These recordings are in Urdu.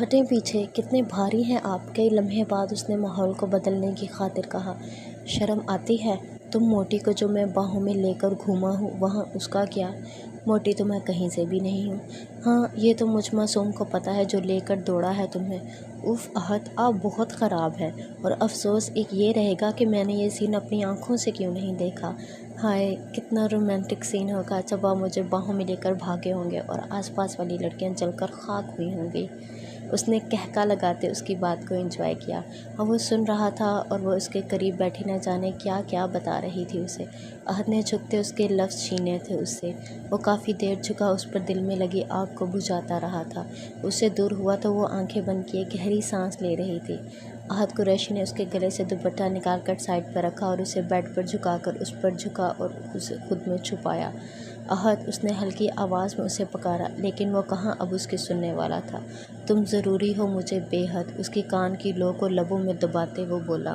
ہٹیں پیچھے، کتنے بھاری ہیں آپ۔ کئی لمحے بعد اس نے ماحول کو بدلنے کی خاطر کہا، شرم آتی ہے؟ تم موٹی کو جو میں باہوں میں لے کر گھوما ہوں وہاں اس کا کیا؟ موٹی تو میں کہیں سے بھی نہیں ہوں۔ ہاں یہ تو مجھ معصوم کو پتہ ہے جو لے کر دوڑا ہے تمہیں۔ اف احد، آپ بہت خراب ہیں، اور افسوس ایک یہ رہے گا کہ میں نے یہ سین اپنی آنکھوں سے کیوں نہیں دیکھا۔ ہائے کتنا رومانٹک سین ہوگا جب آپ مجھے باہوں میں لے کر بھاگے ہوں گے اور آس پاس والی لڑکیاں جل کر خاک ہوئی ہوں گی۔ اس نے قہقہ لگاتے اس کی بات کو انجوائے کیا، اور وہ سن رہا تھا اور وہ اس کے قریب بیٹھی نہ جانے کیا کیا بتا رہی تھی اسے۔ احد نے جھکتے اس کے لفظ چھینے تھے اس سے۔ وہ کافی دیر جھکا اس پر دل میں لگی آگ کو بجھاتا رہا تھا۔ اس سے دور ہوا تو وہ آنکھیں بند کیے گہری سانس لے رہی تھی۔ احد قریشی نے اس کے گلے سے دوپٹہ نکال کر سائڈ پر رکھا اور اسے بیڈ پر جھکا کر اس پر جھکا اور اسے خود میں چھپایا۔ احد، اس نے ہلکی آواز میں اسے پکارا، لیکن وہ کہاں اب اس کی سننے والا تھا۔ تم ضروری ہو مجھے بے حد، اس کی کان کی لو کو لبوں میں دباتے وہ بولا۔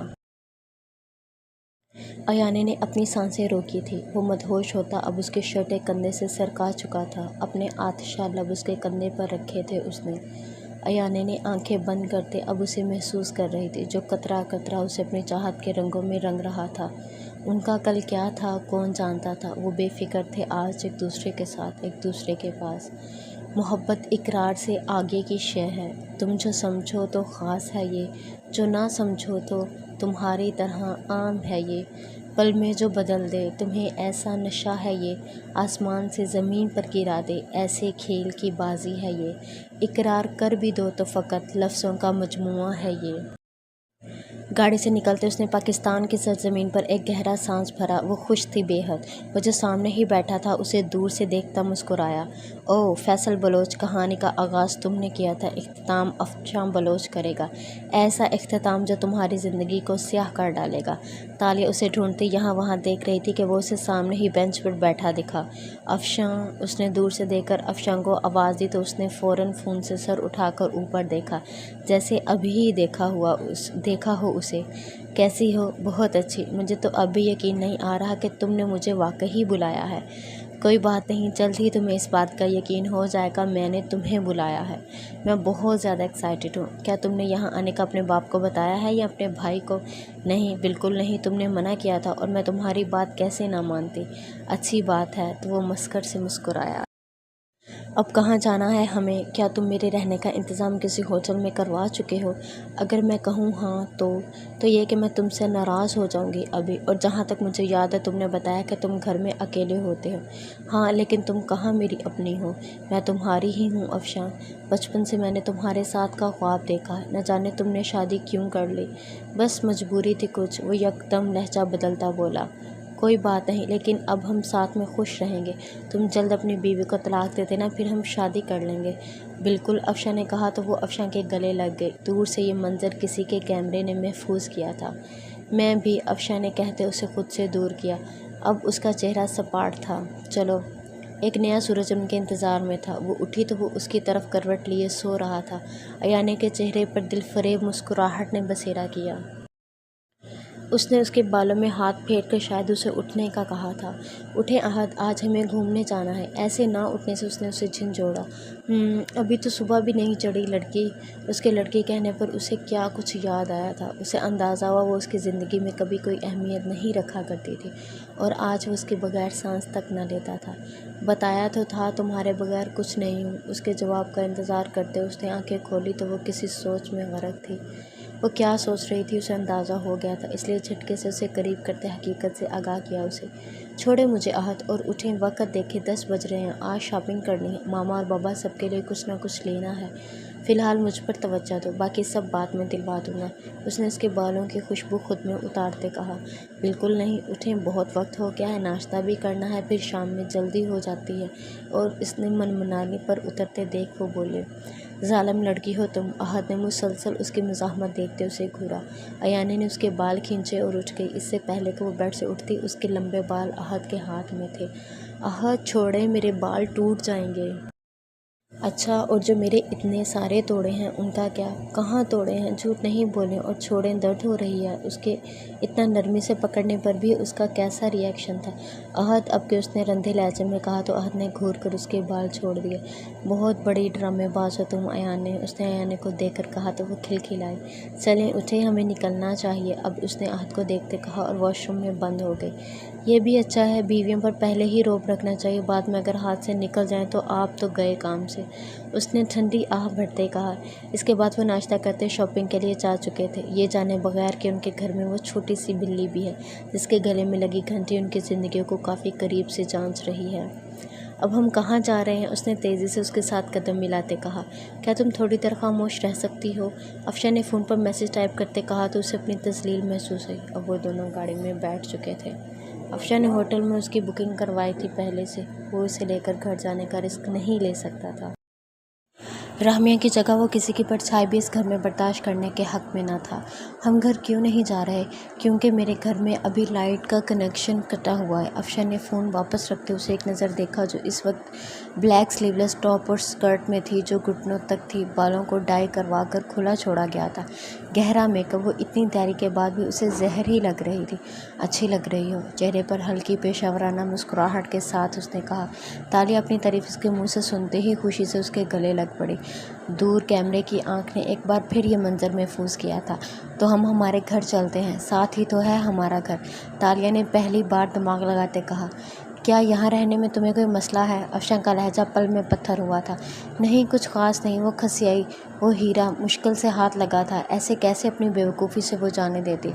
ایانے نے اپنی سانسیں روکی تھی۔ وہ مدہوش ہوتا اب اس کے شرٹے کندھے سے سرکا چکا تھا۔ اپنے آتشہ لب اس کے کندھے پر رکھے تھے اس نے۔ ایانے نے آنکھیں بند کرتے اب اسے محسوس کر رہی تھی جو قطرہ قطرہ اسے اپنی چاہت کے رنگوں میں رنگ رہا تھا۔ ان کا کل کیا تھا کون جانتا تھا۔ وہ بے فکر تھے آج ایک دوسرے کے ساتھ، ایک دوسرے کے پاس۔ محبت اقرار سے آگے کی شے ہے۔ تم جو سمجھو تو خاص ہے یہ، جو نہ سمجھو تو تمہاری طرح عام ہے یہ۔ پل میں جو بدل دے تمہیں ایسا نشہ ہے یہ، آسمان سے زمین پر گرا دے ایسے کھیل کی بازی ہے یہ۔ اقرار کر بھی دو تو فقط لفظوں کا مجموعہ ہے یہ۔ گاڑی سے نکلتے اس نے پاکستان کی سرزمین پر ایک گہرا سانس بھرا۔ وہ خوش تھی بے حد۔ وہ جو سامنے ہی بیٹھا تھا اسے دور سے دیکھتا مسکرایا۔ اوہ فیصل بلوچ، کہانی کا آغاز تم نے کیا تھا، اختتام افشاں بلوچ کرے گا۔ ایسا اختتام جو تمہاری زندگی کو سیاہ کر ڈالے گا۔ تالیہ اسے ڈھونڈتی یہاں وہاں دیکھ رہی تھی کہ وہ اسے سامنے ہی بینچ پر بیٹھا دکھا۔ افشاں، اس نے دور سے دیکھ کر افشاں کو آواز دی تو اس نے فوراً فون سے سر اٹھا کر اوپر دیکھا جیسے ابھی ہی دیکھا ہو اسے۔ کیسی ہو؟ بہت اچھی۔ مجھے تو اب بھی یقین نہیں آ رہا کہ تم نے مجھے واقعی بلایا ہے۔ کوئی بات نہیں، جلد ہی تمہیں اس بات کا یقین ہو جائے گا، میں نے تمہیں بلایا ہے۔ میں بہت زیادہ ایکسائٹڈ ہوں۔ کیا تم نے یہاں آنے کا اپنے باپ کو بتایا ہے یا اپنے بھائی کو؟ نہیں بالکل نہیں، تم نے منع کیا تھا اور میں تمہاری بات کیسے نہ مانتی۔ اچھی بات ہے، تو وہ مسخر سے مسکرایا۔ اب کہاں جانا ہے ہمیں؟ کیا تم میرے رہنے کا انتظام کسی ہوٹل میں کروا چکے ہو؟ اگر میں کہوں ہاں تو یہ کہ میں تم سے ناراض ہو جاؤں گی ابھی، اور جہاں تک مجھے یاد ہے تم نے بتایا کہ تم گھر میں اکیلے ہوتے ہو۔ ہاں لیکن تم کہاں میری اپنی ہو، میں تمہاری ہی ہوں افشاں۔ بچپن سے میں نے تمہارے ساتھ کا خواب دیکھا ہے، نہ جانے تم نے شادی کیوں کر لی؟ بس مجبوری تھی کچھ، وہ یکدم لہجہ بدلتا بولا۔ کوئی بات نہیں، لیکن اب ہم ساتھ میں خوش رہیں گے۔ تم جلد اپنی بیوی کو طلاق دے دینا، پھر ہم شادی کر لیں گے۔ بالکل، افشاں نے کہا تو وہ افشاں کے گلے لگ گئی۔ دور سے یہ منظر کسی کے کیمرے نے محفوظ کیا تھا۔ میں بھی، افشاں نے کہتے اسے خود سے دور کیا۔ اب اس کا چہرہ سپاٹ تھا۔ چلو۔ ایک نیا سورج ان کے انتظار میں تھا۔ وہ اٹھی تو وہ اس کی طرف کروٹ لیے سو رہا تھا۔ ایانے کے چہرے پر دل فریب مسکراہٹ نے بسیرا کیا۔ اس نے اس کے بالوں میں ہاتھ پھیر کر شاید اسے اٹھنے کا کہا تھا۔ اٹھیں احد، آج ہمیں گھومنے جانا ہے۔ ایسے نہ اٹھنے سے اس نے اسے جھنجھوڑا۔ ابھی تو صبح بھی نہیں چڑھی لڑکی۔ اس کے لڑکی کہنے پر اسے کیا کچھ یاد آیا تھا۔ اسے اندازہ ہوا وہ اس کی زندگی میں کبھی کوئی اہمیت نہیں رکھا کرتی تھی، اور آج وہ اس کے بغیر سانس تک نہ لیتا تھا۔ بتایا تو تھا تمہارے بغیر کچھ نہیں ہوں۔ اس کے جواب کا انتظار کرتے اس نے آنکھیں کھولی تو وہ کسی سوچ میں غرق تھی۔ وہ کیا سوچ رہی تھی اسے اندازہ ہو گیا تھا، اس لیے جھٹکے سے اسے قریب کرتے حقیقت سے آگاہ کیا اسے۔ چھوڑے مجھے احد، اور اٹھیں، وقت دیکھیں 10 بج رہے ہیں، آج شاپنگ کرنی ہے، ماما اور بابا سب کے لیے کچھ نہ کچھ لینا ہے۔ فی الحال مجھ پر توجہ دو، باقی سب بات میں دلوا دوں گا۔ اس نے اس کے بالوں کی خوشبو خود میں اتارتے کہا۔ بالکل نہیں، اٹھیں، بہت وقت ہو گیا ہے، ناشتہ بھی کرنا ہے، پھر شام میں جلدی ہو جاتی ہے۔ اور اس نے منمنانی پر اترتے دیکھ وہ بولے۔ ظالم لڑکی ہو تم۔ احد نے مسلسل اس کی مزاحمت دیکھتے اسے گھورا۔ ایانے نے اس کے بال کھینچے اور اٹھ گئی۔ اس سے پہلے کہ وہ بیڈ سے اٹھتی اس کے لمبے بال احد کے ہاتھ میں تھے۔ احد چھوڑیں، میرے بال ٹوٹ جائیں گے۔ اچھا، اور جو میرے اتنے سارے توڑے ہیں ان کا کیا؟ کہاں توڑے ہیں؟ جھوٹ نہیں بولیں اور چھوڑیں، درد ہو رہی ہے۔ اس کے اتنا نرمی سے پکڑنے پر بھی اس کا کیسا ری ایکشن تھا؟ عہد، اب کہ اس نے رندھے لہجے میں کہا تو عہد نے گھور کر اس کے بال چھوڑ دیے۔ بہت بڑی ڈرامے باز ہو تم ایان نے، اس نے ایان کو دیکھ کر کہا تو وہ کھلکھلائی۔ چلیں اٹھیں، ہمیں نکلنا چاہیے اب، اس نے عہد کو دیکھتے کہا اور واش روم میں بند ہو گئی۔ یہ بھی اچھا ہے، بیویوں پر پہلے ہی روب رکھنا چاہیے، بعد میں اگر ہاتھ سے نکل جائیں تو آپ تو گئے کام سے، اس نے ٹھنڈی آہ بھرتے کہا۔ اس کے بعد وہ ناشتہ کرتے شاپنگ کے لیے جا چکے تھے، یہ جانے بغیر کہ ان کے گھر میں وہ چھوٹی سی بلی بھی ہے جس کے گلے میں لگی گھنٹی ان کی زندگیوں کو کافی قریب سے جانچ رہی ہے۔ اب ہم کہاں جا رہے ہیں؟ اس نے تیزی سے اس کے ساتھ قدم ملاتے کہا۔ کیا تم تھوڑی دیر خاموش رہ سکتی ہو؟ افشاں نے فون پر میسج ٹائپ کرتے کہا تو اسے اپنی تذلیل محسوس ہوئی۔ اب وہ دونوں گاڑی میں بیٹھ چکے تھے۔ افشاں نے ہوٹل میں اس کی بکنگ کروائی تھی پہلے سے، وہ اسے لے کر گھر جانے کا رسک نہیں لے سکتا تھا۔ رحمیہ کی جگہ وہ کسی کی پرچھائی بھی اس گھر میں برداشت کرنے کے حق میں نہ تھا۔ ہم گھر کیوں نہیں جا رہے؟ کیونکہ میرے گھر میں ابھی لائٹ کا کنیکشن کٹا ہوا ہے۔ افشاں نے فون واپس رکھتے اسے ایک نظر دیکھا جو اس وقت بلیک سلیو لیس ٹاپ اور سکرٹ میں تھی جو گھٹنوں تک تھی، بالوں کو ڈائی کروا کر کھلا چھوڑا گیا تھا۔ گہرا میک اپ، وہ اتنی تیاری کے بعد بھی اسے زہر ہی لگ رہی تھی۔ اچھی لگ رہی ہو، چہرے پر ہلکی پیشہ ورانہ مسکراہٹ کے ساتھ اس نے کہا۔ تالیہ اپنی تعریف اس کے منہ سے سنتے ہی خوشی سے اس کے گلے لگ پڑی۔ دور کیمرے کی آنکھ نے ایک بار پھر یہ منظر محفوظ کیا تھا۔ تو ہم ہمارے گھر چلتے ہیں، ساتھ ہی تو ہے ہمارا گھر، تالیہ نے پہلی بار دماغ لگاتے کہا۔ کیا یہاں رہنے میں تمہیں کوئی مسئلہ ہے؟ افشاں کا لہجہ پل میں پتھر ہوا تھا۔ نہیں، کچھ خاص نہیں، وہ کھسیائی۔ وہ ہیرا مشکل سے ہاتھ لگا تھا، ایسے کیسے اپنی بیوقوفی سے وہ جانے دیتی؟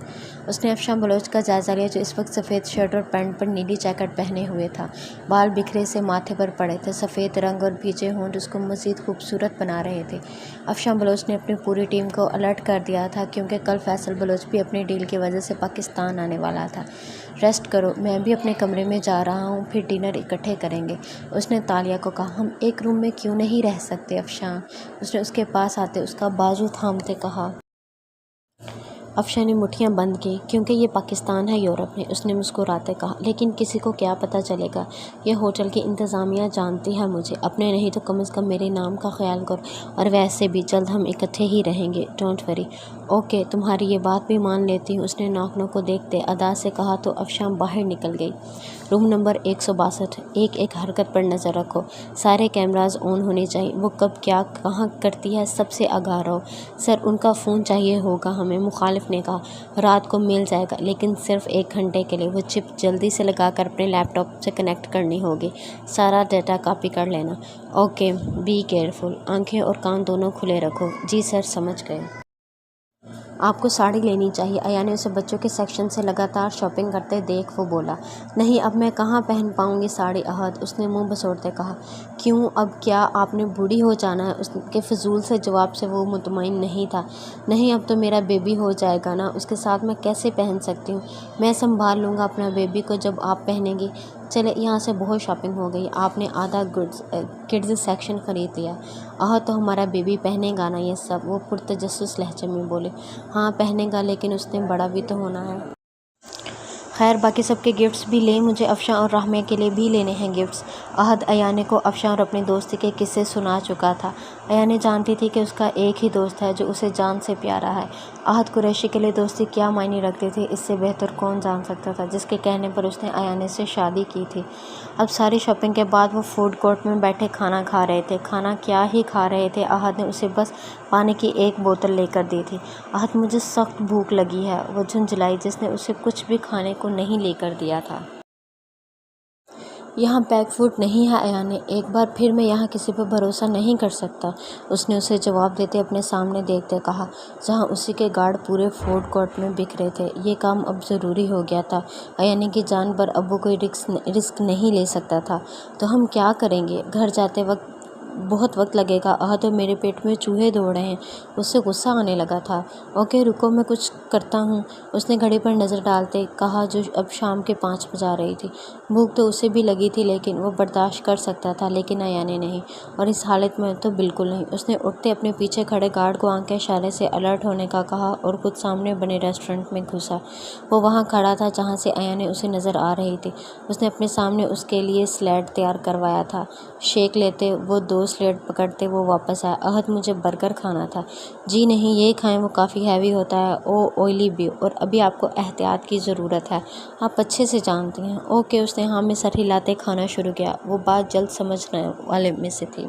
اس نے افشاں بلوچ کا جائزہ لیا جو اس وقت سفید شرٹ اور پینٹ پر نیلی جیکٹ پہنے ہوئے تھا، بال بکھرے سے ماتھے پر پڑے تھے، سفید رنگ اور بھیجے ہونٹ اس کو مزید خوبصورت بنا رہے تھے۔ افشاں بلوچ نے اپنی پوری ٹیم کو الرٹ کر دیا تھا کیونکہ کل فیصل بلوچ بھی اپنی ڈیل کی وجہ سے پاکستان آنے والا تھا۔ ریسٹ کرو، میں بھی اپنے کمرے میں جا رہا ہوں، پھر ڈنر اکٹھے کریں گے، اس نے تالیہ کو کہا۔ ہم ایک روم میں کیوں نہیں رہ سکتے افشاں؟ اس نے اس کے پاس آتے اس کا بازو تھامتے کہا۔ افشاں نے مٹھیاں بند کی۔ کیونکہ یہ پاکستان ہے یورپ میں، اس نے مسکراتے کہا۔ لیکن کسی کو کیا پتہ چلے گا؟ یہ ہوٹل کی انتظامیہ جانتی ہے مجھے، اپنے نہیں تو کم از کم میرے نام کا خیال کرو، اور ویسے بھی جلد ہم اکٹھے ہی رہیں گے، ڈونٹ وری۔ اوکے، تمہاری یہ بات بھی مان لیتی ہوں، اس نے ناخنوں کو دیکھتے ادا سے کہا تو افشاں باہر نکل گئی۔ Room number 162۔ ایک حرکت پر نظر رکھو، سارے کیمراز آن ہونے چاہیے، وہ کب کیا کہاں کرتی ہے سب سے آگاہ رہو۔ سر، ان کا فون چاہیے ہوگا ہمیں، مخالف نے کہا۔ رات کو مل جائے گا، لیکن صرف 1 گھنٹے کے لیے، وہ چپ جلدی سے لگا کر اپنے لیپ ٹاپ سے کنیکٹ کرنی ہوگی، سارا ڈیٹا کاپی کر لینا۔ اوکے، بی کیئرفل، آنکھیں اور کان دونوں کھلے رکھو۔ جی سر، سمجھ گئے۔ آپ کو ساڑی لینی چاہیے، ایان نے اسے بچوں کے سیکشن سے لگاتار شاپنگ کرتے دیکھ وہ بولا۔ نہیں، اب میں کہاں پہن پاؤں گی ساڑی عہد، اس نے منہ بسوڑتے کہا۔ کیوں، اب کیا آپ نے بوڑھی ہو جانا ہے؟ اس کے فضول سے جواب سے وہ مطمئن نہیں تھا۔ نہیں، اب تو میرا بیبی ہو جائے گا نا، اس کے ساتھ میں کیسے پہن سکتی ہوں؟ میں سنبھال لوں گا اپنا بیبی کو جب آپ پہنیں گی۔ چلے، یہاں سے بہت شاپنگ ہو گئی، آپ نے آدھا کڈز سیکشن خرید لیا۔ عہد، تو ہمارا بیبی پہنے گا نا یہ سب؟ وہ پرتجسس لہجے میں بولے۔ ہاں پہنے گا، لیکن اس نے بڑا بھی تو ہونا ہے۔ خیر، باقی سب کے گفٹس بھی لیں، مجھے افشاں اور رحمیہ کے لیے بھی لینے ہیں گفٹس۔ عہد ایان کو افشاں اور اپنی دوستی کے قصے سنا چکا تھا۔ ایان جانتی تھی کہ اس کا ایک ہی دوست ہے جو اسے جان سے پیارا ہے۔ عہد قریشی کے لیے دوستی کیا معنی رکھتی تھی اس سے بہتر کون جان سکتا تھا، جس کے کہنے پر اس نے ایان سے شادی کی تھی۔ اب ساری شاپنگ کے بعد وہ فوڈ کورٹ میں بیٹھے کھانا کھا رہے تھے۔ کھانا کیا ہی کھا رہے تھے، عہد نے اسے بس پانی کی ایک بوتل لے کر دی تھی۔ عہد، مجھے سخت بھوک لگی ہے، وہ جھنجھلائی جس نے اسے کچھ بھی کھانے کو نہیں لے کر دیا تھا۔ یہاں پیک فوڈ نہیں ہے ایان، ایک بار پھر میں یہاں کسی پر بھروسہ نہیں کر سکتا، اس نے اسے جواب دیتے اپنے سامنے دیکھتے کہا، جہاں اسی کے گارڈ پورے فوڈ کورٹ میں بکھرے تھے۔ یہ کام اب ضروری ہو گیا تھا، ایان کی جان پر اب وہ کوئی رسک نہیں لے سکتا تھا۔ تو ہم کیا کریں گے؟ گھر جاتے وقت بہت وقت لگے گا عہد، اور میرے پیٹ میں چوہے دوڑ رہے ہیں، اس سے غصہ آنے لگا تھا۔ اوکے رکو، میں کچھ کرتا ہوں، اس نے گھڑی پر نظر ڈالتے کہا جو اب شام کے 5 بجا رہی تھی۔ بھوک تو اسے بھی لگی تھی لیکن وہ برداشت کر سکتا تھا، لیکن ایان نہیں، اور اس حالت میں تو بالکل نہیں۔ اس نے اٹھتے اپنے پیچھے کھڑے گارڈ کو آنکھ کے اشارے سے الرٹ ہونے کا کہا اور خود سامنے بنے ریسٹورنٹ میں گھسا۔ وہ وہاں کھڑا تھا جہاں سے ایان اسے نظر آ رہی تھی۔ اس نے اپنے سامنے اس کے لیے سلیڈ تیار کروایا تھا۔ شیک لیتے وہ 2 وہ سلیٹ پکڑتے وہ واپس آیا۔ احد مجھے برگر کھانا تھا۔ جی نہیں یہ کھائیں، وہ کافی ہیوی ہوتا ہے، آئلی بھی، اور ابھی آپ کو احتیاط کی ضرورت ہے، آپ اچھے سے جانتی ہیں۔ اوکے، اس نے ہاں میں سر ہلاتے کھانا شروع کیا۔ وہ بات جلد سمجھنے والے میں سے تھی۔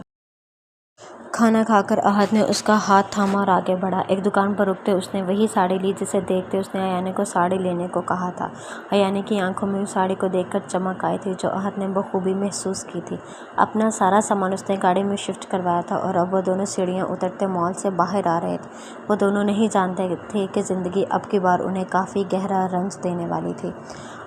کھانا کھا کر احد نے اس کا ہاتھ تھاما اور آگے بڑھا۔ ایک دکان پر رکتے اس نے وہی ساڑی لی جسے دیکھتے اس نے ایانے کو ساڑی لینے کو کہا تھا۔ ایانے کی آنکھوں میں اس ساڑی کو دیکھ کر چمک آئی تھی جو احد نے بخوبی محسوس کی تھی۔ اپنا سارا سامان اس نے گاڑی میں شفٹ کروایا تھا اور اب وہ دونوں سیڑھیاں اترتے مال سے باہر آ رہے تھے۔ وہ دونوں نہیں جانتے تھے کہ زندگی اب کی بار انہیں کافی گہرا رنج دینے والی تھی۔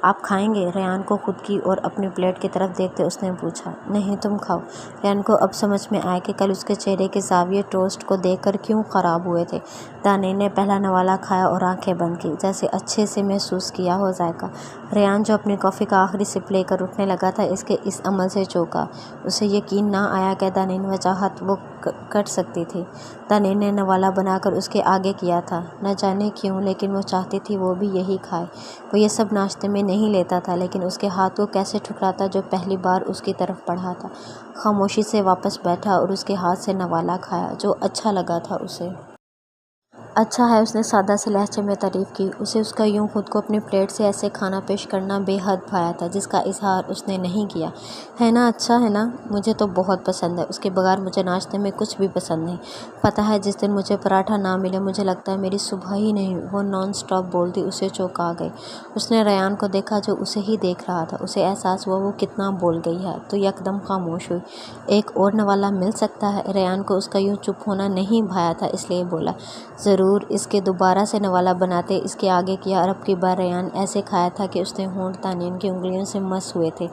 آپ کھائیں گے؟ ریان کو خود کی اور اپنی پلیٹ کی طرف دیکھتے اس نے پوچھا۔ نہیں تم کھاؤ۔ ریان کو اب سمجھ میں آیا کہ کل اس کے چہرے کے زاویے ٹوسٹ کو دیکھ کر کیوں خراب ہوئے تھے۔ دانیل نے پہلا نوالا کھایا اور آنکھیں بند کی، جیسے اچھے سے محسوس کیا ہو ذائقہ۔ ریان جو اپنی کافی کا آخری سپ لے کر اٹھنے لگا تھا اس کے اس عمل سے چونکا۔ اسے یقین نہ آیا کہ دانیل وجاہت وہ کٹ سکتی تھی۔ دانیل نے نوالا بنا کر اس کے آگے کیا تھا۔ نہ جانے کیوں لیکن وہ چاہتی تھی وہ بھی یہی کھائے۔ وہ یہ سب ناشتے میں نہیں لیتا تھا لیکن اس کے ہاتھ کو کیسے ٹھکراتا جو پہلی بار اس کی طرف بڑھا تھا۔ خاموشی سے واپس بیٹھا اور اس کے ہاتھ سے نوالا کھایا جو اچھا لگا تھا اسے۔ اچھا ہے، اس نے سادہ سے لہجے میں تعریف کی۔ اسے اس کا یوں خود کو اپنی پلیٹ سے ایسے کھانا پیش کرنا بے حد بھایا تھا جس کا اظہار اس نے نہیں کیا۔ ہے نا اچھا ہے نا؟ مجھے تو بہت پسند ہے، اس کے بغیر مجھے ناشتے میں کچھ بھی پسند نہیں۔ پتہ ہے جس دن مجھے پراٹھا نہ ملے مجھے لگتا ہے میری صبح ہی نہیں ہوئی۔ وہ نان سٹاپ بولتی اسے چونکا گئی۔ اس نے ریان کو دیکھا جو اسے ہی دیکھ رہا تھا۔ اسے احساس ہوا وہ کتنا بول گئی ہے تو یکدم خاموش ہوئی۔ ایک اور نوالا مل سکتا ہے؟ ریان کو اس کا یوں چپ ہونا نہیں بھایا تھا اس لیے بولا۔ ضرور۔ اس کے دوبارہ سے نوالا بناتے اس کے آگے کیا اور اب کی بار ریان ایسے کھایا تھا کہ اس کے ہونٹ دانیل کی انگلیوں سے مس ہوئے تھے۔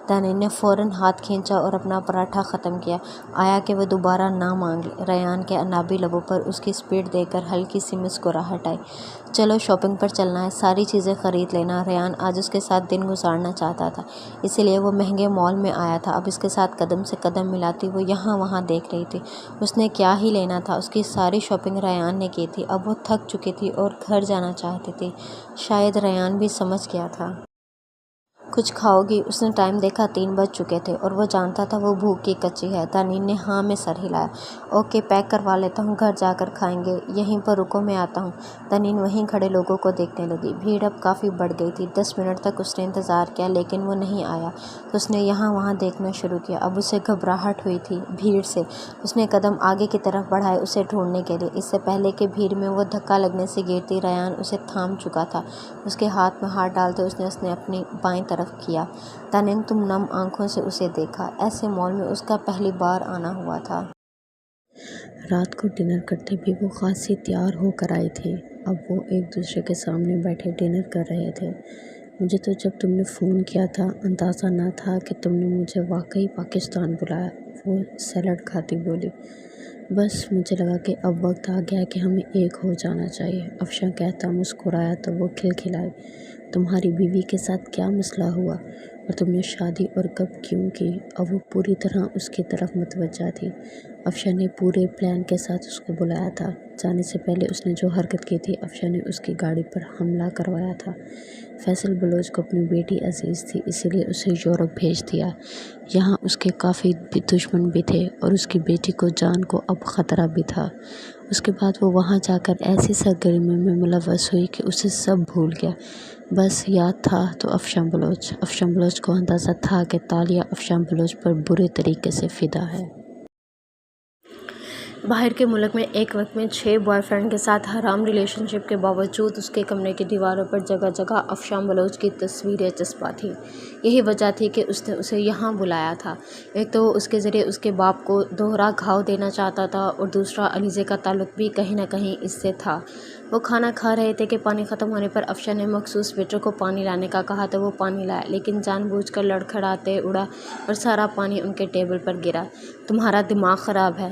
دانیل نے فوراً ہاتھ کھینچا اور اپنا پراٹھا ختم کیا۔ آیا کہ وہ دوبارہ نہ مانگ لے۔ ریان کے انابی لبوں پر اس کی سپیڈ دیکھ کر ہلکی سی مسکراہٹ آئی۔ چلو شاپنگ پر چلنا ہے، ساری چیزیں خرید لینا۔ ریان آج اس کے ساتھ دن گزارنا چاہتا تھا اسی لیے وہ مہنگے مال میں آیا تھا۔ اب اس کے ساتھ قدم سے قدم ملاتی وہ یہاں وہاں دیکھ رہی تھی۔ اس نے کیا ہی لینا تھا، اس کی ساری شاپنگ ریان نے کی تھی۔ اب وہ تھک چکی تھی اور گھر جانا چاہتی تھی۔ شاید ریان بھی سمجھ گیا تھا۔ کچھ کھاؤ گی؟ اس نے ٹائم دیکھا 3 بج چکے تھے اور وہ جانتا تھا وہ بھوک کی کچی ہے۔ دانیل نے ہاں میں سر ہلایا۔ اوکے پیک کروا لیتا ہوں، گھر جا کر کھائیں گے، یہیں پر رکو میں آتا ہوں۔ دانیل وہیں کھڑے لوگوں کو دیکھنے لگی۔ بھیڑ اب کافی بڑھ گئی تھی۔ 10 منٹ تک اس نے انتظار کیا لیکن وہ نہیں آیا تو اس نے یہاں وہاں دیکھنا شروع کیا۔ اب اسے گھبراہٹ ہوئی تھی بھیڑ سے۔ اس نے قدم آگے کی طرف بڑھائے اسے ڈھونڈنے کے لیے۔ اس سے پہلے کہ بھیڑ میں وہ دھکا لگنے سے گرتی ریان اسے تھام چکا تھا۔ اس کے ہاتھ میں ہاتھ ڈالتے اس نے اپنی بائیں طرف کیا۔ دانیل تم نم آنکھوں سے اسے دیکھا۔ ایسے مال میں اس کا پہلی بار آنا ہوا تھا۔ رات کو ڈنر کرتے بھی وہ خاصی تیار ہو کر آئی تھی۔ اب وہ ایک دوسرے کے سامنے بیٹھے ڈنر کر رہے تھے۔ مجھے تو جب تم نے فون کیا تھا اندازہ نہ تھا کہ تم نے مجھے واقعی پاکستان بلایا، وہ سیلڈ کھاتی بولی۔ بس مجھے لگا کہ اب وقت آ گیا کہ ہمیں ایک ہو جانا چاہیے، افشاں کہتا مسکرایا تو وہ کھلکھلائی۔ تمہاری بیوی کے ساتھ کیا مسئلہ ہوا اور تم نے شادی اور کب کیوں کی؟ اب وہ پوری طرح اس کی طرف متوجہ تھی۔ افشاں نے پورے پلان کے ساتھ اس کو بلایا تھا۔ جانے سے پہلے اس نے جو حرکت کی تھی، افشاں نے اس کی گاڑی پر حملہ کروایا تھا۔ فیصل بلوچ کو اپنی بیٹی عزیز تھی اسی لیے اسے یورپ بھیج دیا۔ یہاں اس کے کافی دشمن بھی تھے اور اس کی بیٹی کو جان کو اب خطرہ بھی تھا۔ اس کے بعد وہ وہاں جا کر ایسی سرگرمی میں ملوث ہوئی کہ اسے سب بھول گیا۔ بس یاد تھا تو افشاں بلوچ کو اندازہ تھا کہ تالیہ افشاں بلوچ پر برے طریقے سے فدا ہے۔ باہر کے ملک میں ایک وقت میں 6 بوائے فرینڈ کے ساتھ حرام ریلیشن شپ کے باوجود اس کے کمرے کی دیواروں پر جگہ جگہ افشاں بلوچ کی تصویریں چسپاں تھیں۔ یہی وجہ تھی کہ اس نے اسے یہاں بلایا تھا۔ ایک تو وہ اس کے ذریعے اس کے باپ کو دوہرا گھاؤ دینا چاہتا تھا اور دوسرا علیزے کا تعلق بھی کہیں نہ کہیں اس سے تھا۔ وہ کھانا کھا رہے تھے کہ پانی ختم ہونے پر افشاں نے مخصوص ویٹر کو پانی لانے کا کہا تو وہ پانی لایا لیکن جان بوجھ کر لڑکھڑاتے اڑا اور سارا پانی ان کے ٹیبل پر گرا۔ تمہارا دماغ خراب ہے،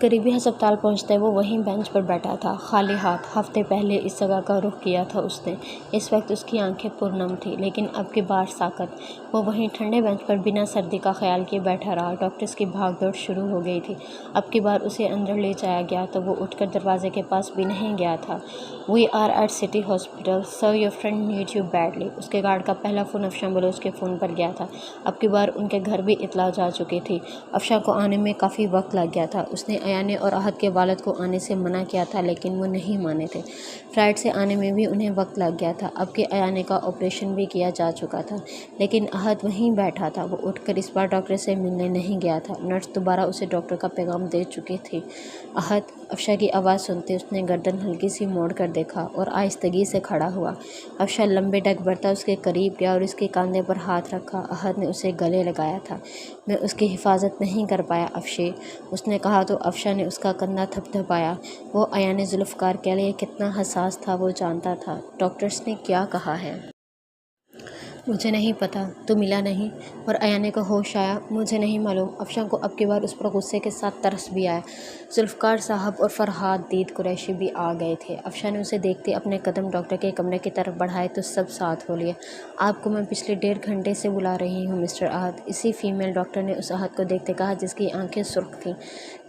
قریبی ہسپتال پہنچتے وہ وہیں بینچ پر بیٹھا تھا، خالی ہاتھ۔ ہفتے پہلے اس جگہ کا رخ کیا تھا اس نے۔ اس وقت اس کی آنکھیں پرنم تھیں، لیکن اب کی بار ساکت۔ وہ وہیں ٹھنڈے بینچ پر بنا سردی کا خیال کیے بیٹھا رہا۔ ڈاکٹرز کی بھاگ دوڑ شروع ہو گئی تھی۔ اب کی بار اسے اندر لے جایا گیا تو وہ اٹھ کر دروازے کے پاس بھی نہیں گیا تھا۔ "We are at city hospital, sir your friend need you badly". اس کے گارڈ کا پہلا فون افشاں بلوچ کے فون پر گیا تھا۔ اب کی بار ان کے گھر بھی اطلاع جا چکی تھی۔ افشاں کو آنے میں کافی وقت لگ گیا تھا۔ اس نے ایانے اور احد کے والد کو آنے سے منع کیا تھا، لیکن وہ نہیں مانے تھے۔ فلائٹ سے آنے میں بھی انہیں وقت لگ گیا تھا۔ اب کہ ایانے کا آپریشن بھی کیا جا چکا تھا، لیکن احد وہیں بیٹھا تھا۔ وہ اٹھ کر اس بار ڈاکٹر سے ملنے نہیں گیا تھا۔ نرس دوبارہ اسے ڈاکٹر کا پیغام دے چکی تھی۔ احد! افشاں کی آواز سنتے اس نے گردن ہلکی سی موڑ کر دیکھا اور آہستگی سے کھڑا ہوا۔ افشاں لمبے ڈگ برتا اس کے قریب گیا اور اس کے کاندھے پر ہاتھ رکھا۔ احد نے اسے گلے لگایا تھا۔ "میں اس کی حفاظت نہیں کر پایا افشے"، اس نے کہا تو افشاں نے اس کا کندھا تھپ تھپایا۔ وہ ایانے ذوالفقار کے لیے کتنا حساس تھا وہ جانتا تھا۔ "ڈاکٹرز نے کیا کہا ہے؟" "مجھے نہیں پتہ"۔ "تو ملا نہیں؟" اور ایانے کو ہوش آیا۔ "مجھے نہیں معلوم"۔ افشاں کو اب کی بار اس پر غصے کے ساتھ ترس بھی آیا۔ ذوالفقار صاحب اور فرحاد دید قریشی بھی آ گئے تھے۔ افشاں نے اسے دیکھتے اپنے قدم ڈاکٹر کے کمرے کی طرف بڑھائے تو سب ساتھ ہو لیے۔ "آپ کو میں پچھلے 1.5 گھنٹے سے بلا رہی ہوں مسٹر احد"، اسی فیمیل ڈاکٹر نے اس احد کو دیکھتے کہا جس کی آنکھیں سرخ تھیں۔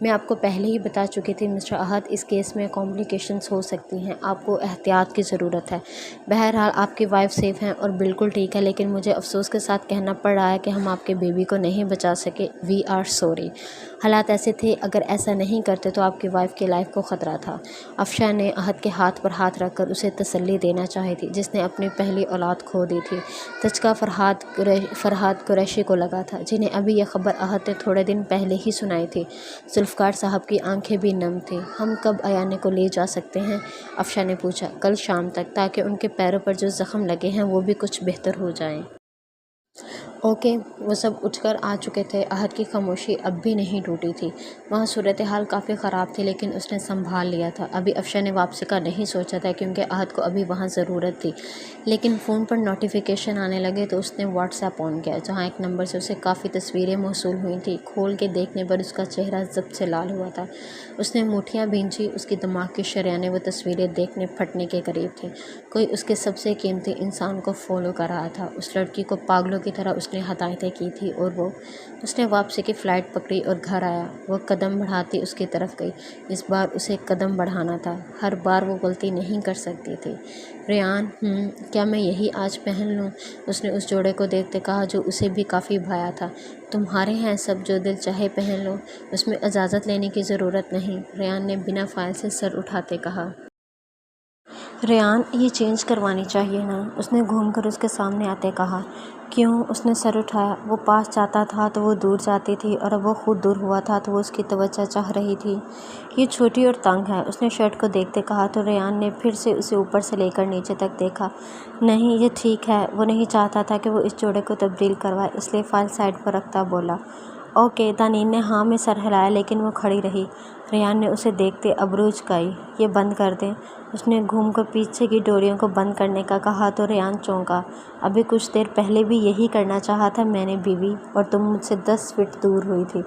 "میں آپ کو پہلے ہی بتا چکی تھی مسٹر احد، اس کیس میں کمپلیکیشنز ہو سکتی ہیں، آپ کو احتیاط کی ضرورت ہے۔ بہرحال آپ کی وائف سیف ہیں اور بالکل ٹھیک ہے، لیکن مجھے افسوس کے ساتھ کہنا پڑ رہا ہے کہ ہم آپ کے بیبی کو نہیں بچا سکے۔ We are sorry". حالات ایسے تھے، اگر ایسا نہیں کرتے تو آپ کی وائف کی لائف کو خطرہ تھا۔ افشاں نے احد کے ہاتھ پر ہاتھ رکھ کر اسے تسلی دینا چاہی تھی، جس نے اپنی پہلی اولاد کھو دی تھی۔ دھچکا فرحاد قریشی کو لگا تھا، جنہیں ابھی یہ خبر احد نے تھوڑے دن پہلے ہی سنائی تھی۔ ذوالفقار صاحب کی آنکھیں بھی نم تھیں۔ "ہم کب ایانے کو لے جا سکتے ہیں؟" افشاں نے پوچھا۔ "کل شام تک، تاکہ ان کے پیروں پر جو زخم لگے ہیں وہ بھی کچھ بہتر ہو جائیں"۔ "اوکے"۔ وہ سب اٹھ کر آ چکے تھے۔ احد کی خاموشی اب بھی نہیں ٹوٹی تھی۔ وہاں صورتحال کافی خراب تھی، لیکن اس نے سنبھال لیا تھا۔ ابھی افشاں نے واپسی کا نہیں سوچا تھا، کیونکہ احد کو ابھی وہاں ضرورت تھی، لیکن فون پر نوٹیفیکیشن آنے لگے تو اس نے واٹس ایپ آن کیا، جہاں ایک نمبر سے اسے کافی تصویریں موصول ہوئی تھیں۔ کھول کے دیکھنے پر اس کا چہرہ ضبط سے لال ہوا تھا۔ اس نے مٹھیاں بھینجی، اس کی دماغ کی شریانیں وہ تصویریں دیکھنے پھٹنے کے قریب تھیں۔ کوئی اس کے سب سے قیمتی انسان کو فالو کر رہا تھا۔ اس لڑکی کو پاگلوں کی طرح اس نے ہدایتیں کی تھی اور اس نے واپسی کی فلائٹ پکڑی اور گھر آیا۔ وہ قدم بڑھاتی اس کی طرف گئی۔ اس بار اسے قدم بڑھانا تھا، ہر بار وہ غلطی نہیں کر سکتی تھی۔ "ریان، کیا میں یہی آج پہن لوں"، اس نے اس جوڑے کو دیکھتے کہا جو اسے بھی کافی بھایا تھا۔ "تمہارے ہیں سب، جو دل چاہے پہن لو، اس میں اجازت لینے کی ضرورت نہیں"، ریان نے بنا فائل سے سر اٹھاتے کہا۔ "ریان، یہ چینج کروانی چاہیے نا"، اس نے گھوم کر اس کے سامنے آتے کہا۔ "کیوں؟" اس نے سر اٹھایا۔ وہ پاس جاتا تھا تو وہ دور جاتی تھی، اور اب وہ خود دور ہوا تھا تو وہ اس کی توجہ چاہ رہی تھی۔ "یہ چھوٹی اور تنگ ہے"، اس نے شرٹ کو دیکھتے کہا تو ریان نے پھر سے اسے اوپر سے لے کر نیچے تک دیکھا۔ "نہیں، یہ ٹھیک ہے"۔ وہ نہیں چاہتا تھا کہ وہ اس جوڑے کو تبدیل کروائے، اس لیے فائل سائڈ پر رکھتا بولا۔ "اوکے"۔ دانین نے ہاں میں سر ہلایا، لیکن وہ کھڑی رہی۔ ریان نے اسے دیکھتے ابرو اچکائی۔ "یہ بند کر دیں"، اس نے گھوم کر پیچھے کی ڈوریوں کو بند کرنے کا کہا تو ریان چونکا۔ "ابھی کچھ دیر پہلے بھی یہی کرنا چاہا تھا میں نے بیوی، اور تم مجھ سے 10 فٹ دور ہوئی تھی"۔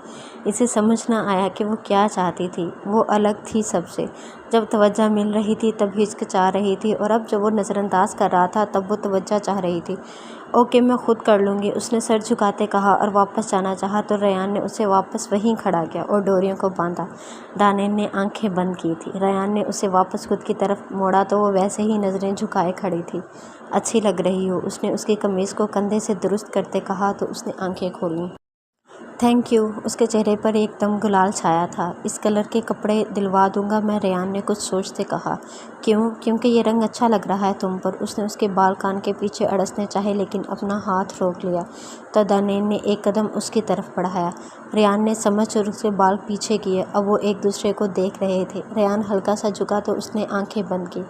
اسے سمجھ نہ آیا کہ وہ کیا چاہتی تھی۔ وہ الگ تھی سب سے۔ جب توجہ مل رہی تھی تب ہچکچا رہی تھی، اور اب جب وہ نظر انداز کر رہا تھا تب وہ توجہ چاہ رہی تھی۔ "اوکے، میں خود کر لوں گی"، اس نے سر جھکاتے کہا اور واپس جانا چاہا تو ریان نے اسے واپس وہیں کھڑا کیا اور ڈوریوں کو باندھا۔ دانین نے آنکھیں بند کی تھیں۔ ریان نے اسے واپس خود کی طرف موڑا تو وہ ویسے ہی نظریں جھکائے کھڑی تھی۔ "اچھی لگ رہی ہو"، اس نے اس کی قمیض کو کندھے سے درست کرتے کہا تو اس نے آنکھیں کھولیں۔ "تھینک یو"، اس کے چہرے پر ایک دم گلال چھایا تھا۔ "اس کلر کے کپڑے دلوا دوں گا میں"، ریان نے کچھ سوچتے کہا۔ "کیوں"؟ "کیونکہ یہ رنگ اچھا لگ رہا ہے تم پر"۔ اس نے اس کے بال کان کے پیچھے اڑسنے چاہے، لیکن اپنا ہاتھ روک لیا تو دانین نے ایک قدم اس کی طرف بڑھایا۔ ریان نے سمجھ کر اس کے بال پیچھے کیے۔ اب وہ ایک دوسرے کو دیکھ رہے تھے۔ ریان ہلکا سا جھکا تو اس نے آنکھیں بند کی۔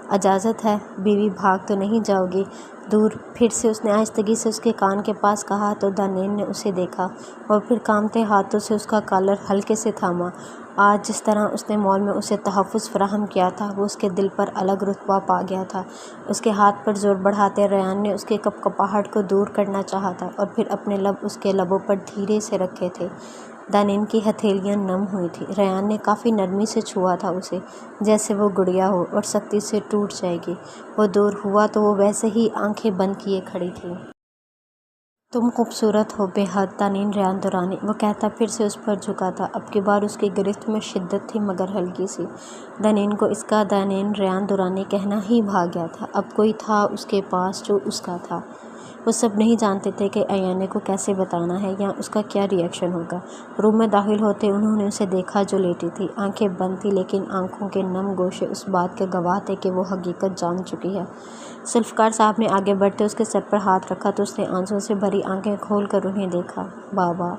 "اجازت ہے"، "بیوی، بھاگ تو نہیں جاؤ گی"؟ "دور"، پھر سے اس نے آہستگی سے اس کے کان کے پاس کہا تو دانین نے اسے دیکھا اور پھر کانپتے ہاتھوں سے اس کا کالر ہلکے سے تھاما۔ آج جس طرح اس نے مال میں اسے تحفظ فراہم کیا تھا، وہ اس کے دل پر الگ رتبہ پا گیا تھا۔ اس کے ہاتھ پر زور بڑھاتے ریان نے اس کے کپکپاہٹ کو دور کرنا چاہا تھا، اور پھر اپنے لب اس کے لبوں پر دھیرے سے رکھے تھے۔ دانین کی ہتھیلیاں نم ہوئی تھیں۔ ریان نے کافی نرمی سے چھوا تھا اسے، جیسے وہ گڑیا ہو اور سختی سے ٹوٹ جائے گی۔ وہ دور ہوا تو وہ ویسے ہی آنکھیں بند کیے کھڑی تھی۔ تم خوبصورت ہو بے حد دانین ریان دورانی، وہ کہتا پھر سے اس پر جھکا تھا۔ اب کی بار اس کی گرفت میں شدت تھی مگر ہلکی سی۔ دانین کو اس کا دانین ریان دورانی کہنا ہی بھا گیا تھا۔ اب کوئی تھا اس کے پاس جو اس کا تھا۔ وہ سب نہیں جانتے تھے کہ ایانے کو کیسے بتانا ہے یا اس کا کیا ری ایکشن ہوگا۔ روم میں داخل ہوتے انہوں نے اسے دیکھا جو لیٹی تھی، آنکھیں بند تھیں لیکن آنکھوں کے نم گوشے اس بات کے گواہ تھے کہ وہ حقیقت جان چکی ہے۔ ذوالفقار صاحب نے آگے بڑھتے اس کے سر پر ہاتھ رکھا تو اس نے آنسوؤں سے بھری آنکھیں کھول کر انہیں دیکھا۔ بابا،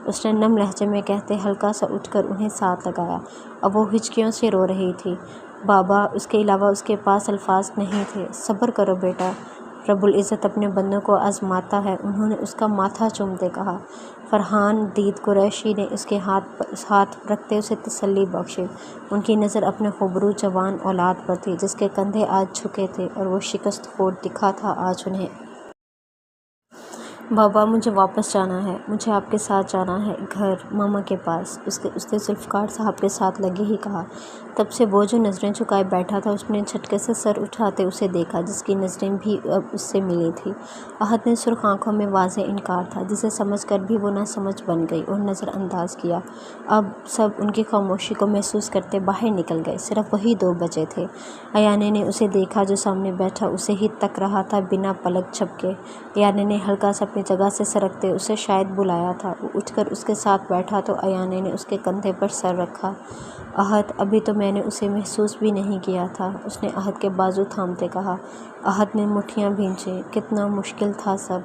اس نے نم لہجے میں کہتے ہلکا سا اٹھ کر انہیں ساتھ لگایا۔ اب وہ ہچکیوں سے رو رہی تھی۔ بابا، اس کے علاوہ اس کے پاس الفاظ نہیں تھے۔ صبر کرو بیٹا، رب العزت اپنے بندوں کو آزماتا ہے، انہوں نے اس کا ماتھا چومتے کہا۔ فرحان دید قریشی نے اس کے ہاتھ رکھتے اسے تسلی بخشی۔ ان کی نظر اپنے خوبرو جوان اولاد پر تھی جس کے کندھے آج جھکے تھے اور وہ شکست خور دکھا تھا آج انہیں۔ بابا، مجھے واپس جانا ہے، مجھے آپ کے ساتھ جانا ہے، گھر، ماما کے پاس، اس نے ذوالفقار صاحب کے ساتھ لگے ہی کہا۔ تب سے وہ جو نظریں جھکائے بیٹھا تھا اس نے جھٹکے سے سر اٹھاتے اسے دیکھا جس کی نظریں بھی اب اس سے ملی تھیں۔ احد نے سرخ آنکھوں میں واضح انکار تھا جسے سمجھ کر بھی وہ نہ سمجھ بن گئی اور نظر انداز کیا۔ اب سب ان کی خاموشی کو محسوس کرتے باہر نکل گئے، صرف وہی 2 بچے تھے۔ ایانے نے اسے دیکھا جو سامنے بیٹھا اسے ہی تک رہا تھا بنا پلک جھپکے۔ ایانے نے ہلکا سا اپنی جگہ سے سرکتے اسے شاید بلایا تھا۔ وہ اٹھ کر اس کے ساتھ بیٹھا تو ایانے نے اس کے کندھے پر سر رکھا۔ احد، ابھی تو میں نے اسے محسوس بھی نہیں کیا تھا، اس نے احد کے بازو تھامتے کہا۔ احد نے مٹھیاں بھینجیں۔ کتنا مشکل تھا سب۔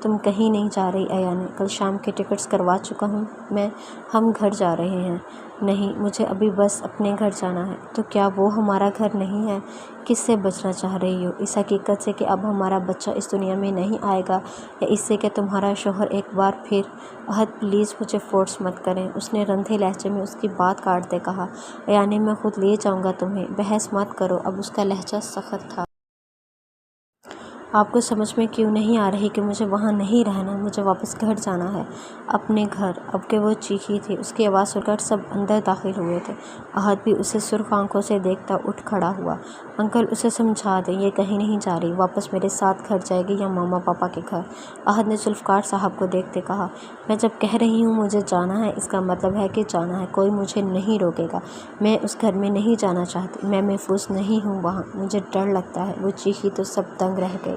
تم کہیں نہیں جا رہی ایانے؟ کل شام کے ٹکٹس کروا چکا ہوں میں، ہم گھر جا رہے ہیں۔ نہیں، مجھے ابھی بس اپنے گھر جانا ہے۔ تو کیا وہ ہمارا گھر نہیں ہے؟ کس سے بچنا چاہ رہی ہو؟ اس حقیقت سے کہ اب ہمارا بچہ اس دنیا میں نہیں آئے گا، یا اس سے کہ تمہارا شوہر ایک بار پھر؟ احد، پلیز مجھے فورس مت کریں، اس نے رندھے لہجے میں اس کی بات کاٹتے کہا۔ ایانے، میں خود لے جاؤں گا تمہیں، بحث مت کرو۔ اب اس کا لہجہ سخت تھا۔ آپ کو سمجھ میں کیوں نہیں آ رہی کہ مجھے وہاں نہیں رہنا، مجھے واپس گھر جانا ہے، اپنے گھر۔ اب کہ وہ چیخی تھی، اس کی آواز سن کر سب اندر داخل ہوئے تھے۔ احد بھی اسے سرخ آنکھوں سے دیکھتا اٹھ کھڑا ہوا۔ انکل، اسے سمجھا دیں، یہ کہیں نہیں جا رہی، واپس میرے ساتھ گھر جائے گی یا ماما پاپا کے گھر۔ احد نے ذوالفقار صاحب کو دیکھتے کہا۔ میں جب کہہ رہی ہوں مجھے جانا ہے، اس کا مطلب ہے کہ جانا ہے، کوئی مجھے نہیں روکے گا۔ میں اس گھر میں نہیں جانا چاہتی، میں محفوظ نہیں ہوں وہاں، مجھے ڈر لگتا ہے۔ وہ چیخی تو سب دنگ رہ گئے۔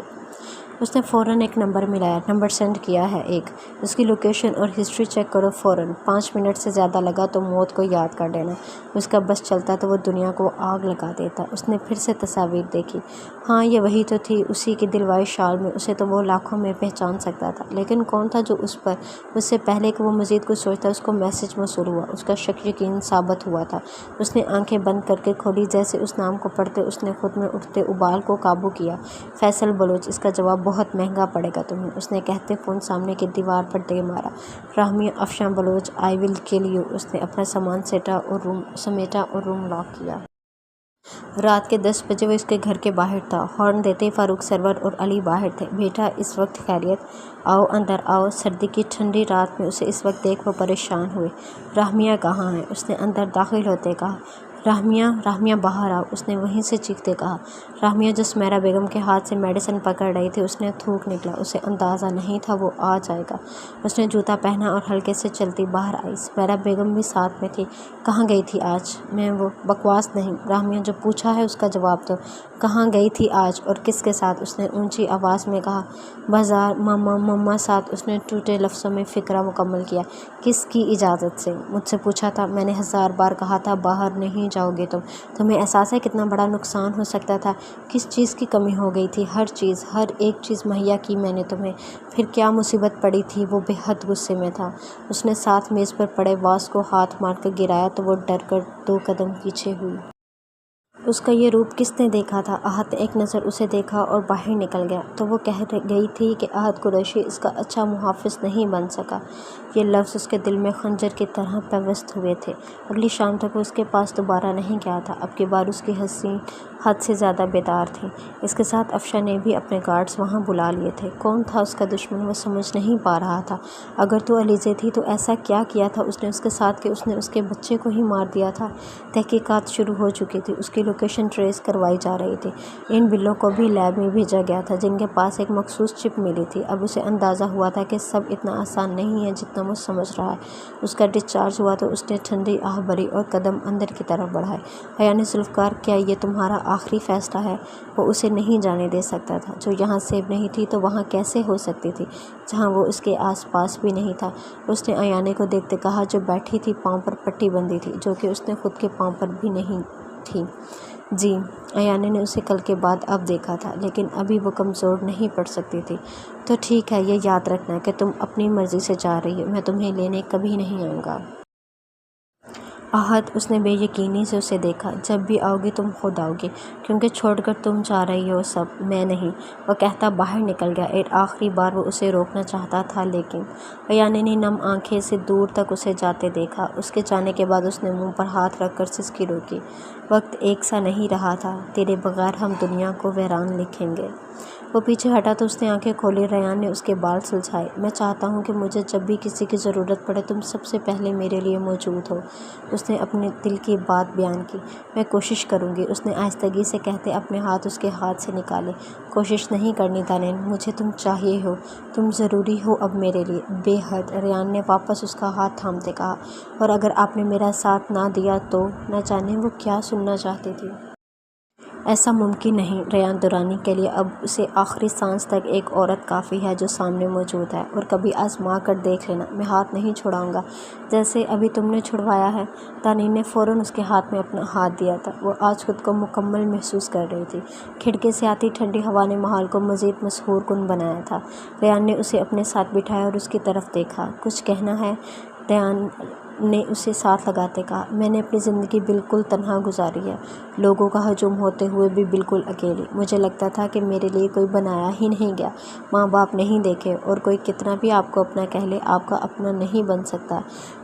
اس نے فوراً ایک نمبر ملایا۔ نمبر سینڈ کیا ہے ایک، اس کی لوکیشن اور ہسٹری چیک کرو فوراً۔ 5 منٹ سے زیادہ لگا تو موت کو یاد کر لینا، اس کا بس چلتا تو وہ دنیا کو آگ لگا دیتا۔ اس نے پھر سے تصاویر دیکھی۔ ہاں، یہ وہی تو تھی، اسی کی دلوائی شال میں، اسے تو وہ لاکھوں میں پہچان سکتا تھا، لیکن کون تھا جو اس پر؟ اس سے پہلے کہ وہ مزید کچھ سوچتا اس کو میسج موصول ہوا۔ اس کا شک یقین ثابت ہوا تھا۔ اس نے آنکھیں بند کر کے کھولی، جیسے اس نام کو پڑھتے اس نے خود میں اٹھتے ابال کو قابو کیا۔ فیصل بلوچ، اس کا جواب بہت مہنگا پڑے گا تمہیں، اس نے کہتے فون سامنے کی دیوار پر دے مارا۔ راہمیہ افشاں بلوچ، آئی ول کل یو۔ اس نے اپنا سامان سمیٹا اور روم لاک کیا۔ رات کے 10 بجے وہ اس کے گھر کے باہر تھا۔ ہارن دیتے ہی فاروق سرور اور علی باہر تھے۔ بیٹا، اس وقت خیریت؟ آؤ اندر آؤ۔ سردی کی ٹھنڈی رات میں اسے اس وقت دیکھ وہ پریشان ہوئے۔ راہمیہ کہاں ہے؟ اس نے اندر داخل ہوتے کہا۔ راہمیہ باہر آؤ، اس نے وہیں سے چیختے کہا۔ راہمیہ جو سمیرہ بیگم کے ہاتھ سے میڈیسن پکڑ رہی تھی، اس نے تھوک نکلا۔ اسے اندازہ نہیں تھا وہ آ جائے گا۔ اس نے جوتا پہنا اور ہلکے سے چلتی باہر آئی۔ سمیرہ بیگم بھی ساتھ میں تھی۔ کہاں گئی تھی آج؟ میں وہ بکواس نہیں، راہمیہ جو پوچھا ہے اس کا جواب دو۔ کہاں گئی تھی آج اور کس کے ساتھ؟ اس نے اونچی آواز میں کہا۔ بازار، مما ساتھ، اس نے ٹوٹے لفظوں میں فقرہ مکمل کیا۔ کس کی اجازت سے؟ مجھ سے پوچھا تھا، میں نے 1000 بار کہا تھا باہر نہیں جاؤ گے تم۔ تمہیں احساس ہے کتنا بڑا نقصان ہو سکتا تھا؟ کس چیز کی کمی ہو گئی تھی؟ ہر چیز، ہر ایک چیز مہیا کی میں نے تمہیں۔ پھر کیا مصیبت پڑی تھی؟ وہ بے حد غصے میں تھا۔ اس نے ساتھ میز پر پڑے واس کو ہاتھ مار کر گرایا تو وہ ڈر کر 2 قدم پیچھے ہوئی۔ اس کا یہ روپ کس نے دیکھا تھا؟ احد نے ایک نظر اسے دیکھا اور باہر نکل گیا تو وہ کہہ گئی تھی کہ احد قریشی اس کا اچھا محافظ نہیں بن سکا۔ یہ لفظ اس کے دل میں خنجر کی طرح پیوست ہوئے تھے۔ اگلی شام تک وہ اس کے پاس دوبارہ نہیں گیا تھا۔ اب کی بار اس کی حسین حد سے زیادہ بیدار تھی۔ اس کے ساتھ افشاں نے بھی اپنے گارڈز وہاں بلا لیے تھے۔ کون تھا اس کا دشمن وہ سمجھ نہیں پا رہا تھا۔ اگر تو علیزے تھی تو ایسا کیا کیا تھا اس نے اس کے ساتھ کہ اس نے اس کے بچے کو ہی مار دیا تھا؟ تحقیقات شروع ہو چکی تھی، اس کی لوکیشن ٹریس کروائی جا رہی تھی۔ ان بلوں کو بھی لیب میں بھیجا گیا تھا جن کے پاس ایک مخصوص چپ ملی تھی۔ اب اسے اندازہ ہوا تھا کہ سب اتنا آسان نہیں ہے جتنا وہ سمجھ رہا ہے۔ اس کا ڈسچارج ہوا تو اس نے ٹھنڈی آہ بھری اور قدم اندر کی طرف بڑھائے۔ ایان ذوالفقار، کیا یہ تمہارا آخری فیصلہ ہے؟ وہ اسے نہیں جانے دے سکتا تھا۔ جو یہاں سیب نہیں تھی تو وہاں کیسے ہو سکتی تھی جہاں وہ اس کے آس پاس بھی نہیں تھا؟ اس نے ایانے کو دیکھتے کہا جو بیٹھی تھی، پاؤں پر پٹی بندھی تھی جو کہ اس نے خود کے پاؤں پر بھی نہیں تھی۔ جی، ایانے نے اسے کل کے بعد اب دیکھا تھا، لیکن ابھی وہ کمزور نہیں پڑ سکتی تھی۔ تو ٹھیک ہے، یہ یاد رکھنا کہ تم اپنی مرضی سے جا رہی ہو، میں تمہیں لینے کبھی نہیں آؤں گا۔ احد، اس نے بے یقینی سے اسے دیکھا۔ جب بھی آؤ گی تم خود آؤ گی، کیونکہ چھوڑ کر تم جا رہی ہو سب، میں نہیں، وہ کہتا باہر نکل گیا۔ ایک آخری بار وہ اسے روکنا چاہتا تھا لیکن ایانے نے نم آنکھیں سے دور تک اسے جاتے دیکھا۔ اس کے جانے کے بعد اس نے منہ پر ہاتھ رکھ کر سسکی روکی۔ وقت ایک سا نہیں رہا تھا، تیرے بغیر ہم دنیا کو ویران لکھیں گے۔ وہ پیچھے ہٹا تو اس نے آنکھیں کھولی۔ ریان نے اس کے بال سلجھائے۔ میں چاہتا ہوں کہ مجھے جب بھی کسی کی ضرورت پڑے تم سب سے پہلے میرے لیے موجود ہو۔ اس نے اپنے دل کی بات بیان کی۔ میں کوشش کروں گی، اس نے آہستگی سے کہتے اپنے ہاتھ اس کے ہاتھ سے نکالے۔ کوشش نہیں کرنی دانین، مجھے تم چاہیے ہو، تم ضروری ہو اب میرے لیے، بے حد۔ ریان نے واپس اس کا ہاتھ تھامتے کہا، اور اگر آپ نے میرا ساتھ نہ دیا تو؟ نہ جانے وہ کیا سننا چاہتی تھی۔ ایسا ممکن نہیں۔ ریان دورانی کے لیے اب اسے آخری سانس تک ایک عورت کافی ہے جو سامنے موجود ہے، اور کبھی آزما کر دیکھ لینا، میں ہاتھ نہیں چھڑاؤں گا جیسے ابھی تم نے چھڑوایا ہے۔ دانین نے فوراً اس کے ہاتھ میں اپنا ہاتھ دیا تھا۔ وہ آج خود کو مکمل محسوس کر رہی تھی۔ کھڑکی سے آتی ٹھنڈی ہوا نے ماحول کو مزید مسحور کن بنایا تھا۔ ریان نے اسے اپنے ساتھ بٹھایا اور اس کی طرف دیکھا۔ کچھ کہنا ہے؟ ریان نے اسے ساتھ لگاتے کہا۔ میں نے اپنی زندگی بالکل تنہا گزاری ہے، لوگوں کا ہجوم ہوتے ہوئے بھی بالکل اکیلی۔ مجھے لگتا تھا کہ میرے لیے کوئی بنایا ہی نہیں گیا، ماں باپ نہیں دیکھے، اور کوئی کتنا بھی آپ کو اپنا کہہ لے آپ کا اپنا نہیں بن سکتا۔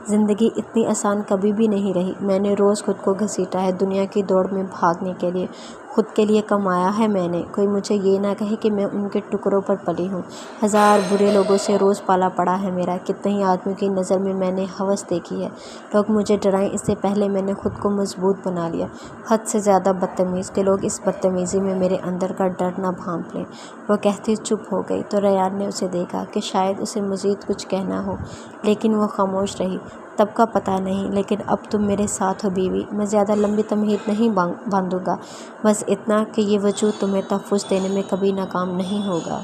زندگی اتنی آسان کبھی بھی نہیں رہی۔ میں نے روز خود کو گھسیٹا ہے دنیا کی دوڑ میں بھاگنے کے لیے، خود کے لیے کمایا ہے میں نے۔ کوئی مجھے یہ نہ کہے کہ میں ان کے ٹکڑوں پر پلی ہوں۔ ہزار برے لوگوں سے روز پالا پڑا ہے میرا۔ کتنے ہی آدمیوں کی نظر میں نے ہوس دیکھی ہے۔ لوگ مجھے ڈرائیں اس سے پہلے میں نے خود کو مضبوط بنا لیا، حد سے زیادہ بدتمیز، کہ لوگ اس بدتمیزی میں میرے اندر کا ڈر نہ بھانپ لیں۔ وہ کہتی چپ ہو گئی تو ریان نے اسے دیکھا کہ شاید اسے مزید کچھ کہنا ہو، لیکن وہ خاموش رہی۔ تب کا پتہ نہیں، لیکن اب تم میرے ساتھ ہو بیوی، میں زیادہ لمبی تمہید نہیں باندھوں گا، بس اتنا کہ یہ وجود تمہیں تحفظ دینے میں کبھی ناکام نہیں ہوگا۔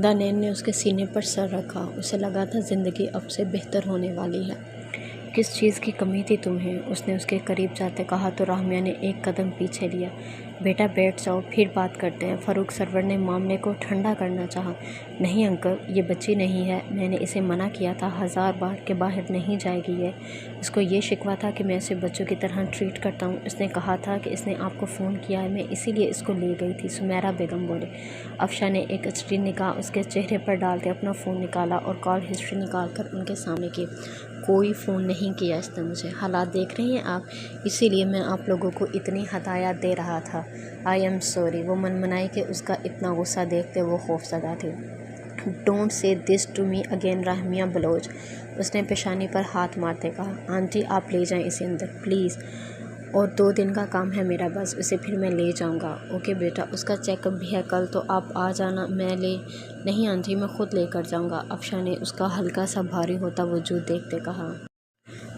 دانین نے اس کے سینے پر سر رکھا۔ اسے لگا تھا زندگی اب سے بہتر ہونے والی ہے۔ کس چیز کی کمی تھی تمہیں؟ اس نے اس کے قریب جاتے کہا تو راہمیہ نے ایک قدم پیچھے لیا۔ بیٹا بیٹھ جاؤ، پھر بات کرتے ہیں۔ فاروق سرور نے معاملے کو ٹھنڈا کرنا چاہا۔ نہیں انکل، یہ بچی نہیں ہے، میں نے اسے منع کیا تھا 1000 بار کہ باہر نہیں جائے گی یہ۔ اس کو یہ شکوہ تھا کہ میں اسے بچوں کی طرح ٹریٹ کرتا ہوں۔ اس نے کہا تھا کہ اس نے آپ کو فون کیا ہے، میں اسی لیے اس کو لے گئی تھی، سمیرہ بیگم بولے۔ افشاں نے ایک اچری نگاہ اس کے چہرے پر ڈالتے اپنا فون نکالا اور کال ہسٹری نکال کر ان کے سامنے کی۔ کوئی فون نہیں کیا اس نے مجھے، حالات دیکھ رہے ہیں آپ، اسی لیے میں آپ لوگوں کو اتنی ہدایات دے رہا تھا۔ I am sorry. وہ منمنائی کہ اس کا اتنا غصہ دیکھتے وہ خوفزدہ تھی۔ Don't say this to me again Rahmia Baloch, اس نے پیشانی پر ہاتھ مارتے کہا۔ آنٹی آپ لے جائیں اسے اندر پلیز، اور 2 دن کا کام ہے میرا بس، اسے پھر میں لے جاؤں گا۔ اوکے بیٹا، اس کا چیک اپ بھی ہے کل، تو آپ آ جانا، میں لے نہیں آنٹی، میں خود لے کر جاؤں گا، افشاں نے اس کا ہلکا سا بھاری ہوتا وجود دیکھتے کہا۔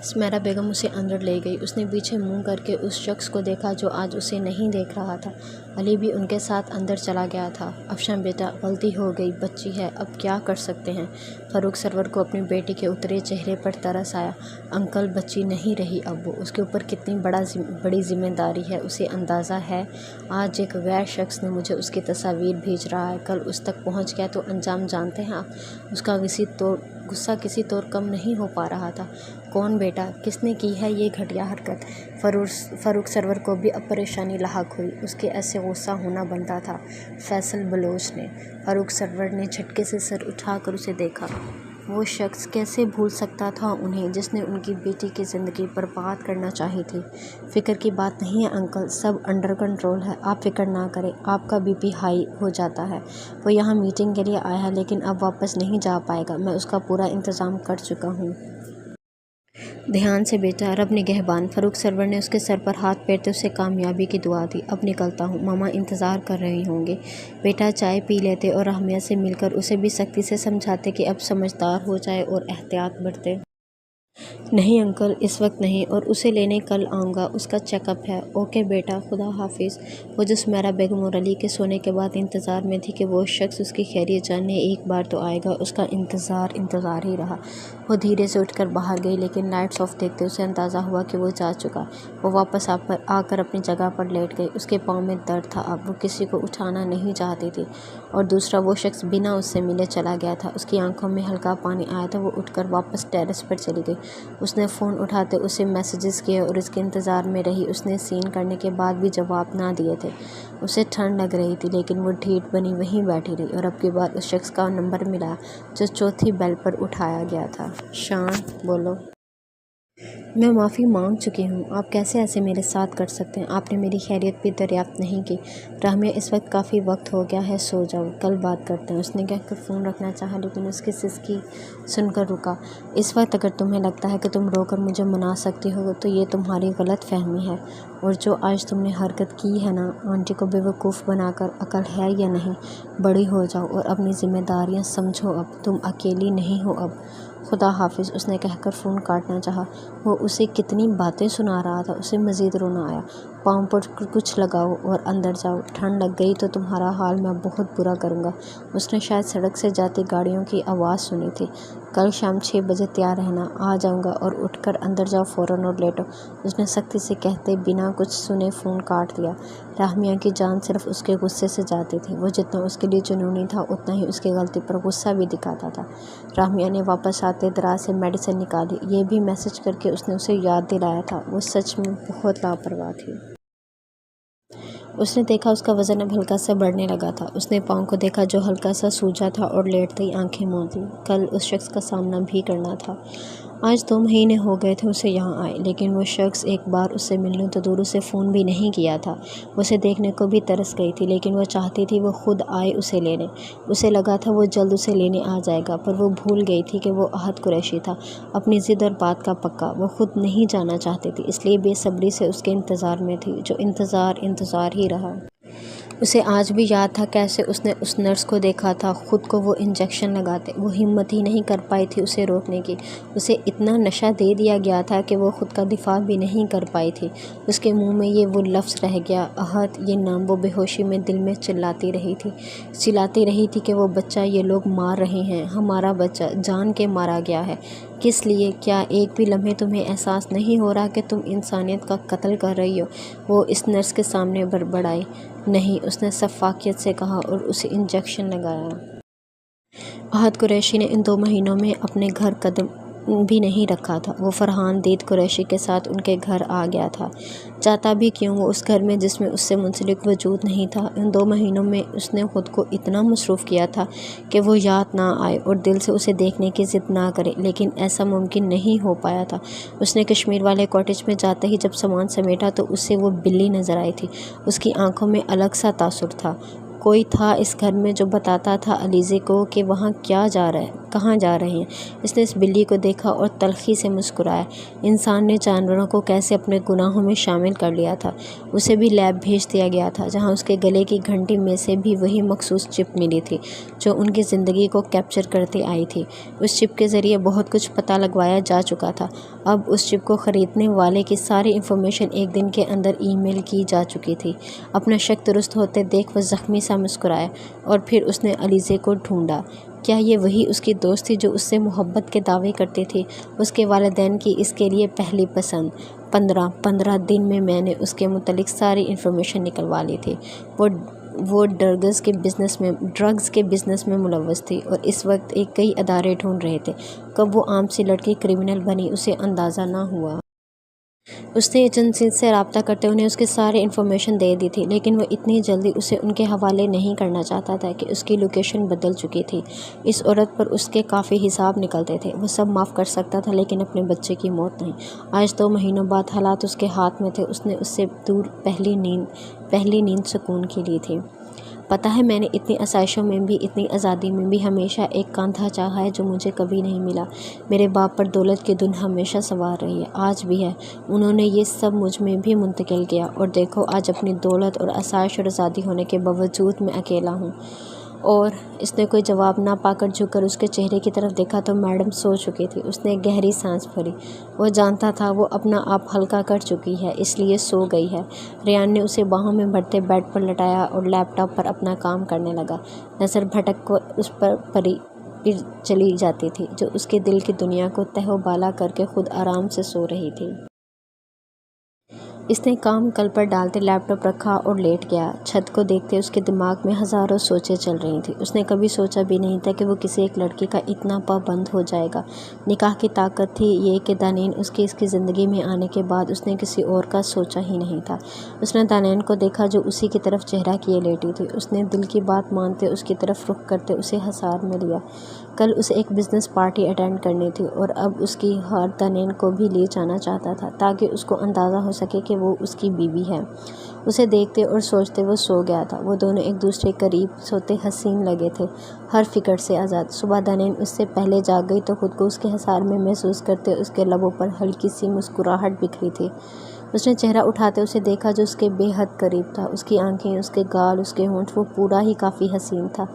سمیرہ بیگم اسے اندر لے گئی۔ اس نے پیچھے منہ کر کے اس شخص کو دیکھا جو آج اسے نہیں دیکھ رہا تھا۔ علی بھی ان کے ساتھ اندر چلا گیا تھا۔ افشاں بیٹا، غلطی ہو گئی، بچی ہے، اب کیا کر سکتے ہیں؟ فاروق سرور کو اپنی بیٹی کے اترے چہرے پر ترس آیا۔ انکل، بچی نہیں رہی اب وہ، اس کے اوپر کتنی بڑی ذمہ داری ہے، اسے اندازہ ہے؟ آج ایک غیر شخص نے مجھے اس کی تصاویر بھیج رہا ہے، کل اس تک پہنچ گیا تو انجام جانتے ہیں آپ؟ اس کا غصہ کسی طور کم نہیں ہو پا رہا تھا۔ کون بیٹا؟ کس نے کی ہے یہ گھٹیا حرکت؟ فاروق سرور کو بھی اب پریشانی لاحق ہوئی۔ اس کے ایسے غصہ ہونا بنتا تھا۔ فیصل بلوچ نے۔ فاروق سرور نے جھٹکے سے سر اٹھا کر اسے دیکھا۔ وہ شخص کیسے بھول سکتا تھا انہیں، جس نے ان کی بیٹی کی زندگی برباد کرنا چاہی تھی؟ فکر کی بات نہیں ہے انکل، سب انڈر کنٹرول ہے، آپ فکر نہ کریں۔ آپ کا بی پی ہائی ہو جاتا ہے۔ وہ یہاں میٹنگ کے لیے آیا ہے لیکن اب واپس نہیں جا پائے گا۔ میں اس کا پورا انتظام کر چکا ہوں۔ دھیان سے بیٹا، رب نگہبان۔ فاروق سرور نے اس کے سر پر ہاتھ پھیرتے اسے کامیابی کی دعا دی۔ اب نکلتا ہوں، ماما انتظار کر رہے ہوں گے۔ بیٹا چائے پی لیتے اور رحمیہ سے مل کر اسے بھی سختی سے سمجھاتے کہ اب سمجھدار ہو جائے اور احتیاط برتے۔ نہیں انکل، اس وقت نہیں، اور اسے لینے کل آؤں گا، اس کا چیک اپ ہے۔ اوکے بیٹا، خدا حافظ۔ وہ جو سمیرہ بیگم اور علی کے سونے کے بعد انتظار میں تھی کہ وہ شخص اس کی خیریت جاننے ایک بار تو آئے گا، اس کا انتظار ہی رہا۔ وہ دھیرے سے اٹھ کر باہر گئی لیکن لائٹس آف دیکھتے اسے اندازہ ہوا کہ وہ جا چکا۔ وہ واپس آ کر اپنی جگہ پر لیٹ گئی۔ اس کے پاؤں میں درد تھا، اب وہ کسی کو اٹھانا نہیں چاہتی تھی، اور دوسرا وہ شخص بنا اس سے ملے چلا گیا تھا۔ اس کی آنکھوں میں ہلکا پانی آیا تھا۔ وہ اٹھ کر واپس ٹیرس پر چلی گئی۔ اس نے فون اٹھاتے اسے میسیجز کیے اور اس کے انتظار میں رہی۔ اس نے سین کرنے کے بعد بھی جواب نہ دیے تھے۔ اسے ٹھنڈ لگ رہی تھی لیکن وہ ڈھیٹ بنی وہیں بیٹھی رہی، اور اب کی بار اس شخص کا نمبر ملا جو چوتھی بیل پر اٹھایا گیا تھا۔ شان، بولو۔ میں معافی مانگ چکی ہوں، آپ کیسے ایسے میرے ساتھ کر سکتے ہیں؟ آپ نے میری خیریت بھی دریافت نہیں کی۔ رحمیہ، اس وقت کافی وقت ہو گیا ہے، سو جاؤ، کل بات کرتے ہیں۔ اس نے کہہ کر فون رکھنا چاہا لیکن اس کی سسکی سن کر رکا۔ اس وقت اگر تمہیں لگتا ہے کہ تم رو کر مجھے منا سکتی ہو تو یہ تمہاری غلط فہمی ہے، اور جو آج تم نے حرکت کی ہے نا، آنٹی کو بیوقوف بنا کر، عقل ہے یا نہیں؟ بڑی ہو جاؤ اور اپنی ذمہ داریاں سمجھو، اب تم اکیلی نہیں ہو۔ اب خدا حافظ۔ اس نے کہہ کر فون کاٹنا چاہا۔ وہ اسے کتنی باتیں سنا رہا تھا، اسے مزید رونا آیا۔ پاؤں پر کچھ لگاؤ اور اندر جاؤ، ٹھنڈ لگ گئی تو تمہارا حال میں بہت برا کروں گا۔ اس نے شاید سڑک سے جاتی گاڑیوں کی آواز سنی تھی۔ کل شام 6 بجے تیار رہنا، آ جاؤں گا، اور اٹھ کر اندر جاؤ فوراً اور لیٹو۔ اس نے سختی سے کہتے بنا کچھ سنے فون کاٹ دیا۔ رحمیہ کی جان صرف اس کے غصے سے جاتی تھی۔ وہ جتنا اس کے لیے جنونی تھا اتنا ہی اس کی غلطی پر غصہ بھی دکھاتا تھا۔ رحمیہ نے واپس آتے دراز سے میڈیسن نکالی۔ یہ بھی میسج کر کے اس نے اسے یاد دلایا تھا، وہ سچ میں بہت لاپرواہ تھی۔ اس نے دیکھا اس کا وزن اب ہلکا سا بڑھنے لگا تھا۔ اس نے پاؤں کو دیکھا جو ہلکا سا سوجا تھا اور لیٹتے ہی آنکھیں موند لیں۔ کل اس شخص کا سامنا بھی کرنا تھا۔ آج 2 مہینے ہو گئے تھے اسے یہاں آئے، لیکن وہ شخص ایک بار اس سے ملنے تو دور اسے فون بھی نہیں کیا تھا۔ اسے دیکھنے کو بھی ترس گئی تھی لیکن وہ چاہتی تھی وہ خود آئے اسے لینے۔ اسے لگا تھا وہ جلد اسے لینے آ جائے گا، پر وہ بھول گئی تھی کہ وہ احد قریشی تھا، اپنی ضد اور بات کا پکا۔ وہ خود نہیں جانا چاہتی تھی، اس لیے بے صبری سے اس کے انتظار میں تھی، جو انتظار ہی رہا۔ اسے آج بھی یاد تھا کیسے اس نے اس نرس کو دیکھا تھا خود کو وہ انجیکشن لگاتے۔ وہ ہمت ہی نہیں کر پائی تھی اسے روکنے کی۔ اسے اتنا نشہ دے دیا گیا تھا کہ وہ خود کا دفاع بھی نہیں کر پائی تھی۔ اس کے منہ میں یہ وہ لفظ رہ گیا، احد، یہ نام۔ وہ بے ہوشی میں دل میں چلاتی رہی تھی کہ وہ بچہ یہ لوگ مار رہے ہیں، ہمارا بچہ جان کے مارا گیا ہے۔ کس لیے؟ کیا ایک بھی لمحے تمہیں احساس نہیں ہو رہا کہ تم انسانیت کا قتل کر رہی ہو؟ وہ اس نرس کے سامنے بڑبڑائی۔ نہیں، اس نے شفافیت سے کہا اور اسے انجیکشن لگایا۔ احد قریشی نے ان 2 مہینوں میں اپنے گھر قدم بھی نہیں رکھا تھا۔ وہ فرحان دید قریشی کے ساتھ ان کے گھر آ گیا تھا۔ جاتا بھی کیوں وہ اس گھر میں جس میں اس سے منسلک وجود نہیں تھا؟ ان 2 مہینوں میں اس نے خود کو اتنا مصروف کیا تھا کہ وہ یاد نہ آئے اور دل سے اسے دیکھنے کی ضد نہ کرے، لیکن ایسا ممکن نہیں ہو پایا تھا۔ اس نے کشمیر والے کاٹیج میں جاتے ہی جب سامان سمیٹا تو اسے وہ بلی نظر آئی تھی۔ اس کی آنکھوں میں الگ سا تاثر تھا۔ کوئی تھا اس گھر میں جو بتاتا تھا علیزے کو کہ وہاں کہاں جا رہے ہیں۔ اس نے اس بلی کو دیکھا اور تلخی سے مسکرایا۔ انسان نے جانوروں کو کیسے اپنے گناہوں میں شامل کر لیا تھا۔ اسے بھی لیب بھیج دیا گیا تھا جہاں اس کے گلے کی گھنٹی میں سے بھی وہی مخصوص چپ ملی تھی جو ان کی زندگی کو کیپچر کرتی آئی تھی۔ اس چپ کے ذریعے بہت کچھ پتہ لگوایا جا چکا تھا۔ اب اس چپ کو خریدنے والے کی ساری انفارمیشن ایک دن کے اندر ای میل کی جا چکی تھی۔ اپنا شک درست ہوتے دیکھ وہ زخمی سا مسکرایا، اور پھر اس نے علیزے کو ڈھونڈا۔ کیا یہ وہی اس کی دوست تھی جو اس سے محبت کے دعوے کرتی تھی؟ اس کے والدین کی اس کے لیے پہلی پسند۔ 15 دن میں میں نے اس کے متعلق ساری انفارمیشن نکلوا لی تھی۔ وہ ڈرگز کے بزنس میں ملوث تھی اور اس وقت کئی ادارے ڈھونڈ رہے تھے۔ کب وہ عام سی لڑکی کرمنل بنی اسے اندازہ نہ ہوا۔ اس نے ایجنسیز سے رابطہ کرتے انہیں اس کی ساری انفارمیشن دے دی تھی، لیکن وہ اتنی جلدی اسے ان کے حوالے نہیں کرنا چاہتا تھا کہ اس کی لوکیشن بدل چکی تھی۔ اس عورت پر اس کے کافی حساب نکلتے تھے۔ وہ سب معاف کر سکتا تھا لیکن اپنے بچے کی موت نہیں۔ آج 2 مہینوں بعد حالات اس کے ہاتھ میں تھے۔ اس نے اس سے دور پہلی نیند سکون کی لی تھی۔ پتہ ہے میں نے اتنی آسائشوں میں بھی، اتنی آزادی میں بھی ہمیشہ ایک کاندھا چاہا ہے جو مجھے کبھی نہیں ملا۔ میرے باپ پر دولت کی دھن ہمیشہ سوار رہی ہے، آج بھی ہے۔ انہوں نے یہ سب مجھ میں بھی منتقل کیا، اور دیکھو آج اپنی دولت اور آسائش اور آزادی ہونے کے باوجود میں اکیلا ہوں۔ اور اس نے کوئی جواب نہ پا کر جھک کر اس کے چہرے کی طرف دیکھا تو میڈم سو چکی تھی۔ اس نے گہری سانس بھری۔ وہ جانتا تھا وہ اپنا آپ ہلکا کر چکی ہے، اس لیے سو گئی ہے۔ ریان نے اسے باہوں میں بھرتے بیڈ پر لٹایا اور لیپ ٹاپ پر اپنا کام کرنے لگا۔ نظر بھٹک کر اس پر پھر چلی جاتی تھی جو اس کے دل کی دنیا کو تہ و بالا کر کے خود آرام سے سو رہی تھی۔ اس نے کام کل پر ڈالتے لیپ ٹاپ رکھا اور لیٹ گیا۔ چھت کو دیکھتے اس کے دماغ میں ہزاروں سوچیں چل رہی تھیں۔ اس نے کبھی سوچا بھی نہیں تھا کہ وہ کسی ایک لڑکی کا اتنا پابند ہو جائے گا۔ نکاح کی طاقت تھی یہ کہ دانین اس کی زندگی میں آنے کے بعد اس نے کسی اور کا سوچا ہی نہیں تھا۔ اس نے دانین کو دیکھا جو اسی کی طرف چہرہ کیے لیٹی تھی۔ اس نے دل کی بات مانتے اس کی طرف رخ کرتے اسے حصار میں لیا۔ کل اسے ایک بزنس پارٹی اٹینڈ کرنی تھی اور اب اس کی ہار دانین کو بھی لے جانا چاہتا تھا تاکہ اس کو اندازہ ہو سکے کہ وہ اس کی بیوی ہے۔ اسے دیکھتے اور سوچتے وہ سو گیا تھا۔ وہ دونوں ایک دوسرے قریب سوتے حسین لگے تھے، ہر فکر سے آزاد۔ صبح دانین اس سے پہلے جاگ گئی تو خود کو اس کے حصار میں محسوس کرتے اس کے لبوں پر ہلکی سی مسکراہٹ بکھری تھی۔ اس نے چہرہ اٹھاتے اسے دیکھا جو اس کے بے حد قریب تھا۔ اس کی آنکھیں، اس کے گال، اس کے ہونٹ، وہ پورا ہی کافی حسین تھا۔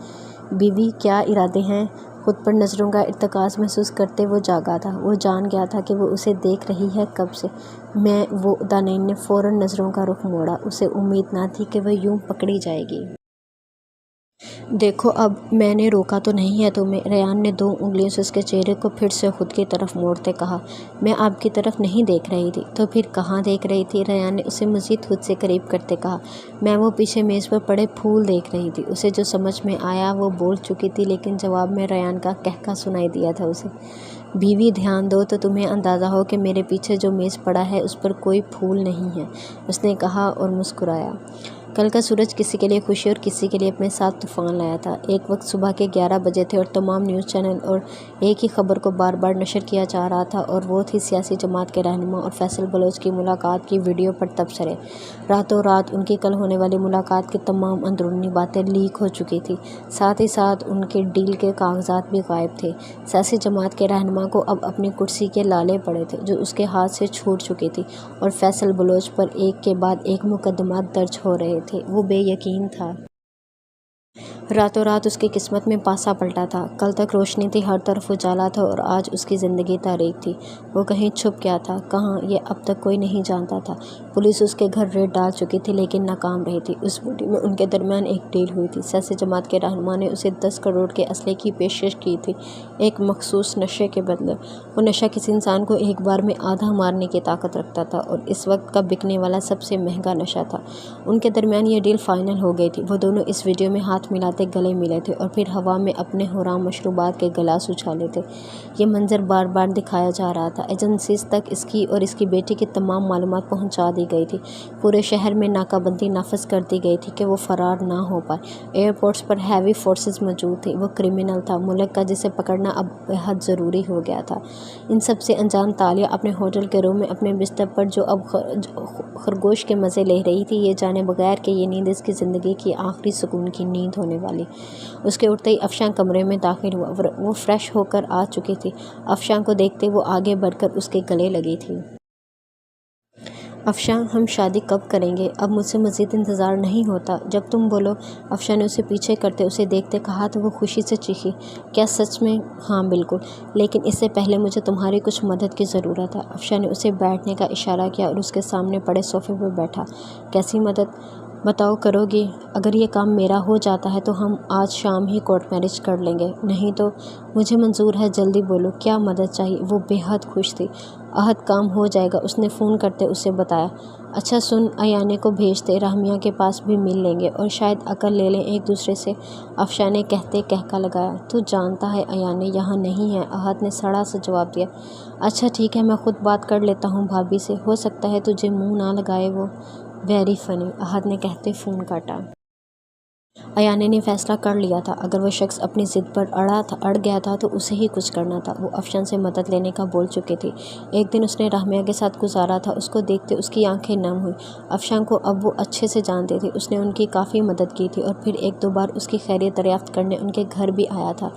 بیوی کیا ارادے ہیں؟ خود پر نظروں کا ارتکاز محسوس کرتے وہ جاگا تھا۔ وہ جان گیا تھا کہ وہ اسے دیکھ رہی ہے کب سے۔ دانین نے فوراً نظروں کا رخ موڑا۔ اسے امید نہ تھی کہ وہ یوں پکڑی جائے گی۔ دیکھو اب میں نے روکا تو نہیں ہے تمہیں؟ ریان نے 2 انگلیوں سے اس کے چہرے کو پھر سے خود کی طرف موڑتے کہا۔ میں آپ کی طرف نہیں دیکھ رہی تھی۔ تو پھر کہاں دیکھ رہی تھی؟ ریان نے اسے مزید خود سے قریب کرتے کہا۔ میں وہ پیچھے میز پر پڑے پھول دیکھ رہی تھی۔ اسے جو سمجھ میں آیا وہ بول چکی تھی لیکن جواب میں ریان کا کہکہا سنائی دیا تھا اسے۔ بیوی دھیان دو تو تمہیں اندازہ ہو کہ میرے پیچھے جو میز پڑا ہے اس پر کوئی پھول نہیں ہے، اس نے کہا اور مسکرایا۔ کل کا سورج کسی کے لیے خوشی اور کسی کے لیے اپنے ساتھ طوفان لایا تھا۔ ایک وقت صبح کے 11 بجے تھے اور تمام نیوز چینل اور ایک ہی خبر کو بار بار نشر کیا جا رہا تھا اور وہ تھی سیاسی جماعت کے رہنما اور فیصل بلوچ کی ملاقات کی ویڈیو پر تبصرے۔ راتوں رات ان کی کل ہونے والی ملاقات کی تمام اندرونی باتیں لیک ہو چکی تھیں، ساتھ ہی ساتھ ان کے ڈیل کے کاغذات بھی غائب تھے۔ سیاسی جماعت کے رہنما کو اب اپنی کرسی کے لالے پڑے تھے جو اس کے ہاتھ سے چھوٹ چکی تھی اور فیصل بلوچ پر ایک کے بعد ایک مقدمات درج ہو رہے تھے۔ وہ بے یقین تھا۔ راتوں رات اس کی قسمت میں پاسا پلٹا تھا۔ کل تک روشنی تھی، ہر طرف اجالا تھا اور آج اس کی زندگی تاریک تھی۔ وہ کہیں چھپ گیا تھا، کہاں یہ اب تک کوئی نہیں جانتا تھا۔ پولیس اس کے گھر ریڈ ڈال چکی تھی لیکن ناکام رہی تھی۔ اس ویڈیو میں ان کے درمیان ایک ڈیل ہوئی تھی۔ سیاسی جماعت کے رہنما نے اسے 10 کروڑ کے اسلحے کی پیشکش کی تھی ایک مخصوص نشے کے بدلے۔ وہ نشہ کسی انسان کو ایک بار میں آدھا مارنے کی طاقت رکھتا تھا اور اس وقت کا بکنے والا سب سے مہنگا نشہ تھا۔ ان کے درمیان یہ ڈیل فائنل ہو گئی تھی۔ وہ دونوں اس ویڈیو میں ہاتھ ملاتے گلے ملے تھے اور پھر ہوا میں اپنے حرام مشروبات کے گلاس اچھالے تھے۔ یہ منظر بار بار دکھایا جا رہا تھا۔ ایجنسیز تک اس کی اور اس کی بیٹی کی تمام معلومات پہنچا دی گئی تھی۔ پورے شہر میں ناکہ بندی نافذ کر دی گئی تھی کہ وہ فرار نہ ہو پائے۔ ایئرپورٹس پر ہیوی فورسز موجود تھی۔ وہ کرمنل تھا، ملک کا، جسے پکڑنا اب بہت ضروری ہو گیا تھا۔ ان سب سے انجان تالیہ اپنے ہوٹل کے روم میں اپنے بستر پر جو اب خرگوش کے مزے لے رہی تھی، یہ جانے بغیر کہ یہ نیند اس کی زندگی کی آخری سکون کی نیند ہونے والی۔ اس کے اٹھتے ہی افشاں کمرے میں داخل ہوا۔ وہ فریش ہو کر آ چکی تھی۔ افشاں کو دیکھتے وہ آگے بڑھ کر اس کے گلے لگی تھی۔ افشاں، ہم شادی کب کریں گے؟ اب مجھ سے مزید انتظار نہیں ہوتا۔ جب تم بولو۔ افشاں نے اسے پیچھے کرتے اسے دیکھتے کہا تو وہ خوشی سے چیخی۔ کیا سچ میں؟ ہاں بالکل، لیکن اس سے پہلے مجھے تمہاری کچھ مدد کی ضرورت ہے۔ افشاں نے اسے بیٹھنے کا اشارہ کیا اور اس کے سامنے پڑے صوفے پر بیٹھا۔ کیسی مدد؟ بتاؤ کرو گی؟ اگر یہ کام میرا ہو جاتا ہے تو ہم آج شام ہی کورٹ میرج کر لیں گے، نہیں تو مجھے منظور ہے، جلدی بولو کیا مدد چاہیے؟ وہ بے حد خوش تھی۔ عہد کام ہو جائے گا، اس نے فون کرتے اسے بتایا۔ اچھا سن، ایانے کو بھیج دے، رحمیہ کے پاس بھی مل لیں گے اور شاید عقل لے لیں ایک دوسرے سے، افشاں نے کہتے کہکا لگایا۔ تو جانتا ہے ایانے یہاں نہیں ہے، عہد نے سڑا سا جواب دیا۔ اچھا ٹھیک ہے، میں خود بات کر لیتا ہوں بھابھی سے، ہو سکتا ہے تجھے منہ نہ لگائے وہ۔ ویری فنی، عہد نے کہتے فون کاٹا۔ ایانے نے فیصلہ کر لیا تھا، اگر وہ شخص اپنی ضد پر اڑ گیا تھا تو اسے ہی کچھ کرنا تھا۔ وہ افشاں سے مدد لینے کا بول چکی تھی۔ ایک دن اس نے رحمیہ کے ساتھ گزارا تھا، اس کو دیکھتے اس کی آنکھیں نم ہوئیں۔ افشاں کو اب وہ اچھے سے جانتی تھی، اس نے ان کی کافی مدد کی تھی اور پھر ایک دو بار اس کی خیریت دریافت کرنے ان کے گھر بھی آیا تھا۔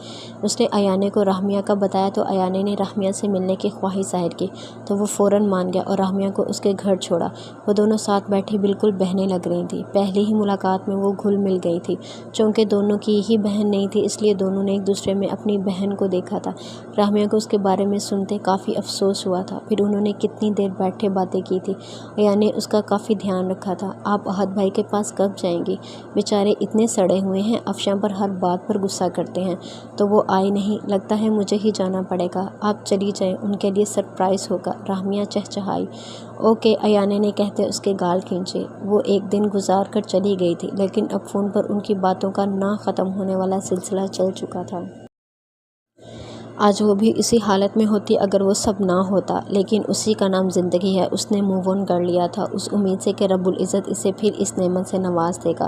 اس نے ایانے کو رحمیہ کا بتایا تو ایانے نے رحمیہ سے ملنے کی خواہش ظاہر کی تو وہ فوراً مان گیا اور رحمیہ کو اس کے گھر چھوڑا۔ وہ دونوں ساتھ بیٹھی بالکل بہنیں لگ رہی تھیں۔ پہلی ہی ملاقات میں وہ گھل مل گئی تھی۔ چونکہ دونوں کی ہی بہن نہیں تھی، اس لیے دونوں نے ایک دوسرے میں اپنی بہن کو دیکھا تھا۔ رحمیہ کو اس کے بارے میں سنتے کافی افسوس ہوا تھا۔ پھر انہوں نے کتنی دیر بیٹھے باتیں کی تھی۔ ایانے نے اس کا کافی دھیان رکھا تھا۔ آپ عہد بھائی کے پاس کب جائیں گی؟ بیچارے اتنے سڑے ہوئے ہیں، افشاں پر ہر بات پر غصہ کرتے ہیں، تو وہ آئے نہیں، لگتا ہے مجھے ہی جانا پڑے گا۔ آپ چلی جائیں، ان کے لیے سرپرائز ہوگا، رحمیہ چہچہائی۔ اوکے، ایانے نے کہتے اس کے گال کھینچے۔ وہ ایک دن گزار کر چلی گئی تھی، لیکن اب فون پر ان کی باتوں کا نہ ختم ہونے والا سلسلہ چل چکا تھا۔ آج وہ بھی اسی حالت میں ہوتی اگر وہ سب نہ ہوتا، لیکن اسی کا نام زندگی ہے۔ اس نے موو آن کر لیا تھا، اس امید سے کہ رب العزت اسے پھر اس نعمت سے نواز دے گا۔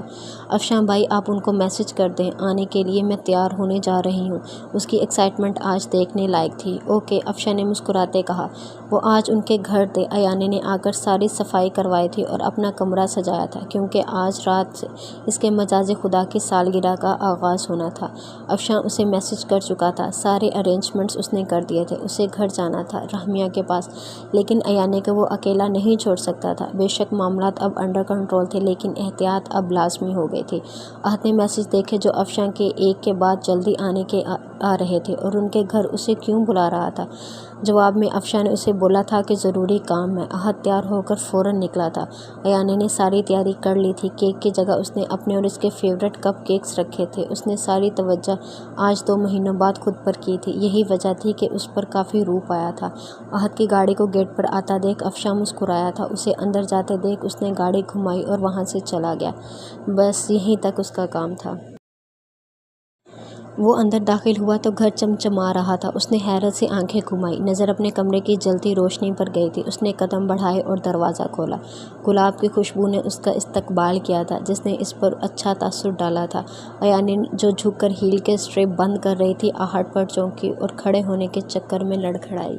افشاں بھائی، آپ ان کو میسج کر دیں، آنے کے لیے میں تیار ہونے جا رہی ہوں۔ اس کی ایکسائٹمنٹ آج دیکھنے لائق تھی۔ اوکے، افشاں نے مسکراتے کہا۔ وہ آج ان کے گھر تھے۔ ایانے نے آ کر ساری صفائی کروائی تھی اور اپنا کمرہ سجایا تھا، کیونکہ آج رات سے اس کے مجاز خدا کی سالگرہ کا آغاز ہونا تھا۔ افشاں اسے میسج کر چکا تھا، سارے ارینجمنٹس اس نے کر دیے تھے۔ اسے گھر جانا تھا، رحمیہ کے پاس، لیکن ایانے کو وہ اکیلا نہیں چھوڑ سکتا تھا۔ بے شک معاملات اب انڈر کنٹرول تھے، لیکن احتیاط اب لازمی ہو گئی تھی۔ عہد نے میسج دیکھے جو افشاں کے ایک کے بعد جلدی آنے کے آ رہے تھے، اور ان کے گھر اسے کیوں بلا رہا تھا۔ جواب میں افشاں نے اسے بولا تھا کہ ضروری کام ہے۔ عہد تیار ہو کر فوراً نکلا تھا۔ ایانے نے ساری تیاری کر لی تھی۔ کیک کی جگہ اس نے اپنے اور اس کے فیورٹ کپ کیکس رکھے تھے۔ اس نے ساری توجہ آج 2 مہینوں بعد خود پر کی تھی، یہی وجہ تھی کہ اس پر کافی روپ آیا تھا۔ عہد کی گاڑی کو گیٹ پر آتا دیکھ افشاں مسکرایا تھا، اسے اندر جاتے دیکھ اس نے گاڑی گھمائی اور وہاں سے چلا گیا۔ بس یہیں تک اس کا کام تھا۔ وہ اندر داخل ہوا تو گھر چمچما رہا تھا۔ اس نے حیرت سے آنکھیں گھمائی، نظر اپنے کمرے کی جلتی روشنی پر گئی تھی۔ اس نے قدم بڑھائے اور دروازہ کھولا۔ گلاب کی خوشبو نے اس کا استقبال کیا تھا، جس نے اس پر اچھا تاثر ڈالا تھا۔ ایانے جو جھک کر ہیل کے اسٹریپ بند کر رہی تھی، آہٹ پر چونکی اور کھڑے ہونے کے چکر میں لڑکھڑائی۔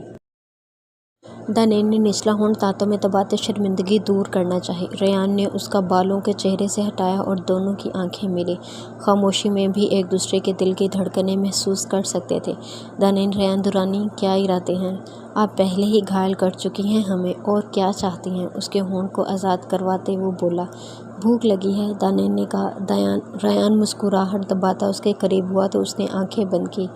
دانیل نے نچلا ہونٹ دانتوں میں دباتے شرمندگی دور کرنا چاہی۔ ریان نے اس کا بالوں کے چہرے سے ہٹایا اور دونوں کی آنکھیں ملیں۔ خاموشی میں بھی ایک دوسرے کے دل کی دھڑکنیں محسوس کر سکتے تھے۔ دانیل، ریان درانی، کیا ارادے ہیں؟ آپ پہلے ہی گھائل کر چکی ہیں ہمیں، اور کیا چاہتی ہیں؟ اس کے ہونٹ کو آزاد کرواتے وہ بولا۔ بھوک لگی ہے، دانیل نے کہا۔ ریان مسکراہٹ دباتا اس کے قریب ہوا تو اس نے آنکھیں بند کی۔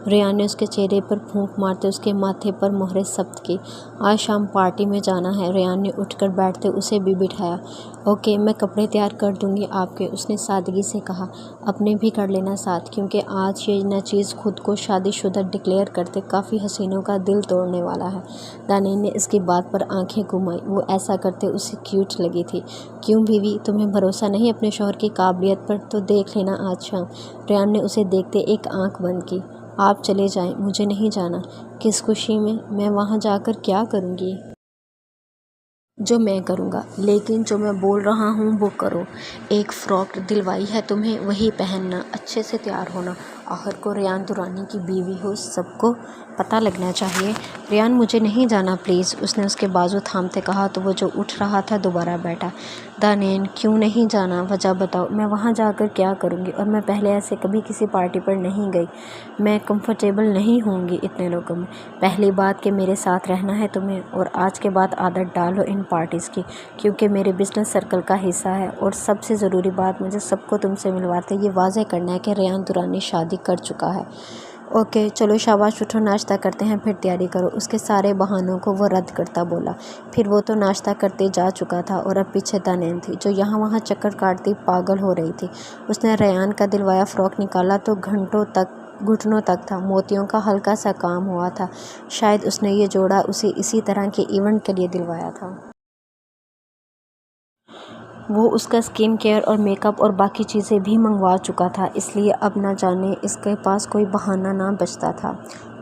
ریان نے اس کے چہرے پر پھونک مارتے اس کے ماتھے پر مہریں ثبت کی۔ آج شام پارٹی میں جانا ہے، ریان نے اٹھ کر بیٹھتے اسے بھی بٹھایا۔ اوکے، میں کپڑے تیار کر دوں گی آپ کے، اس نے سادگی سے کہا۔ اپنے بھی کر لینا ساتھ، کیونکہ آج یہ ناچیز خود کو شادی شدہ ڈکلیئر کرتے کافی حسینوں کا دل توڑنے والا ہے۔ دانیل نے اس کی بات پر آنکھیں گھمائی، وہ ایسا کرتے اسے کیوٹ لگی تھی۔ کیوں بیوی، تمہیں بھروسہ نہیں اپنے شوہر کی قابلیت پر؟ تو دیکھ لینا آج شام۔ ریان نے اسے دیکھتے ایک آنکھ بند کی۔ آپ چلے جائیں، مجھے نہیں جانا۔ کس خوشی میں وہاں جا کر کیا کروں گی؟ جو میں کروں گا، لیکن جو میں بول رہا ہوں وہ کرو۔ ایک فراک دلوائی ہے تمہیں، وہی پہننا، اچھے سے تیار ہونا۔ آخر کو ریان درانی کی بیوی ہو، سب کو پتہ لگنا چاہیے۔ ریان، مجھے نہیں جانا پلیز، اس نے اس کے بازو تھامتے کہا تو وہ جو اٹھ رہا تھا دوبارہ بیٹھا۔ دانیل، کیوں نہیں جانا؟ وجہ بتاؤ۔ میں وہاں جا کر کیا کروں گی؟ اور میں پہلے ایسے کبھی کسی پارٹی پر نہیں گئی، میں کمفرٹیبل نہیں ہوں گی اتنے لوگوں میں۔ پہلی بات کہ میرے ساتھ رہنا ہے تمہیں، اور آج کے بعد عادت ڈالو ان پارٹیز کی، کیونکہ میرے بزنس سرکل کا حصہ ہے۔ اور سب سے ضروری بات، مجھے سب کو تم سے ملواتے یہ واضح کرنا ہے کہ ریان درانی شادی کر چکا ہے۔ اوکے چلو شاباش اٹھو، ناشتہ کرتے ہیں، پھر تیاری کرو۔ اس کے سارے بہانوں کو وہ رد کرتا بولا۔ پھر وہ تو ناشتہ کرتے جا چکا تھا اور اب پیچھے دانین تھی جو یہاں وہاں چکر کاٹتی پاگل ہو رہی تھی۔ اس نے ریان کا دلوایا فراک نکالا تو گھٹنوں تک تھا، موتیوں کا ہلکا سا کام ہوا تھا، شاید اس نے یہ جوڑا اسے اسی طرح کے ایونٹ کے لیے دلوایا تھا۔ وہ اس کا اسکن کیئر اور میک اپ اور باقی چیزیں بھی منگوا چکا تھا، اس لیے اب نہ جانے اس کے پاس کوئی بہانہ نہ بچتا تھا۔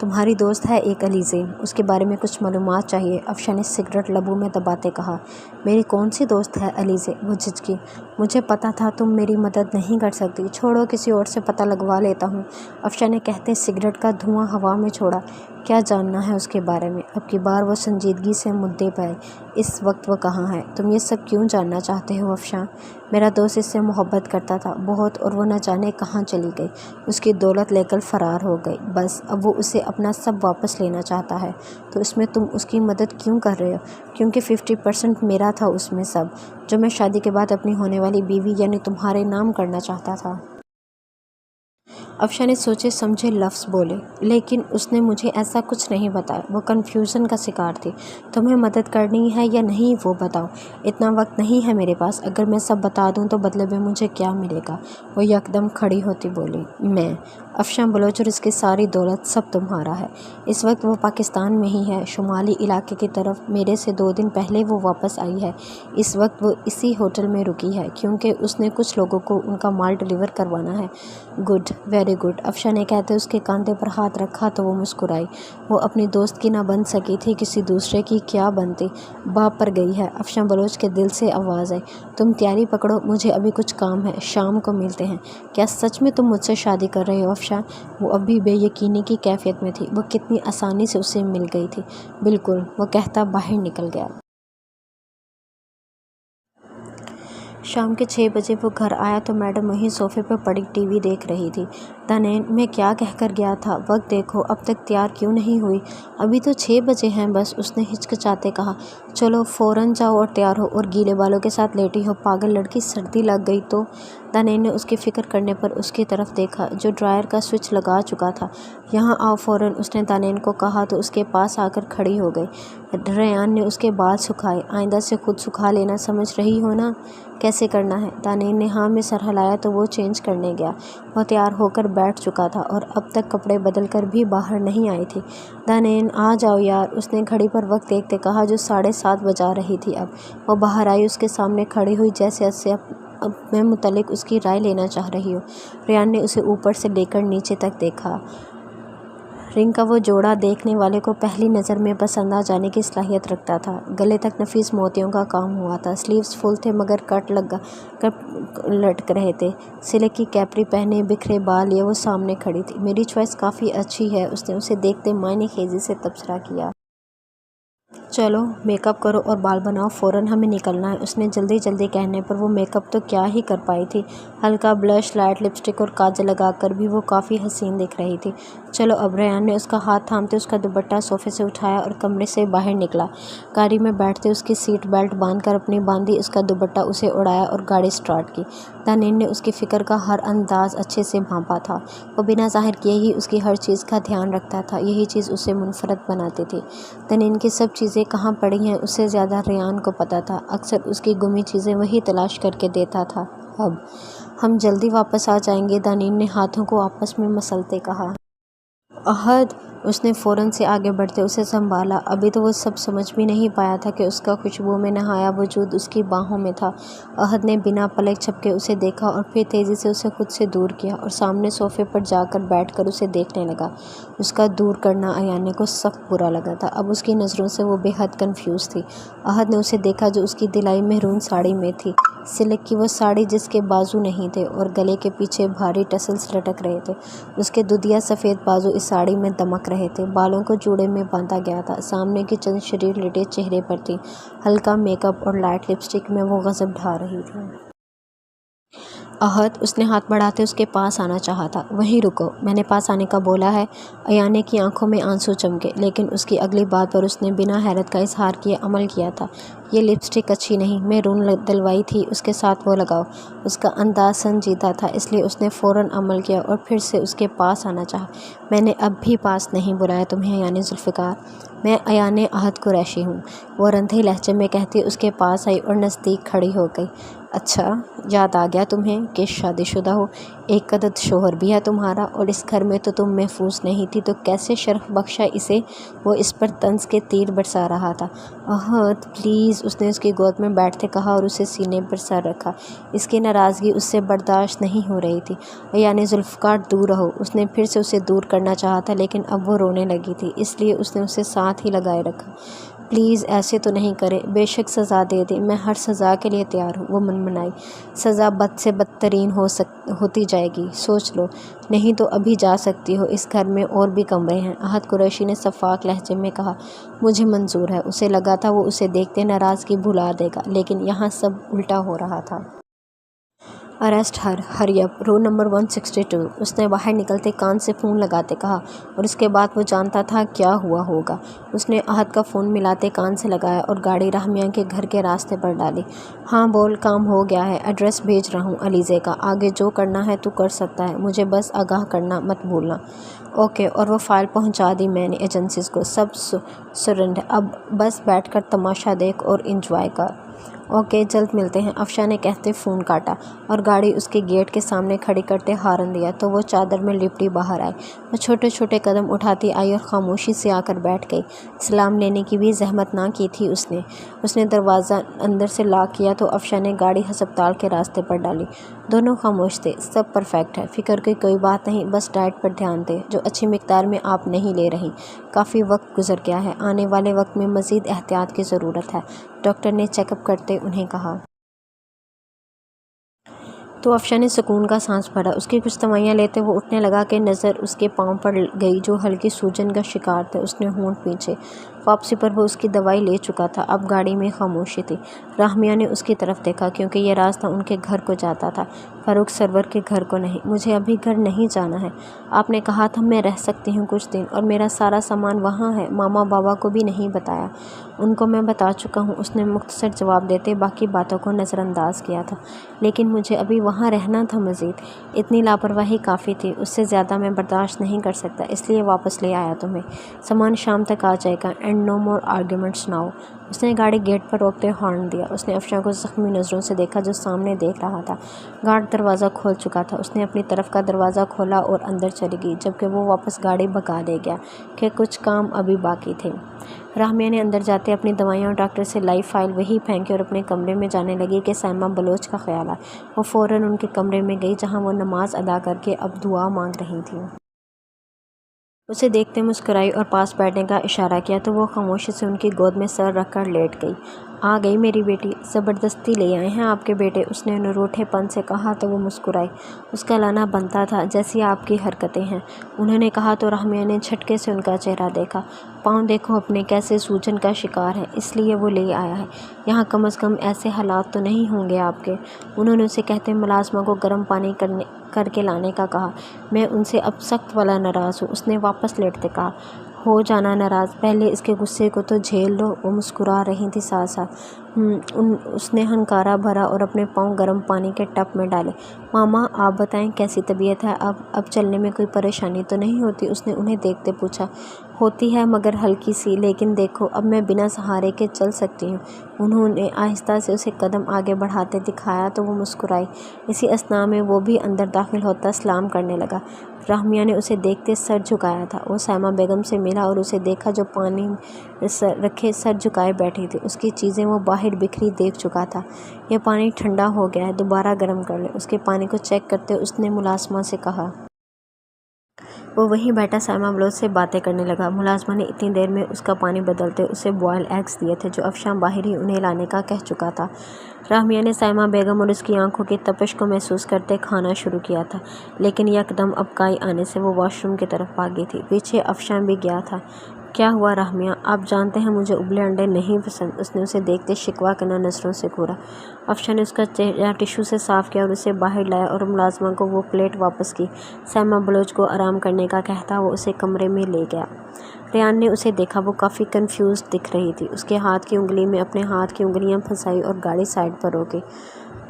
تمہاری دوست ہے ایک علیزے، اس کے بارے میں کچھ معلومات چاہیے، افشا نے سگریٹ لبوں میں دباتے کہا۔ میری کون سی دوست ہے علیزے؟ وہ جھجکی۔ مجھے پتا تھا تم میری مدد نہیں کر سکتی، چھوڑو کسی اور سے پتہ لگوا لیتا ہوں، افشا نے کہتے سگریٹ کا دھواں ہوا میں چھوڑا۔ کیا جاننا ہے اس کے بارے میں؟ اب کی بار وہ سنجیدگی سے مدعے پہ آئی۔ اس وقت وہ کہاں ہے؟ تم یہ سب کیوں جاننا چاہتے ہو افشا؟ میرا دوست اس سے محبت کرتا تھا بہت، اور وہ نہ جانے کہاں چلی گئی، اس کی دولت لے کر فرار ہو گئی، بس اب وہ اسے اپنا سب واپس لینا چاہتا ہے۔ تو اس میں تم اس کی مدد کیوں کر رہے ہو؟ کیونکہ 50% میرا تھا اس میں سب، جو میں شادی کے بعد اپنی ہونے والی بیوی یعنی تمہارے نام کرنا چاہتا تھا۔ افشا نے سوچے سمجھے لفظ بولے، لیکن اس نے مجھے ایسا کچھ نہیں بتایا۔ وہ کنفیوژن کا شکار تھی۔ تمہیں مدد کرنی ہے یا نہیں وہ بتاؤ۔ اتنا وقت نہیں ہے میرے پاس، اگر میں سب بتا دوں تو بدلے میں مجھے کیا ملے گا؟ وہ یکدم کھڑی ہوتی بولی، میں افشاں بلوچ اور اس کی ساری دولت سب تمہارا ہے۔ اس وقت وہ پاکستان میں ہی ہے، شمالی علاقے کی طرف، میرے سے 2 دن پہلے وہ واپس آئی ہے۔ اس وقت وہ اسی ہوٹل میں رکی ہے کیونکہ اس نے کچھ لوگوں کو ان کا مال ڈیلیور کروانا ہے۔ گڈ، ویری گڈ، افشا نے کہتے اس کے کاندھے پر ہاتھ رکھا تو وہ مسکرائی۔ وہ اپنی دوست کی نہ بن سکی تھی، کسی دوسرے کی کیا بنتی؟ باپ پر گئی ہے، افشاں بلوچ کے دل سے آواز آئی۔ تم تیاری پکڑو، مجھے ابھی کچھ کام ہے، شام کو ملتے ہیں۔ کیا سچ میں تم مجھ سے شادی کر رہے ہو افشا؟ وہ اب بھی بے یقینی کی کیفیت میں تھی، وہ کتنی آسانی سے اسے مل گئی تھی۔ بالکل، وہ کہتا باہر نکل گیا۔ شام کے 6 بجے وہ گھر آیا تو میڈم وہیں صوفے پر پڑی ٹی وی دیکھ رہی تھی۔ دانین، میں کیا کہہ کر گیا تھا، وقت دیکھو، اب تک تیار کیوں نہیں ہوئی؟ ابھی تو 6 بجے ہیں بس، اس نے ہچکچاتے کہا۔ چلو فوراً جاؤ اور تیار ہو، اور گیلے بالوں کے ساتھ لیٹی ہو، پاگل لڑکی، سردی لگ گئی تو؟ دانین نے اس کی فکر کرنے پر اس کی طرف دیکھا جو ڈرائر کا سوئچ لگا چکا تھا۔ یہاں آؤ فوراً، اس نے دانین کو کہا تو اس کے پاس آ کر کھڑی ہو گئی۔ ریان نے اس کے بال سکھائے۔ آئندہ سے خود سکھا لینا، سمجھ رہی ہو نا کیسے کرنا ہے؟ دانین نے ہاں میں سر ہلایا تو وہ چینج کرنے گیا۔ وہ تیار ہو کر بیٹھ چکا تھا اور اب تک کپڑے بدل کر بھی باہر نہیں آئی تھی۔ دانین آ جاؤ یار، اس نے گھڑی پر وقت دیکھتے کہا جو 7:30 بجا رہی تھی اب۔ وہ باہر آئی، اس کے سامنے کھڑی ہوئی جیسے اسے اپنے متعلق اس کی رائے لینا چاہ رہی ہو۔ ریان نے اسے اوپر سے لے کر نیچے تک دیکھا۔ رنگ کا وہ جوڑا دیکھنے والے کو پہلی نظر میں پسند آ جانے کی صلاحیت رکھتا تھا۔ گلے تک نفیس موتیوں کا کام ہوا تھا، سلیوز فل تھے مگر کٹ لگا کر لٹک رہے تھے، سلک کی کیپری پہنے، بکھرے بال لیے وہ سامنے کھڑی تھی۔ میری چوائس کافی اچھی ہے، اس نے اسے دیکھتے معنی خیزی سے تبصرہ کیا۔ چلو میک اپ کرو اور بال بناؤ، فوراً ہمیں نکلنا ہے۔ اس نے جلدی جلدی کہنے پر وہ میک اپ تو کیا ہی کر پائی تھی، ہلکا بلش، لائٹ لپسٹک اور کاجل لگا کر بھی وہ کافی حسین دکھ رہی تھی۔ چلو اب، ریان نے اس کا ہاتھ تھامتے اس کا دوپٹہ صوفے سے اٹھایا اور کمرے سے باہر نکلا۔ گاڑی میں بیٹھتے اس کی سیٹ بیلٹ باندھ کر اپنی باندھی، اس کا دوپٹہ اسے اڑایا اور گاڑی سٹارٹ کی۔ دانین نے اس کی فکر کا ہر انداز اچھے سے بھانپا تھا، وہ بنا ظاہر کیے ہی اس کی ہر چیز کا دھیان رکھتا تھا، یہی چیز اسے منفرد بناتی تھی۔ دانین کی سب چیزیں کہاں پڑی ہیں اس سے زیادہ ریان کو پتا تھا، اکثر اس کی گمی چیزیں وہی تلاش کر کے دیتا تھا۔ اب ہم جلدی واپس آ جائیں گے، دانین نے ہاتھوں کو آپس میں مسلتے کہا۔ عہد، اس نے فوراً سے آگے بڑھتے اسے سنبھالا۔ ابھی تو وہ سب سمجھ بھی نہیں پایا تھا کہ اس کا خوشبو میں نہایا وجود اس کی باہوں میں تھا۔ عہد نے بنا پلک جھپکے اسے دیکھا اور پھر تیزی سے اسے خود سے دور کیا اور سامنے صوفے پر جا کر بیٹھ کر اسے دیکھنے لگا۔ اس کا دور کرنا ایانے کو سخت برا لگا تھا، اب اس کی نظروں سے وہ بے حد کنفیوز تھی۔ عہد نے اسے دیکھا جو اس کی دلائی مہرون ساڑی میں تھی، سلک کی وہ ساڑی جس کے بازو نہیں تھے اور گلے کے پیچھے بھاری ٹسلز لٹک رہے تھے۔ اس کے دودیا سفید بازو اس ساڑی میں دمک رہے تھے، بالوں کو جوڑے میں باندھا گیا تھا، سامنے کی چند شریر لٹیں چہرے پر تھیں، ہلکا میک اپ اور لائٹ لپسٹک میں وہ غضب ڈھا رہی تھی۔ احد، اس نے ہاتھ بڑھاتے اس کے پاس آنا چاہا تھا۔ وہیں رکو، میں نے پاس آنے کا بولا ہے۔ ایانے کی آنکھوں میں آنسو چمکے، لیکن اس کی اگلی بات پر اس نے بنا حیرت کا اظہار کیے عمل کیا تھا۔ یہ لپسٹک اچھی نہیں، میں رون دلوائی تھی اس کے ساتھ وہ لگاؤ۔ اس کا انداز سنجیدہ تھا، اس لیے اس نے فوراً عمل کیا اور پھر سے اس کے پاس آنا چاہا۔ میں نے اب بھی پاس نہیں بلایا تمہیں ایانے ذوالفقار، میں ایانے احد قریشی ہوں، وہ رندھے لہجے میں کہتی اس کے پاس آئی اور نزدیک کھڑی ہو گئی۔ اچھا، یاد آ گیا تمہیں کہ شادی شدہ ہو، ایک عدد شوہر بھی ہے تمہارا، اور اس گھر میں تو تم محفوظ نہیں تھی، تو کیسے شرف بخشا اسے؟ وہ اس پر طنز کے تیر برسا رہا تھا۔ احد پلیز، اس نے اس کی گود میں بیٹھتے کہا اور اسے سینے پر سر رکھا۔ اس کی ناراضگی اس سے برداشت نہیں ہو رہی تھی۔ ایانے ذوالفقار دور رہو، اس نے پھر سے اسے دور کرنا چاہا تھا، لیکن اب وہ رونے لگی تھی، اس لیے اس نے اسے ساتھ ہی لگائے رکھا۔ پلیز ایسے تو نہیں کرے، بے شک سزا دے دے، میں ہر سزا کے لیے تیار ہوں، وہ منمنائی۔ سزا بد سے بدترین ہوتی جائے گی، سوچ لو، نہیں تو ابھی جا سکتی ہو، اس گھر میں اور بھی کمرے ہیں۔ احد قریشی نے شفاف لہجے میں کہا۔ مجھے منظور ہے، اسے لگا تھا وہ اسے دیکھتے ناراضگی بھلا دے گا، لیکن یہاں سب الٹا ہو رہا تھا۔ اریسٹ ہر، ہری اپ، رو نمبر 162، اس نے باہر نکلتے کان سے فون لگاتے کہا، اور اس کے بعد وہ جانتا تھا کیا ہوا ہوگا۔ اس نے احد کا فون ملاتے کان سے لگایا اور گاڑی رحمیہ کے گھر کے راستے پر ڈالی۔ ہاں بول، کام ہو گیا ہے، ایڈریس بھیج رہا ہوں علیزے کا، آگے جو کرنا ہے تو کر سکتا ہے، مجھے بس آگاہ کرنا مت بھولنا۔ اوکے، اور وہ فائل پہنچا دی میں نے ایجنسیز کو، سب سرنڈ، اب بس بیٹھ کر تماشا دیکھ اور انجوائے کر۔ اوکے، جلد ملتے ہیں، افشاں نے کہتے فون کاٹا اور گاڑی اس کے گیٹ کے سامنے کھڑی کرتے ہارن دیا تو وہ چادر میں لپٹی باہر آئی۔ وہ چھوٹے چھوٹے قدم اٹھاتی آئی اور خاموشی سے آ کر بیٹھ گئی۔ سلام لینے کی بھی زحمت نہ کی تھی اس نے دروازہ اندر سے لاک کیا تو افشاں نے گاڑی ہسپتال کے راستے پر ڈالی۔ دونوں خاموش تھے۔ سب پرفیکٹ ہے، فکر کی کوئی بات نہیں، بس ڈائٹ پر دھیان دیں، جو اچھی مقدار میں آپ نہیں لے رہی۔ کافی وقت گزر گیا ہے، آنے والے وقت میں مزید احتیاط کی ضرورت ہے، ڈاکٹر نے چیک اپ کرتے انہیں کہا۔ تو افشاں نے سکون کا سانس بھرا۔ اس کی کچھ دوائیاں لیتے وہ اٹھنے لگا کہ نظر اس کے پاؤں پر گئی جو ہلکی سوجن کا شکار تھے۔ اس نے ہونٹ پیچھے۔ واپسی پر وہ اس کی دوائی لے چکا تھا۔ اب گاڑی میں خاموشی تھی۔ رحمیہ نے اس کی طرف دیکھا کیونکہ یہ راستہ ان کے گھر کو جاتا تھا، فاروق سرور کے گھر کو نہیں۔ مجھے ابھی گھر نہیں جانا ہے، آپ نے کہا تھا میں رہ سکتی ہوں کچھ دن، اور میرا سارا سامان وہاں ہے، ماما بابا کو بھی نہیں بتایا، ان کو میں بتا چکا ہوں، اس نے مختصر جواب دیتے باقی باتوں کو نظر انداز کیا تھا۔ لیکن مجھے ابھی وہاں رہنا تھا، مزید اتنی لاپرواہی کافی تھی، اس سے زیادہ میں برداشت نہیں کر سکتا، اس لیے واپس لے آیا تمہیں۔ سامان شام تک آ جائے گا، and no more arguments now. اس نے گاڑی گیٹ پر روکتے ہارن دیا۔ اس نے افشاں کو زخمی نظروں سے دیکھا جو سامنے دیکھ رہا تھا۔ گارڈ دروازہ کھول چکا تھا۔ اس نے اپنی طرف کا دروازہ کھولا اور اندر چلی گئی، جبکہ وہ واپس گاڑی بھگا لے گیا کہ کچھ کام ابھی باقی تھے۔ رحمیہ نے اندر جاتے اپنی دوائیاں اور ڈاکٹر سے لائی فائل وہی پھینکی اور اپنے کمرے میں جانے لگی کہ سائمہ بلوچ کا خیال آیا۔ وہ فوراً ان کے کمرے میں گئی جہاں وہ نماز ادا کر کے اب دعا مانگ رہی تھی۔ اسے دیکھتے مسکرائی اور پاس بیٹھنے کا اشارہ کیا تو وہ خاموشی سے ان کی گود میں سر رکھ کر لیٹ گئی۔ آ گئی میری بیٹی، زبردستی لے آئے ہیں آپ کے بیٹے، اس نے روٹھے پن سے کہا تو وہ مسکرائی۔ اس کا لانا بنتا تھا، جیسی آپ کی حرکتیں ہیں، انہوں نے کہا تو رحمیہ نے جھٹکے سے ان کا چہرہ دیکھا۔ پاؤں دیکھو اپنے کیسے سوجن کا شکار ہے، اس لیے وہ لے آیا ہے، یہاں کم از کم ایسے حالات تو نہیں ہوں گے آپ کے، انہوں نے اسے کہتے ملازمہ کو گرم پانی کر کے لانے کا کہا۔ میں ان سے اب سخت والا ناراض ہوں، اس نے واپس لیٹتے کہا۔ ہو جانا ناراض، پہلے اس کے غصے کو تو جھیل لو، وہ مسکرا رہی تھی ساتھ ساتھ۔ اس نے ہنکارا بھرا اور اپنے پاؤں گرم پانی کے ٹب میں ڈالے۔ ماما آپ بتائیں کیسی طبیعت ہے اب چلنے میں کوئی پریشانی تو نہیں ہوتی، اس نے انہیں دیکھتے پوچھا۔ ہوتی ہے مگر ہلکی سی، لیکن دیکھو اب میں بنا سہارے کے چل سکتی ہوں، انہوں نے آہستہ سے اسے قدم آگے بڑھاتے دکھایا تو وہ مسکرائی۔ اسی اثناء میں وہ بھی اندر داخل ہوتا سلام کرنے لگا۔ رحمیہ نے اسے دیکھتے سر جھکایا تھا۔ وہ سائمہ بیگم سے ملا اور اسے دیکھا جو پانی رکھے سر جھکائے بیٹھی تھی، اس کی چیزیں وہ باہر بکھری دیکھ چکا تھا۔ یہ پانی ٹھنڈا ہو گیا ہے، دوبارہ گرم کر لیں، اس کے پانی کو چیک کرتے اس نے ملازمہ سے کہا۔ وہ وہیں بیٹھا سائمہ بلوچ سے باتیں کرنے لگا۔ ملازمہ نے اتنی دیر میں اس کا پانی بدلتے اسے بوائل ایگز دیے تھے جو افشاں باہر ہی انہیں لانے کا کہہ چکا تھا۔ رحمیہ نے سائمہ بیگم اور اس کی آنکھوں کی تپش کو محسوس کرتے کھانا شروع کیا تھا، لیکن یکدم ابکائی آنے سے وہ واش روم کی طرف بھاگی تھی۔ پیچھے افشاں بھی گیا تھا۔ کیا ہوا رحمیہ؟ آپ جانتے ہیں مجھے ابلے انڈے نہیں پسند۔ اس نے اسے دیکھتے شکوہ کرنا نظروں سے گھورا۔ افشاں نے اس کا چہرہ ٹشو سے صاف کیا اور اسے باہر لایا اور ملازمہ کو وہ پلیٹ واپس کی۔ سیمہ بلوچ کو آرام کرنے کا کہتا وہ اسے کمرے میں لے گیا۔ ریان نے اسے دیکھا، وہ کافی کنفیوزڈ دکھ رہی تھی۔ اس کے ہاتھ کی انگلی میں اپنے ہاتھ کی انگلیاں پھنسائی اور گاڑی سائڈ پر روکی۔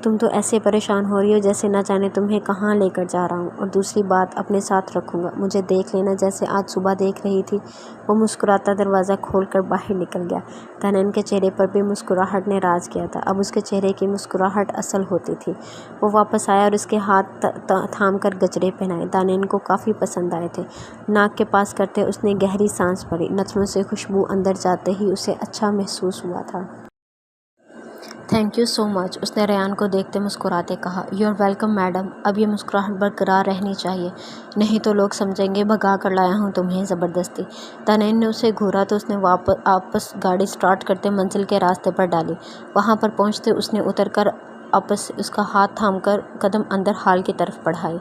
تم تو ایسے پریشان ہو رہی ہو جیسے نہ جانے تمہیں کہاں لے کر جا رہا ہوں، اور دوسری بات اپنے ساتھ رکھوں گا، مجھے دیکھ لینا جیسے آج صبح دیکھ رہی تھی۔ وہ مسکراتا دروازہ کھول کر باہر نکل گیا۔ دانیل کے چہرے پر بھی مسکراہٹ نے راج کیا تھا، اب اس کے چہرے کی مسکراہٹ اصل ہوتی تھی۔ وہ واپس آیا اور اس کے ہاتھ تھام کر گجرے پہنائے۔ دانیل کو کافی پسند آئے تھے۔ ناک کے پاس کرتے اس نے گہری سانس بھری، نتنوں سے خوشبو اندر جاتے ہی اسے اچھا محسوس ہوا تھا۔ تھینک یو سو مچ، اس نے ریان کو دیکھتے مسکراتے کہا۔ یو آر ویلکم میڈم، اب یہ مسکراہٹ برقرار رہنی چاہیے، نہیں تو لوگ سمجھیں گے بھگا کر لایا ہوں تمہیں زبردستی۔ دانیل نے اسے گھورا تو اس نے واپس گاڑی سٹارٹ کرتے منزل کے راستے پر ڈالی۔ وہاں پر پہنچتے اس نے اتر کر آپس اس کا ہاتھ تھام کر قدم اندر ہال کی طرف بڑھائے۔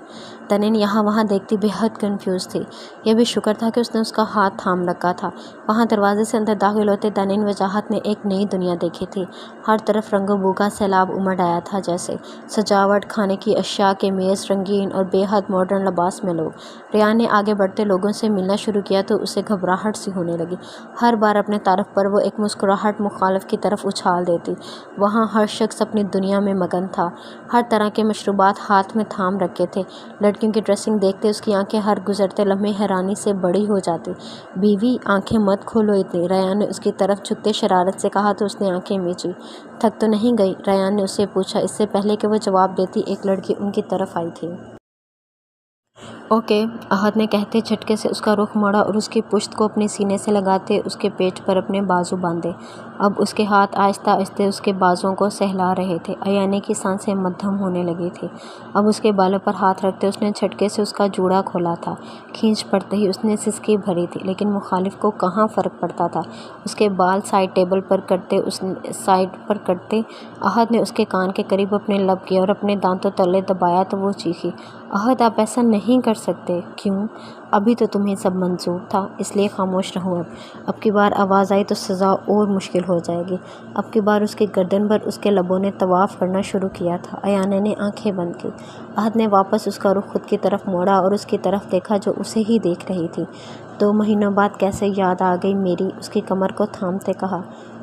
دانیل یہاں وہاں دیکھتی بے حد کنفیوز تھی۔ یہ بھی شکر تھا کہ اس نے اس کا ہاتھ تھام رکھا تھا۔ وہاں دروازے سے اندر داخل ہوتے دانیل وجاہت میں ایک نئی دنیا دیکھی تھی۔ ہر طرف رنگ و بو کا سیلاب امڑ آیا تھا، جیسے سجاوٹ، کھانے کی اشیاء کے میز، رنگین اور بے حد ماڈرن لباس میں لوگ۔ ریان نے آگے بڑھتے لوگوں سے ملنا شروع کیا تو اسے گھبراہٹ سی ہونے لگی۔ ہر بار اپنے تعارف پر وہ ایک مسکراہٹ مخالف کی طرف اچھال دیتی۔ وہاں ہر شخص اپنی دنیا میں مگن تھا، ہر طرح کے مشروبات ہاتھ میں تھام رکھے تھے۔ لڑکیوں کی ڈریسنگ دیکھتے اس کی آنکھیں ہر گزرتے لمحے حیرانی سے بڑی ہو جاتی۔ بیوی، آنکھیں مت کھولو اتنی، ریان نے اس کی طرف جھکتے شرارت سے کہا تو اس نے آنکھیں میچی۔ تھک تو نہیں گئی؟ ریان نے اسے پوچھا۔ اس سے پہلے کہ وہ جواب دیتی ایک لڑکی ان کی طرف آئی تھی۔ اوکے، احد نے کہتے جھٹکے سے اس کا رخ موڑا اور اس کی پشت کو اپنے سینے سے لگاتے اس کے پیٹ پر اپنے بازو باندھے۔ اب اس کے ہاتھ آہستہ آہستہ اس کے بازوؤں کو سہلا رہے تھے۔ ایانے کی سانسیں مدھم ہونے لگی تھی۔ اب اس کے بالوں پر ہاتھ رکھتے اس نے جھٹکے سے اس کا جوڑا کھولا تھا۔ کھینچ پڑتے ہی اس نے سسکی بھری تھی، لیکن مخالف کو کہاں فرق پڑتا تھا۔ اس کے بال سائڈ ٹیبل پر کرتے احد نے اس کے کان کے قریب اپنے لب کیا اور اپنے دانتوں تلے دبایا تو وہ چیخی۔ احد، آپ ایسا نہیں کر سکتے۔ کیوں؟ ابھی تو تمہیں سب منظور تھا، اس لیے خاموش رہو۔ اب کی بار آواز آئی تو سزا اور مشکل ہو جائے گی۔ اب کی بار اس کی گردن پر اس کے لبوں نے طواف کرنا شروع کیا تھا۔ ایانے نے آنکھیں بند کی۔ احد نے واپس اس کا رخ خود کی طرف موڑا اور اس کی طرف دیکھا جو اسے ہی دیکھ رہی تھی۔ 2 مہینوں بعد کیسے یاد آ گئی میری، اس کی کمر کو تھامتے کہا۔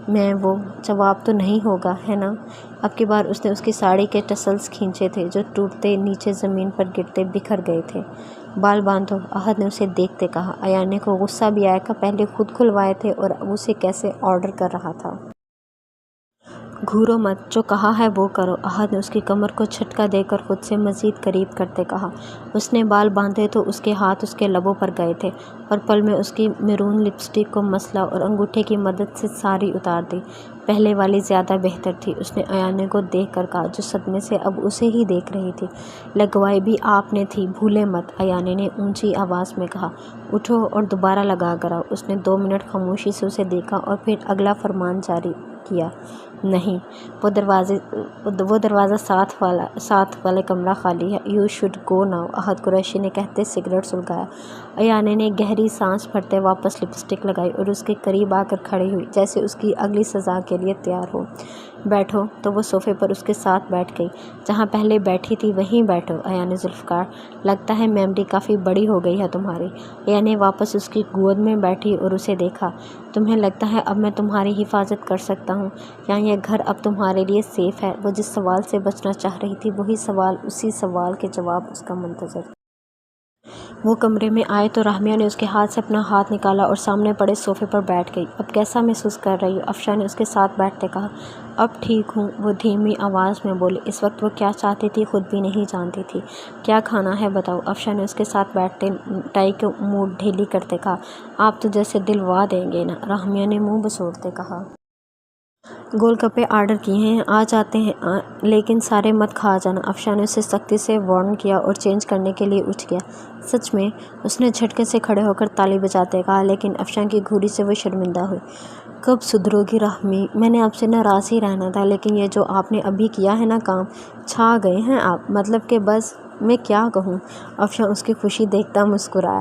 میں وہ جواب تو نہیں ہوگا، ہے نا؟ اب کی بار اس نے اس کی ساڑی کے ٹسلز کھینچے تھے جو ٹوٹتے نیچے زمین پر گرتے بکھر گئے تھے۔ بال باندھو، احد نے اسے دیکھتے کہا۔ ایانے کو غصہ بھی آیا کہ پہلے خود کھلوائے تھے اور اب اسے کیسے آرڈر کر رہا تھا۔ گھورو مت، جو کہا ہے وہ کرو، احد نے اس کی کمر کو جھٹکا دے کر خود سے مزید قریب کرتے کہا۔ اس نے بال باندھے تو اس کے ہاتھ اس کے لبوں پر گئے تھے اور پل میں اس کی میرون لپسٹک کو مسلا اور انگوٹھے کی مدد سے ساری اتار دی۔ پہلے والی زیادہ بہتر تھی، اس نے ایانے کو دیکھ کر کہا جو صدمے سے اب اسے ہی دیکھ رہی تھی۔ لگوائی بھی آپ نے تھی، بھولے مت، ایانے نے اونچی آواز میں کہا۔ اٹھو اور دوبارہ لگا کر آؤ۔ اس نے 2 منٹ خاموشی سے اسے دیکھا اور پھر اگلا فرمان جاری کیا۔ نہیں، وہ دروازہ ساتھ والے کمرہ خالی ہے۔ یو شوڈ گو ناؤ، احد قریشی نے کہتے سگریٹ سلگایا۔ ایانے نے گہری سانس بھرتے واپس لپسٹک لگائی اور اس کے قریب آ کر کھڑی ہوئی جیسے اس کی اگلی سزا کے لیے تیار ہو۔ بیٹھو، تو وہ صوفے پر اس کے ساتھ بیٹھ گئی۔ جہاں پہلے بیٹھی تھی وہیں بیٹھو، ایانے ذوالفقار، لگتا ہے میموری کافی بڑی ہو گئی ہے تمہاری۔ ایانے واپس اس کی گود میں بیٹھی اور اسے دیکھا۔ تمہیں لگتا ہے اب میں تمہاری حفاظت کر سکتا ہوں یا یہ گھر اب تمہارے لیے سیف ہے؟ وہ جس سوال سے بچنا چاہ رہی تھی وہی سوال، اسی سوال کے جواب اس کا منتظر۔ وہ کمرے میں آئے تو رحمیہ نے اس کے ہاتھ سے اپنا ہاتھ نکالا اور سامنے پڑے صوفے پر بیٹھ گئی۔ اب کیسا محسوس کر رہی ہو؟ افشاں نے اس کے ساتھ بیٹھتے کہا۔ اب ٹھیک ہوں، وہ دھیمی آواز میں بولی۔ اس وقت وہ کیا چاہتی تھی خود بھی نہیں جانتی تھی۔ کیا کھانا ہے بتاؤ؟ افشاں نے اس کے ساتھ بیٹھتے ٹائی کی موڈ ڈھیلی کرتے کہا۔ آپ تو جیسے دلوا دیں گے نا، رحمیہ نے منہ بسوڑتے کہا۔ گول گپے آرڈر کیے ہیں، آ جاتے ہیں، لیکن سارے مت کھا جانا، افشاں نے اسے سختی سے وارن کیا اور چینج کرنے کے لیے اٹھ گیا۔ سچ میں؟ اس نے جھٹکے سے کھڑے ہو کر تالی بجاتے کہا، لیکن افشاں کی گھوری سے وہ شرمندہ ہوئی۔ کب سدھرو گی رحمی؟ میں نے آپ سے ناراض ہی رہنا تھا، لیکن یہ جو آپ نے ابھی کیا ہے نا کام، چھا گئے ہیں آپ، مطلب کہ بس میں کیا کہوں؟ افشاں اس کی خوشی دیکھتا مسکرایا۔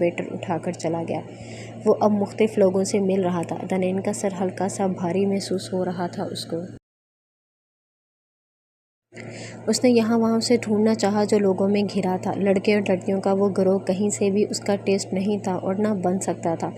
ویٹر اٹھا کر چلا گیا۔ وہ اب مختلف لوگوں سے مل رہا تھا۔ دنین کا سر ہلکا سا بھاری محسوس ہو رہا تھا اس کو۔ اس نے یہاں وہاں اسے ڈھونڈنا چاہا جو لوگوں میں گھرا تھا۔ لڑکے اور لڑکیوں کا وہ گروہ کہیں سے بھی اس کا ٹیسٹ نہیں تھا اور نہ بن سکتا تھا۔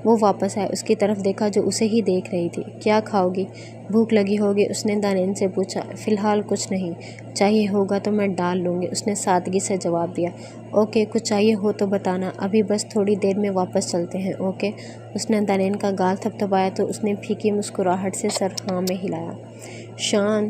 وہ واپس آیا، اس کی طرف دیکھا جو اسے ہی دیکھ رہی تھی۔ کیا کھاؤ گی؟ بھوک لگی ہوگی؟ اس نے دنین سے پوچھا۔ فی الحال کچھ نہیں، چاہیے ہوگا تو میں ڈال لوں گی، اس نے سادگی سے جواب دیا۔ اوکے، کچھ چاہیے ہو تو بتانا، ابھی بس تھوڑی دیر میں واپس چلتے ہیں، اوکے؟ اس نے دنین کا گال تھپتھپایا تو اس نے پھیکی مسکراہٹ سے سر ہاں میں ہلایا۔ شان،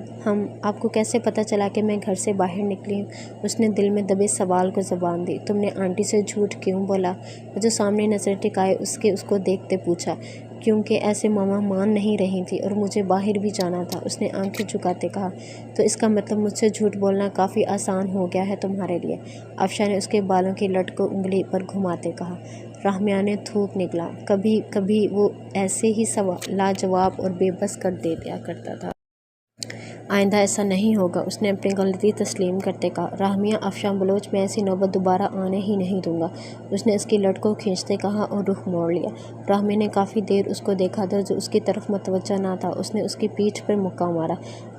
آپ کو کیسے پتہ چلا کہ میں گھر سے باہر نکلی ہوں؟ اس نے دل میں دبے سوال کو زبان دی۔ تم نے آنٹی سے جھوٹ کیوں بولا؟ وہ جو سامنے نظر ٹکائے اس کو دیکھتے پوچھا۔ کیونکہ ایسے ماما مان نہیں رہی تھی اور مجھے باہر بھی جانا تھا، اس نے آنکھیں جھکاتے کہا۔ تو اس کا مطلب مجھ سے جھوٹ بولنا کافی آسان ہو گیا ہے تمہارے لیے، افشاں نے اس کے بالوں کی لٹ کو انگلی پر گھماتے کہا۔ رحمیہ نے تھوک نکلا۔ کبھی کبھی وہ ایسے ہی لاجواب اور بے بس کر دیا کرتا تھا۔ آئندہ ایسا نہیں ہوگا، اس نے اپنی غلطی تسلیم کرتے کہا۔ رحمیہ، افشاں بلوچ، میں ایسی نوبت دوبارہ آنے ہی نہیں دوں گا، اس نے اس کی لٹ کو کھینچتے کہا اور رخ موڑ لیا۔ رحمیہ نے کافی دیر اس کو دیکھا تھا جو اس کی طرف متوجہ نہ تھا۔ اس نے اس کی پیٹھ پر مکہ مارا۔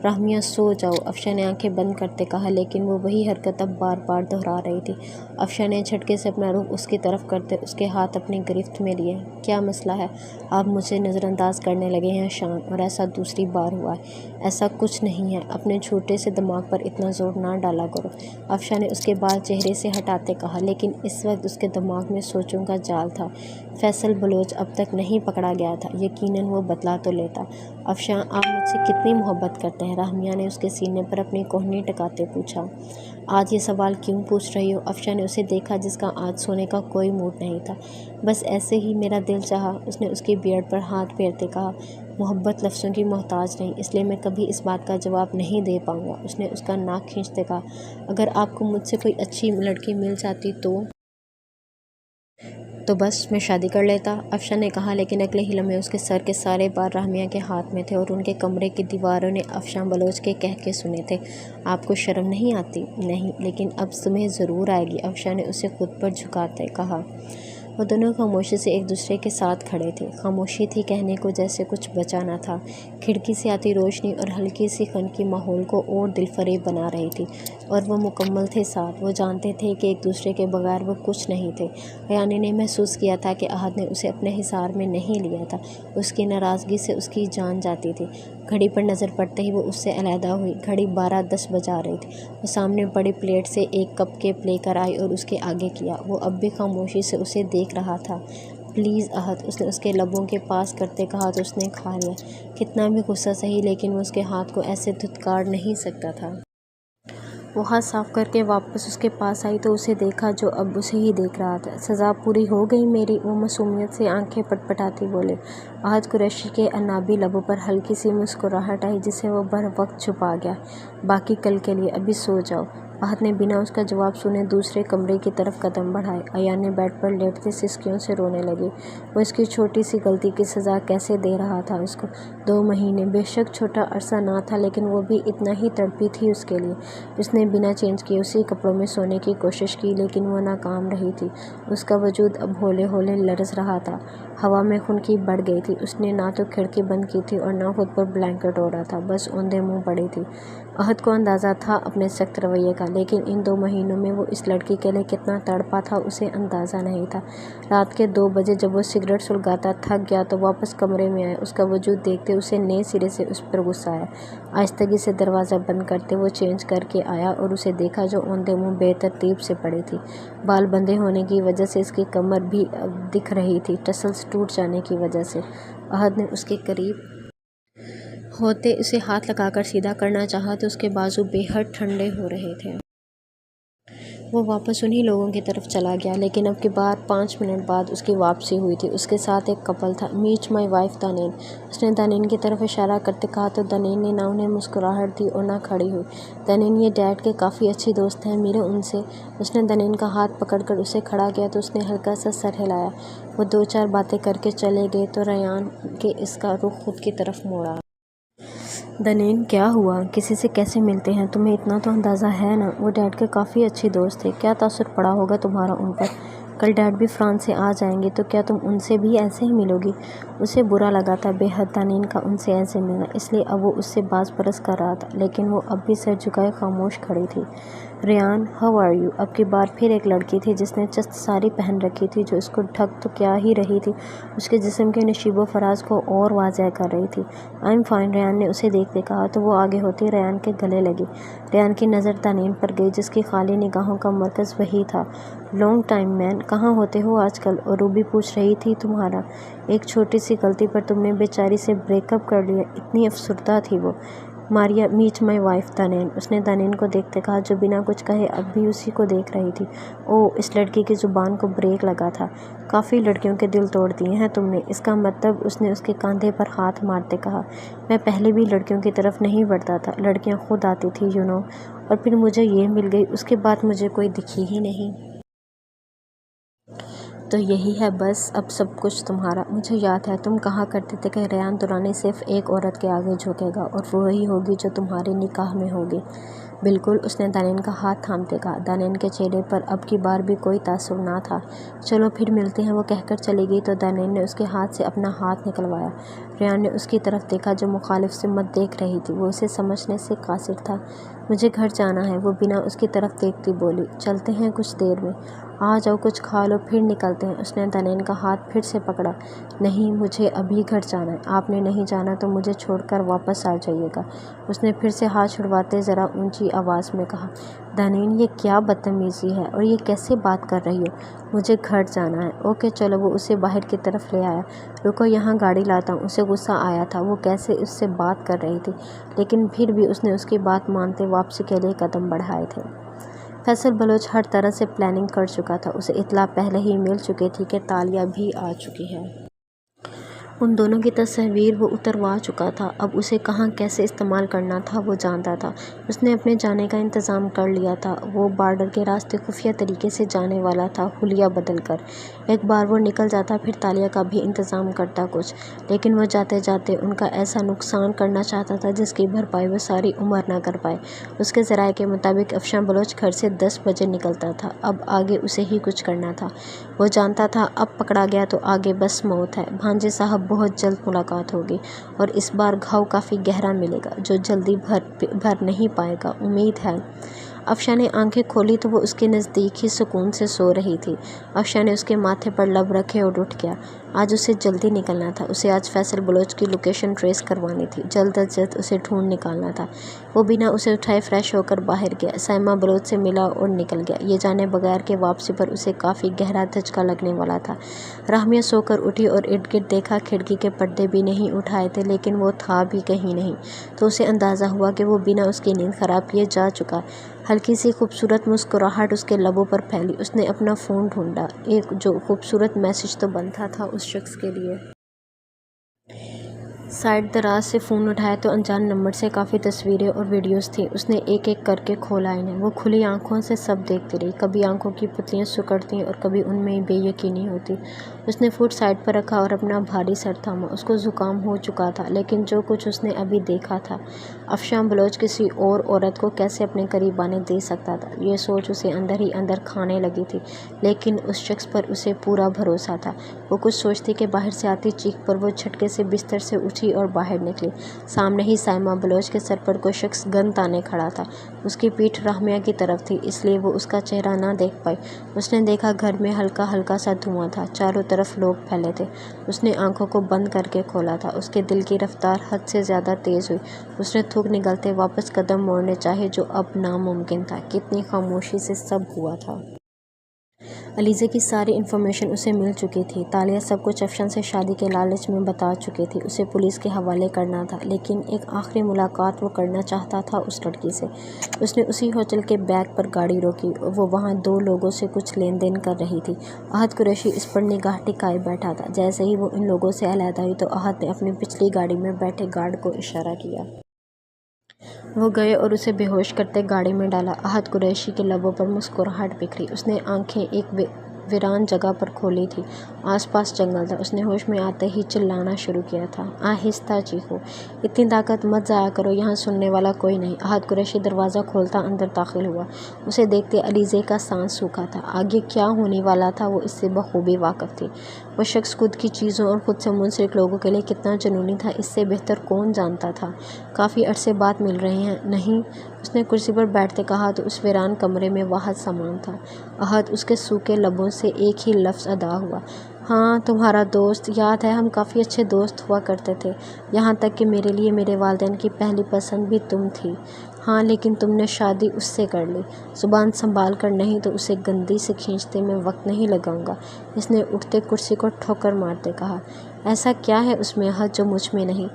رحمیہ سو جاؤ، افشاں نے آنکھیں بند کرتے کہا، لیکن وہ وہی حرکت اب بار بار دہرا رہی تھی۔ افشاں نے جھٹکے سے اپنا رخ اس کی طرف کرتے اس کے ہاتھ اپنی گرفت میں لیے۔ کیا مسئلہ ہے؟ آپ مجھے نظر انداز کرنے لگے ہیں شان، اور ایسا دوسری بار ہوا ہے۔ ایسا کچھ نہیں ہے، اپنے چھوٹے سے دماغ پر اتنا زور نہ ڈالا کرو، افشاں نے اس کے بال چہرے سے ہٹاتے کہا، لیکن اس وقت اس کے دماغ میں سوچوں کا جال تھا۔ فیصل بلوچ اب تک نہیں پکڑا گیا تھا، یقیناً وہ بتلا تو لیتا۔ افشاں، آپ مجھ سے کتنی محبت کرتے ہیں؟ رحمیہ نے اس کے سینے پر اپنی کوہنی ٹکاتے پوچھا۔ آج یہ سوال کیوں پوچھ رہی ہو؟ افشاں نے اسے دیکھا جس کا آج سونے کا کوئی موڈ نہیں تھا۔ بس ایسے ہی میرا دل چاہا، اس نے اس کی بیئرڈ پر ہاتھ پھیرتے کہا۔ محبت لفظوں کی محتاج نہیں، اس لیے میں کبھی اس بات کا جواب نہیں دے پاؤں گا، اس نے اس کا ناک کھینچتے کہا۔ اگر آپ کو مجھ سے کوئی اچھی لڑکی مل جاتی تو بس میں شادی کر لیتا، افشاں نے کہا، لیکن اگلے ہی لمحے اس کے سر کے سارے بال رحمیہ کے ہاتھ میں تھے اور ان کے کمرے کی دیواروں نے افشاں بلوچ کے قہقہے سنے تھے۔ آپ کو شرم نہیں آتی؟ نہیں، لیکن اب تمہیں ضرور آئے گی، افشاں نے اسے خود پر جھکاتے کہا۔ وہ دونوں خاموشی سے ایک دوسرے کے ساتھ کھڑے تھے۔ خاموشی تھی کہنے کو جیسے کچھ بچا نہ تھا۔ کھڑکی سے آتی روشنی اور ہلکی سی خنکی ماحول کو اور دل فریب بنا رہی تھی، اور وہ مکمل تھے ساتھ۔ وہ جانتے تھے کہ ایک دوسرے کے بغیر وہ کچھ نہیں تھے۔ ایانی نے محسوس کیا تھا کہ احد نے اسے اپنے حصار میں نہیں لیا تھا۔ اس کی ناراضگی سے اس کی جان جاتی تھی۔ گھڑی پر نظر پڑتے ہی وہ اس سے علیحدہ ہوئی۔ گھڑی 12:10 بجا رہی تھی۔ وہ سامنے بڑی پلیٹ سے ایک کپ کیک لے کر آئی اور اس کے آگے کیا۔ وہ اب بھی خاموشی سے اسے دیکھ رہا تھا۔ پلیز احد، اس نے اس کے لبوں کے پاس کرتے کہا تو اس نے کھا لیا۔ کتنا بھی غصہ سہی، لیکن وہ اس کے ہاتھ کو ایسے دھتکار نہیں سکتا تھا۔ وہ ہاتھ صاف کر کے واپس اس کے پاس آئی تو اسے دیکھا جو اب اسے ہی دیکھ رہا تھا۔ سزا پوری ہو گئی میری؟ وہ معصومیت سے آنکھیں پٹپٹاتی بولے۔ احد قریشی کے عنابی لبوں پر ہلکی سی مسکراہٹ آئی جسے وہ بر وقت چھپا گیا۔ باقی کل کے لیے، ابھی سو جاؤ۔ احد نے بنا اس کا جواب سنے دوسرے کمرے کی طرف قدم بڑھائے۔ ایانی بیڈ پر لیٹتے سسکیوں سے رونے لگی۔ وہ اس کی چھوٹی سی غلطی کی سزا کیسے دے رہا تھا اس کو؟ 2 مہینے بے شک چھوٹا عرصہ نہ تھا، لیکن وہ بھی اتنا ہی تڑپی تھی اس کے لیے۔ اس نے بنا چینج کیے اسی کپڑوں میں سونے کی کوشش کی، لیکن وہ ناکام رہی تھی۔ اس کا وجود اب ہولے ہولے لرز رہا تھا۔ ہوا میں خنکی بڑھ گئی تھی۔ اس نے نہ تو کھڑکی بند کی تھی اور نہ خود پر بلینکٹ اوڑھا تھا، بس اوندھے منہ پڑی تھی۔ احد کو اندازہ تھا اپنے سخت رویے کا، لیکن ان 2 مہینوں میں وہ اس لڑکی کے لیے کتنا تڑپا تھا اسے اندازہ نہیں تھا۔ رات کے 2 بجے جب وہ سگریٹ سلگاتا تھک گیا تو واپس کمرے میں آیا۔ اس کا وجود دیکھتے اسے نئے سرے سے اس پر غصہ آیا۔ آہستگی سے دروازہ بند کرتے وہ چینج کر کے آیا اور اسے دیکھا جو اوندھے منہ بے ترتیب سے پڑی تھی۔ بال بندھے ہونے کی وجہ سے اس کی کمر بھی اب دکھ رہی تھی، ٹسلز ٹوٹ جانے کی وجہ سے۔ احد نے اس کے قریب ہوتے اسے ہاتھ لگا کر سیدھا کرنا چاہا تو اس کے بازو بے حد ٹھنڈے ہو رہے تھے۔ وہ واپس انہی لوگوں کی طرف چلا گیا، لیکن اب کی بار 5 منٹ بعد اس کی واپسی ہوئی تھی۔ اس کے ساتھ ایک کپل تھا۔ میٹ مائی وائف دنین، اس نے دنین کی طرف اشارہ کرتے کہا تو دنین نے نہ انہیں مسکراہٹ دی اور نہ کھڑی ہوئی۔ دنین، یہ ڈیڈ کے کافی اچھی دوست ہیں، ملیں ان سے۔ اس نے دنین کا ہاتھ پکڑ کر اسے کھڑا کیا تو اس نے ہلکا سا سر ہلایا۔ وہ 2-4 باتیں کر کے چلے گئے تو ریان کے اس کا رخ خود کی طرف موڑا۔ دنین کیا ہوا؟ کسی سے کیسے ملتے ہیں؟ تمہیں اتنا تو اندازہ ہے نا، وہ ڈیڈ کے کافی اچھے دوست تھے۔ کیا تاثر پڑا ہوگا تمہارا ان پر؟ کل ڈیڈ بھی فرانس سے آ جائیں گے تو کیا تم ان سے بھی ایسے ہی ملو گی؟ اسے برا لگا تھا بے حد دنین کا ان سے ایسے ملنا، اس لیے اب وہ اس سے باز پرس کر رہا تھا، لیکن وہ اب بھی سر جھکائے خاموش کھڑی تھی۔ Rayan, how are you? اب کی بار پھر ایک لڑکی تھی جس نے چست ساری پہن رکھی تھی جو اس کو ڈھک تو کیا ہی رہی تھی، اس کے جسم کے نشیب و فراز کو اور واضح کر رہی تھی۔ آئی ایم فائن، ریان نے اسے دیکھتے کہا تو وہ آگے ہوتی ریان کے گلے لگی۔ ریان کی نظر دنین پر گئی جس کی خالی نگاہوں کا مرکز وہی تھا۔ لانگ ٹائم مین، کہاں ہوتے ہو آج کل؟ اور روبی پوچھ رہی تھی تمہارا ایک چھوٹی سی غلطی پر تم نے بیچاری سے بریک اپ کر لیا، اتنی افسردہ تھی وہ۔ ماریا، میٹ مائی وائف دنین، اس نے دنین کو دیکھتے کہا جو بنا کچھ کہے اب بھی اسی کو دیکھ رہی تھی۔ اوہ، اس لڑکی کی زبان کو بریک لگا تھا۔ کافی لڑکیوں کے دل توڑ دیے ہیں تم نے، اس کا مطلب؟ اس نے اس کے کاندھے پر ہاتھ مارتے کہا۔ میں پہلے بھی لڑکیوں کی طرف نہیں بڑھتا تھا، لڑکیاں خود آتی تھی اور پھر مجھے یہ مل گئی، اس کے بعد مجھے کوئی دکھی ہی نہیں۔ تو یہی ہے بس اب سب کچھ تمہارا۔ مجھے یاد ہے تم کہا کرتے تھے کہ ریان دورانی صرف ایک عورت کے آگے جھکے گا اور وہ وہی ہوگی جو تمہارے نکاح میں ہوگی۔ بالکل، اس نے دنین کا ہاتھ تھامتے کہا۔ دنین کے چہرے پر اب کی بار بھی کوئی تاثر نہ تھا۔ چلو پھر ملتے ہیں، وہ کہہ کر چلی گئی تو دنین نے اس کے ہاتھ سے اپنا ہاتھ نکلوایا۔ ریان نے اس کی طرف دیکھا جو مخالف سمت دیکھ رہی تھی، وہ اسے سمجھنے سے قاصر تھا۔ مجھے گھر جانا ہے، وہ بنا اس کی طرف دیکھتی بولی۔ چلتے ہیں کچھ دیر میں، آ جاؤ کچھ کھا لو پھر نکلتے ہیں۔ اس نے دنین کا ہاتھ پھر سے پکڑا۔ نہیں، مجھے ابھی گھر جانا ہے۔ آپ نے نہیں جانا تو مجھے چھوڑ کر واپس آ جائیے گا، اس نے پھر سے ہاتھ چھڑواتے ذرا اونچی آواز میں کہا۔ دنین، یہ کیا بدتمیزی ہے اور یہ کیسے بات کر رہی ہو؟ مجھے گھر جانا ہے۔ اوکے چلو، وہ اسے باہر کی طرف لے آیا۔ رکو یہاں گاڑی لاتا ہوں۔ اسے غصہ آیا تھا وہ کیسے اس سے بات کر رہی تھی، لیکن پھر بھی اس نے اس کی بات مانتے واپسی کے لیے قدم بڑھائے تھے۔ فیصل بلوچ ہر طرح سے پلاننگ کر چکا تھا، اسے اطلاع پہلے ہی مل چکی تھی کہ تالیہ بھی آ چکی ہے۔ ان دونوں کی تصاویر وہ اتروا چکا تھا، اب اسے کہاں کیسے استعمال کرنا تھا وہ جانتا تھا۔ اس نے اپنے جانے کا انتظام کر لیا تھا، وہ بارڈر کے راستے خفیہ طریقے سے جانے والا تھا، حلیہ بدل کر۔ ایک بار وہ نکل جاتا پھر تالیہ کا بھی انتظام کرتا کچھ، لیکن وہ جاتے جاتے ان کا ایسا نقصان کرنا چاہتا تھا جس کی بھرپائی وہ ساری عمر نہ کر پائے۔ اس کے ذرائع کے مطابق افشاں بلوچ گھر سے 10 بجے نکلتا تھا، اب آگے اسے ہی کچھ کرنا تھا۔ وہ جانتا تھا اب پکڑا گیا تو آگے بس موت ہے۔ بھانجے صاحب بہت جلد ملاقات ہوگی اور اس بار گھاؤ کافی گہرا ملے گا جو جلدی بھر نہیں پائے گا، امید ہے۔ افشاں نے آنکھیں کھولی تو وہ اس کے نزدیک ہی سکون سے سو رہی تھی۔ افشاں نے اس کے ماتھے پر لب رکھے اور اٹھ گیا۔ آج اسے جلدی نکلنا تھا، اسے آج فیصل بلوچ کی لوکیشن ٹریس کروانی تھی، جلد از جلد اسے ڈھونڈ نکالنا تھا۔ وہ بنا اسے اٹھائے فریش ہو کر باہر گیا، سائمہ بلوچ سے ملا اور نکل گیا، یہ جانے بغیر کہ واپسی پر اسے کافی گہرا دھچکا لگنے والا تھا۔ راہمیا سو کر اٹھی اور ارد گرد دیکھا، کھڑکی کے پردے بھی نہیں اٹھائے تھے لیکن وہ تھا بھی کہیں نہیں، تو اسے اندازہ ہوا کہ وہ بنا اس کی نیند خراب کیے جا چکا۔ ہلکی سی خوبصورت مسکراہٹ اس کے لبوں پر پھیلی، اس نے اپنا فون ڈھونڈا، ایک جو خوبصورت میسج تو بنتا تھا اس شخص کے لیے۔ سائڈ دراز سے فون اٹھایا تو انجان نمبر سے کافی تصویریں اور ویڈیوز تھیں، اس نے ایک ایک کر کے کھولا انہیں، وہ کھلی آنکھوں سے سب دیکھتی رہی، کبھی آنکھوں کی پتلیاں سکڑتی اور کبھی ان میں بے یقینی ہوتی۔ اس نے فون سائڈ پر رکھا اور اپنا بھاری سر تھاما، اس کو زکام ہو چکا تھا، لیکن جو کچھ اس نے ابھی دیکھا تھا، افشاں بلوچ کسی اور عورت کو کیسے اپنے قریب آنے دے سکتا تھا، یہ سوچ اسے اندر ہی اندر کھانے لگی تھی، لیکن اس شخص پر اسے پورا بھروسہ تھا۔ وہ کچھ سوچتی کہ باہر سے آتی چیخ پر وہ جھٹکے سے بستر سے اٹھی اور باہر نکلی۔ سامنے ہی سائمہ بلوچ کے سر پر کوئی شخص گن تانے کھڑا تھا، اس کی پیٹھ راہمیا کی طرف تھی، اس لیے وہ اس کا چہرہ نہ دیکھ پائی۔ اس نے دیکھا گھر میں ہلکا ہلکا سا دھواں تھا، چاروں طرف لوگ پھیلے تھے۔ اس نے آنکھوں کو بند کر کے کھولا تھا، اس کے دل کی رفتار حد سے زیادہ تیز ہوئی، اس نے تھوک نگلتے واپس قدم موڑنے چاہے جو اب ناممکن تھا، کتنی خاموشی سے سب ہوا تھا۔ علیزے کی ساری انفارمیشن اسے مل چکی تھی، تالیہ سب کچھ افشاں سے شادی کے لالچ میں بتا چکی تھی، اسے پولیس کے حوالے کرنا تھا، لیکن ایک آخری ملاقات وہ کرنا چاہتا تھا اس لڑکی سے۔ اس نے اسی ہوٹل کے بیک پر گاڑی روکی، وہ وہاں 2 لوگوں سے کچھ لین دین کر رہی تھی۔ احد قریشی اس پر نگاہ ٹکائے بیٹھا تھا، جیسے ہی وہ ان لوگوں سے علیحدہ ہوئی تو احد نے اپنی پچھلی گاڑی میں بیٹھے گارڈ کو اشارہ کیا۔ وہ گئے اور اسے بے ہوش کرتے گاڑی میں ڈالا۔ احد قریشی کے لبوں پر مسکراہٹ بکھری، اس نے آنکھیں ایک ویران جگہ پر کھولی تھی، آس پاس جنگل تھا۔ اس نے ہوش میں آتے ہی چلانا شروع کیا تھا، آہستہ چیخو، اتنی طاقت مت ضائع کرو، یہاں سننے والا کوئی نہیں۔ احد قریشی دروازہ کھولتا اندر داخل ہوا۔ اسے دیکھتے علیزے کا سانس سوکھا تھا، آگے کیا ہونے والا تھا وہ اس سے بخوبی واقف تھی۔ وہ شخص خود کی چیزوں اور خود سے منسلک لوگوں کے لیے کتنا جنونی تھا، اس سے بہتر کون جانتا تھا۔ کافی عرصے بعد مل رہے ہیں؟ نہیں، اس نے کرسی پر بیٹھتے کہا تو اس ویران کمرے میں واحد سامان تھا۔ احد اس کے سوکھے لبوں سے ایک ہی لفظ ادا ہوا، ہاں تمہارا دوست، یاد ہے ہم کافی اچھے دوست ہوا کرتے تھے، یہاں تک کہ میرے لیے میرے والدین کی پہلی پسند بھی تم تھی۔ ہاں لیکن تم نے شادی اس سے کر لی۔ زبان سنبھال کر، نہیں تو اسے گندی سے کھینچتے میں وقت نہیں لگاؤں گا، اس نے اٹھتے کرسی کو ٹھوکر مارتے کہا۔ ایسا کیا ہے اس میں احد جو مجھ میں نہیں؟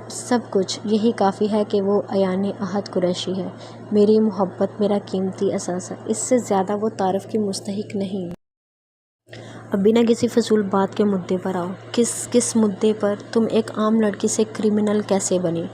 سب کچھ، یہی کافی ہے کہ وہ ایان احد قریشی ہے، میری محبت، میرا قیمتی اثاثہ، اس سے زیادہ وہ تعارف کی مستحق نہیں۔ اب بنا کسی فضول بات کے مدعے پر آؤ۔ کس مدعے پر؟ تم ایک عام لڑکی سے کرمنل کیسے بنی؟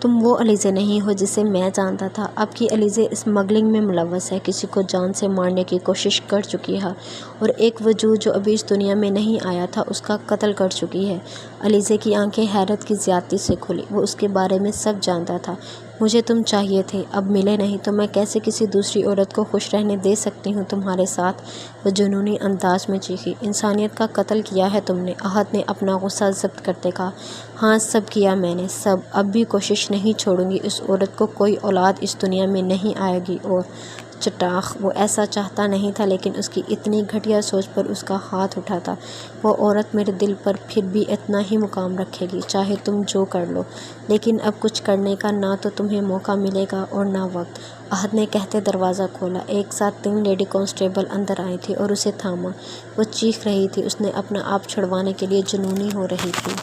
تم وہ علیزے نہیں ہو جسے میں جانتا تھا۔ اب کی علیزے اسمگلنگ میں ملوث ہے، کسی کو جان سے مارنے کی کوشش کر چکی ہے اور ایک وجود جو ابھی اس دنیا میں نہیں آیا تھا اس کا قتل کر چکی ہے۔ علیزے کی آنکھیں حیرت کی زیادتی سے کھلی، وہ اس کے بارے میں سب جانتا تھا۔ مجھے تم چاہیے تھے، اب ملے نہیں تو میں کیسے کسی دوسری عورت کو خوش رہنے دے سکتی ہوں تمہارے ساتھ؟ وہ جنونی انداز میں چیخی۔ انسانیت کا قتل کیا ہے تم نے، احد نے اپنا غصہ ضبط کرتے کہا۔ ہاں سب کیا میں نے، سب، اب بھی کوشش نہیں چھوڑوں گی۔ اس عورت کو کوئی اولاد اس دنیا میں نہیں آئے گی اور چٹاخ، وہ ایسا چاہتا نہیں تھا لیکن اس کی اتنی گھٹیا سوچ پر اس کا ہاتھ اٹھا تھا۔ وہ عورت میرے دل پر پھر بھی اتنا ہی مقام رکھے گی، چاہے تم جو کر لو، لیکن اب کچھ کرنے کا نہ تو تمہیں موقع ملے گا اور نہ وقت۔ احد نے کہتے دروازہ کھولا۔ ایک ساتھ 3 لیڈی کانسٹیبل اندر آئی تھی اور اسے تھاما۔ وہ چیخ رہی تھی، اس نے اپنا آپ چھڑوانے کے لیے جنونی ہو رہی تھی۔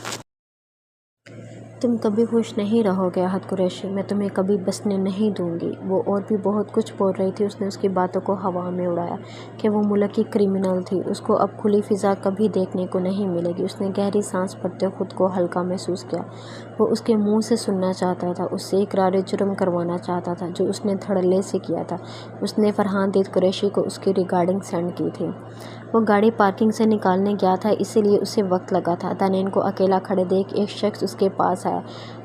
تم کبھی خوش نہیں رہو گے احد قریشی، میں تمہیں کبھی بسنے نہیں دوں گی۔ وہ اور بھی بہت کچھ بول رہی تھی، اس نے اس کی باتوں کو ہوا میں اڑایا کہ وہ ملک کی کرمنل تھی، اس کو اب کھلی فضا کبھی دیکھنے کو نہیں ملے گی۔ اس نے گہری سانس بھرتے خود کو ہلکا محسوس کیا۔ وہ اس کے منہ سے سننا چاہتا تھا، اس سے اقرار جرم کروانا چاہتا تھا جو اس نے دھڑلے سے کیا تھا۔ اس نے فرحان دید قریشی کو اس کی ریکارڈنگ سینڈ کی تھی۔ وہ گاڑی پارکنگ سے نکالنے گیا تھا، اسی لیے اسے وقت لگا تھا۔ دانین کو اکیلا کھڑے دیکھ ایک شخص اس کے پاس آیا،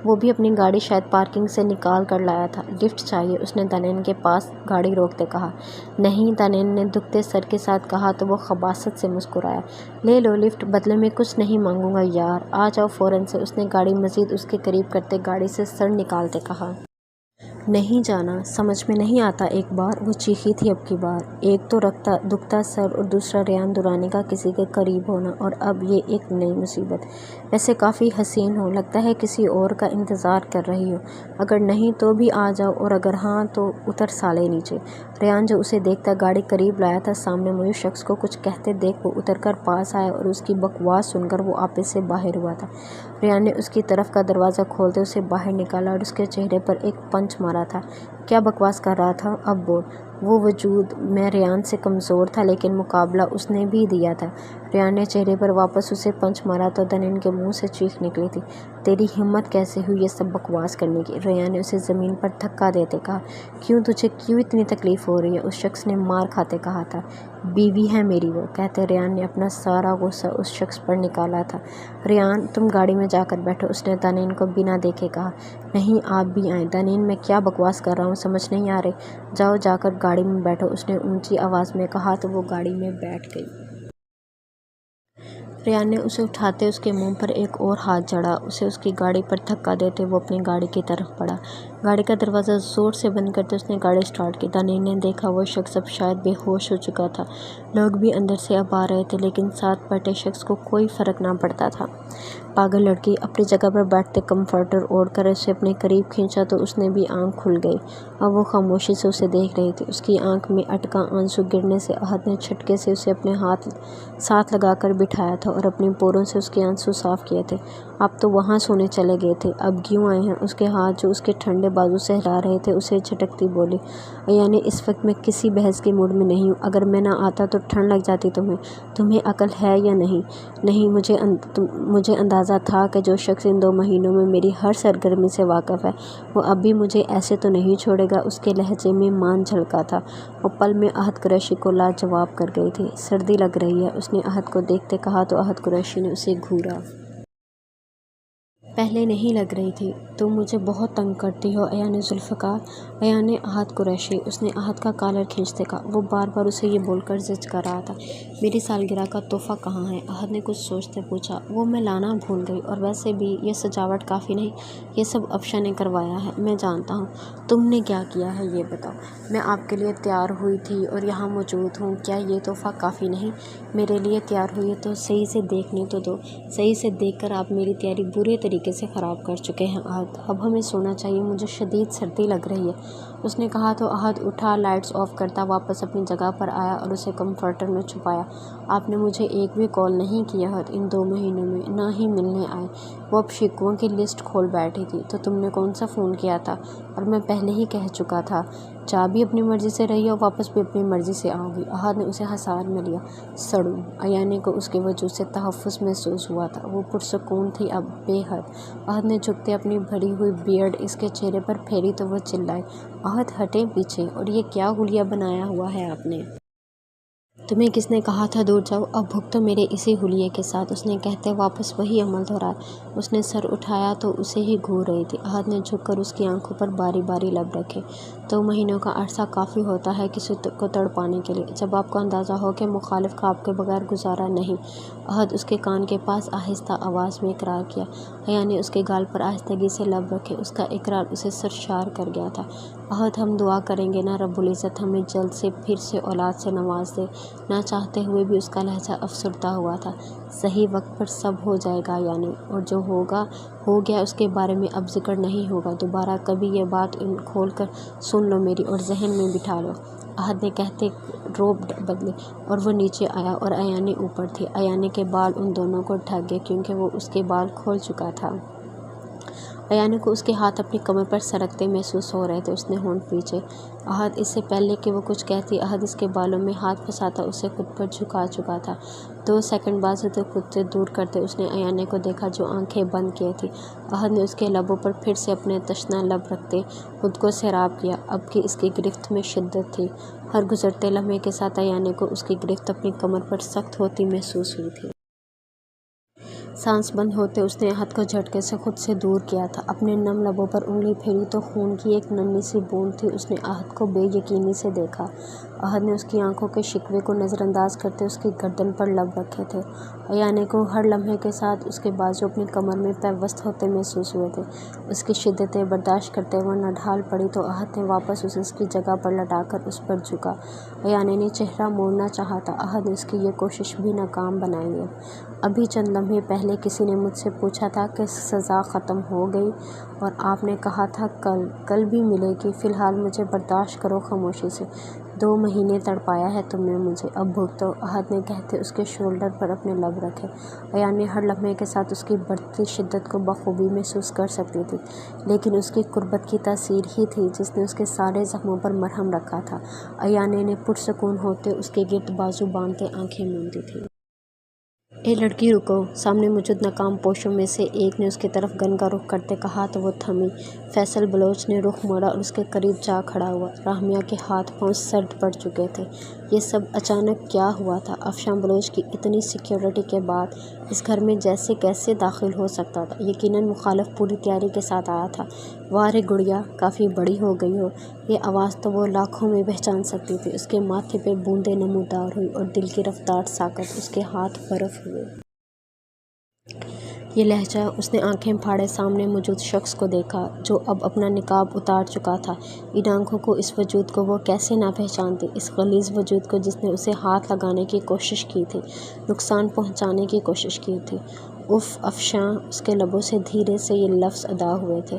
وہ بھی اپنی گاڑی شاید پارکنگ سے نکال کر لایا تھا۔ لفٹ چاہیے؟ اس نے دانین کے پاس گاڑی روکتے کہا۔ نہیں، دانین نے دکھتے سر کے ساتھ کہا تو وہ خباثت سے مسکرایا۔ لے لو لفٹ، بدلے میں کچھ نہیں مانگوں گا یار، آ جاؤ فوراً سے، اس نے گاڑی مزید اس کے قریب کرتے گاڑی سے سر نکالتے کہا۔ نہیں جانا، سمجھ میں نہیں آتا ایک بار، وہ چیخی تھی اب کی بار۔ ایک تو دکھتا سر اور دوسرا ریان دورانی کا کسی کے قریب ہونا، اور اب یہ ایک نئی مصیبت۔ ویسے کافی حسین ہو، لگتا ہے کسی اور کا انتظار کر رہی ہو، اگر نہیں تو بھی آ جاؤ اور اگر ہاں تو اتر سالے نیچے۔ ریان جو اسے دیکھتا گاڑی قریب لایا تھا، سامنے موجود شخص کو کچھ کہتے دیکھ وہ اتر کر پاس آیا اور اس کی بکواس سن کر وہ آپے سے باہر ہوا تھا۔ ریان نے اس کی طرف کا دروازہ کھولتے اسے باہر نکالا اور اس کے چہرے پر ایک پنچ مارا تھا۔ کیا بکواس کر رہا تھا؟ اب بول۔ وہ وجود میں ریان سے کمزور تھا لیکن مقابلہ اس نے بھی دیا تھا۔ ریان نے چہرے پر واپس اسے پنچ مارا تو دانین کے منہ سے چیخ نکلی تھی، تیری ہمت کیسے ہوئی یہ سب بکواس کرنے کی؟ ریان نے اسے زمین پر دھکا دیتے کہا۔ کیوں، تجھے کیوں اتنی تکلیف ہو رہی ہے؟ اس شخص نے مار کھاتے کہا تھا۔ بیوی ہے میری وہ، کہتے ریان نے اپنا سارا غصہ اس شخص پر نکالا تھا۔ ریان تم گاڑی میں جا کر بیٹھو، اس نے دانین کو بنا دیکھے کہا۔ نہیں آپ بھی آئیں۔ دانین میں کیا بکواس کر رہا ہوں سمجھ نہیں آ رہی؟ جاؤ جا کر گاڑی میں بیٹھو، اس نے اونچی آواز میں کہا تو وہ گاڑی میں بیٹھ گئی۔ ریان نے اسے اٹھاتے اس کے منہ پر ایک اور ہاتھ جڑا، اسے اس کی گاڑی پر دھکا دیتے وہ اپنی گاڑی کی طرف بڑھا۔ گاڑی کا دروازہ زور سے بند کرتے اس نے گاڑی سٹارٹ کی۔ دانین نے دیکھا وہ شخص اب شاید بے ہوش ہو چکا تھا، لوگ بھی اندر سے اب آ رہے تھے لیکن ساتھ بیٹھے شخص کو کوئی فرق نہ پڑتا تھا۔ پاگل لڑکی، اپنی جگہ پر بیٹھتے کمفرٹر اوڑھ کر اسے اپنے قریب کھینچا تو اس نے بھی آنکھ کھل گئی۔ اب وہ خاموشی سے اسے دیکھ رہی تھی، اس کی آنکھ میں اٹکا آنسو گرنے سے احد نے جھٹکے سے اسے اپنے ساتھ لگا کر بٹھایا تھا اور اپنے پوروں سے اس کے آنسو صاف کیے تھے۔ آپ تو وہاں سونے چلے گئے تھے، اب کیوں آئے ہیں؟ اس کے ہاتھ جو اس کے ٹھنڈے بازو سے ہلا رہے تھے اسے جھٹکتی بولی۔ ایانے اس وقت میں کسی بحث کے موڈ میں نہیں ہوں، اگر میں نہ آتا تو ٹھنڈ لگ جاتی تمہیں عقل ہے یا نہیں؟ نہیں، مجھے اندازہ تھا کہ جو شخص ان 2 مہینوں میں میری ہر سرگرمی سے واقف ہے وہ اب بھی مجھے ایسے تو نہیں چھوڑے گا۔ اس کے لہجے میں مان جھلکا تھا۔ وہ پل میں احد قریشی کو لاجواب کر گئی تھی۔ سردی لگ رہی ہے، اس نے احد کو دیکھتے کہا تو احد قریشی نے اسے گھورا۔ پہلے نہیں لگ رہی تھی۔ تم مجھے بہت تنگ کرتی ہو ایانے ذوالفقار۔ ایانے احد قریشی، اس نے احد کا کالر کھینچتے کہا۔ وہ بار بار اسے یہ بول کر ضد کر رہا تھا، میری سالگرہ کا تحفہ کہاں ہے؟ احد نے کچھ سوچتے پوچھا۔ وہ میں لانا بھول گئی، اور ویسے بھی یہ سجاوٹ کافی نہیں، یہ سب افشاں نے کروایا ہے۔ میں جانتا ہوں تم نے کیا کیا ہے، یہ بتاؤ۔ میں آپ کے لیے تیار ہوئی تھی اور یہاں موجود ہوں، کیا یہ تحفہ کافی نہیں؟ میرے لیے تیار ہوئی تو صحیح سے دیکھنے تو دو۔ صحیح سے دیکھ کر آپ میری تیاری برے طریقے سے خراب کر چکے ہیں احد۔ اب ہمیں سونا چاہیے، مجھے شدید سردی لگ رہی ہے، اس نے کہا تو احد اٹھا، لائٹس آف کرتا واپس اپنی جگہ پر آیا اور اسے کمفرٹر میں چھپایا۔ آپ نے مجھے ایک بھی کال نہیں کی احد ان 2 مہینوں میں، نہ ہی ملنے آئے۔ وہ اب شکووں کی لسٹ کھول بیٹھی تھی۔ تو تم نے کون سا فون کیا تھا؟ اور میں پہلے ہی کہہ چکا تھا، جا بھی اپنی مرضی سے رہی اور واپس بھی اپنی مرضی سے آؤ گی۔ احد نے اسے ہثار میں لیا۔ سڑوں! ایانے کو اس کے وجود سے تحفظ محسوس ہوا تھا۔ وہ پرسکون تھی اب بے حد۔ احد نے جھکتے اپنی بھری ہوئی بیئرڈ اس کے چہرے پر پھیری تو وہ چلائی، احد ہٹیں پیچھے، اور یہ کیا حلیہ بنایا ہوا ہے آپ نے؟ تمہیں کس نے کہا تھا دور جاؤ؟ اب بھگتو میرے اسی حلیے کے ساتھ، اس نے کہتے واپس وہی عمل دہرایا۔ اس نے سر اٹھایا تو اسے ہی گھور رہی تھی۔ احد نے جھک کر اس کی آنکھوں پر باری باری لب رکھے۔ 2 مہینوں کا عرصہ کافی ہوتا ہے کسی کو تڑ پانے کے لیے، جب آپ کو اندازہ ہو کہ مخالف کا آپ کے بغیر گزارا نہیں۔ احد اس کے کان کے پاس آہستہ آواز میں اقرار کیا۔ ایانے اس کے گال پر آہستگی سے لب رکھے۔ اس کا اقرار اسے سرشار کر گیا تھا۔ احد ہم دعا کریں گے نا رب العزت ہمیں جلد سے پھر سے اولاد سے نواز دے۔ نہ چاہتے ہوئے بھی اس کا لہجہ افسردہ ہوا تھا۔ صحیح وقت پر سب ہو جائے گا یعنی، اور جو ہو گیا اس کے بارے میں اب ذکر نہیں ہوگا دوبارہ کبھی۔ یہ بات کھول کر سن لو میری اور ذہن میں بٹھا لو۔ احد نے کہتے روب بدلے اور وہ نیچے آیا اور ایانے اوپر تھی۔ ایانے کے بال ان دونوں کو ڈھک گئے کیونکہ وہ اس کے بال کھول چکا تھا۔ ایانے کو اس کے ہاتھ اپنی کمر پر سرکتے محسوس ہو رہے تھے۔ اس نے ہونٹ پیچھے۔ احد اس سے پہلے کہ وہ کچھ کہتی، احد اس کے بالوں میں ہاتھ پھنساتا اسے خود پر جھکا چکا تھا۔ 2 سیکنڈ بعد اسے خود سے دور کرتے اس نے ایانے کو دیکھا جو آنکھیں بند کیے تھی۔ احد نے اس کے لبوں پر پھر سے اپنے تشنہ لب رکھتے خود کو سیراب کیا۔ اب کی اس کی گرفت میں شدت تھی۔ ہر گزرتے لمحے کے ساتھ ایانے کو اس کی گرفت اپنی کمر پر سخت ہوتی محسوس ہوئی تھی۔ سانس بند ہوتے اس نے احد کو جھٹکے سے خود سے دور کیا تھا۔ اپنے نم لبوں پر انگلی پھیری تو خون کی ایک ننھی سی بوند تھی۔ اس نے احد کو بے یقینی سے دیکھا۔ احد نے اس کی آنکھوں کے شکوے کو نظر انداز کرتے اس کی گردن پر لب رکھے تھے۔ ایانے کو ہر لمحے کے ساتھ اس کے بازو اپنی کمر میں پیوست ہوتے محسوس ہوئے تھے۔ اس کی شدتیں برداشت کرتے وہ نہ ڈھال پڑی تو احد نے واپس اسے اس کی جگہ پر لٹا کر اس پر جھکا۔ ایانے نے چہرہ موڑنا چاہا تھا۔ احد نے اس کی یہ کوشش بھی ناکام بنائی۔ ابھی چند لمحے پہلے کسی نے مجھ سے پوچھا تھا کہ سزا ختم ہو گئی اور آپ نے کہا تھا کل بھی ملے گی۔ فی الحال مجھے برداشت کرو خاموشی سے۔ 2 مہینے تڑپایا ہے تم نے مجھے، اب بھگتو۔ احد نے کہتے اس کے شولڈر پر اپنے لب رکھے۔ ایانے ہر لمحے کے ساتھ اس کی بڑھتی شدت کو بخوبی محسوس کر سکتی تھی، لیکن اس کی قربت کی تاثیر ہی تھی جس نے اس کے سارے زخموں پر مرہم رکھا تھا۔ ایانے نے پرسکون ہوتے اس کے گرد بازو باندھتے آنکھیں موندی تھی۔ اے لڑکی رکو! سامنے موجود ناکام پوشوں میں سے ایک نے اس کی طرف گن کا رخ کرتے کہا تو وہ تھمی۔ فیصل بلوچ نے رخ موڑا اور اس کے قریب جا کھڑا ہوا۔ راہمیہ کے ہاتھ پاؤں سرد پڑ چکے تھے۔ یہ سب اچانک کیا ہوا تھا؟ افشاں بلوچ کی اتنی سیکیورٹی کے بعد اس گھر میں جیسے کیسے داخل ہو سکتا تھا؟ یقیناً مخالف پوری تیاری کے ساتھ آیا تھا۔ واہ رے گڑیا، کافی بڑی ہو گئی ہو۔ یہ آواز تو وہ لاکھوں میں پہچان سکتی تھی۔ اس کے ماتھے پہ بوندیں نمودار ہوئی اور دل کی رفتار ساکت، اس کے ہاتھ برف ہوئے۔ یہ لہجہ، اس نے آنکھیں پھاڑے سامنے موجود شخص کو دیکھا جو اب اپنا نقاب اتار چکا تھا۔ ان آنکھوں کو، اس وجود کو وہ کیسے نہ پہچانتی؟ اس غلیظ وجود کو جس نے اسے ہاتھ لگانے کی کوشش کی تھی، نقصان پہنچانے کی کوشش کی تھی۔ اف افشاں! اس کے لبوں سے دھیرے سے یہ لفظ ادا ہوئے تھے۔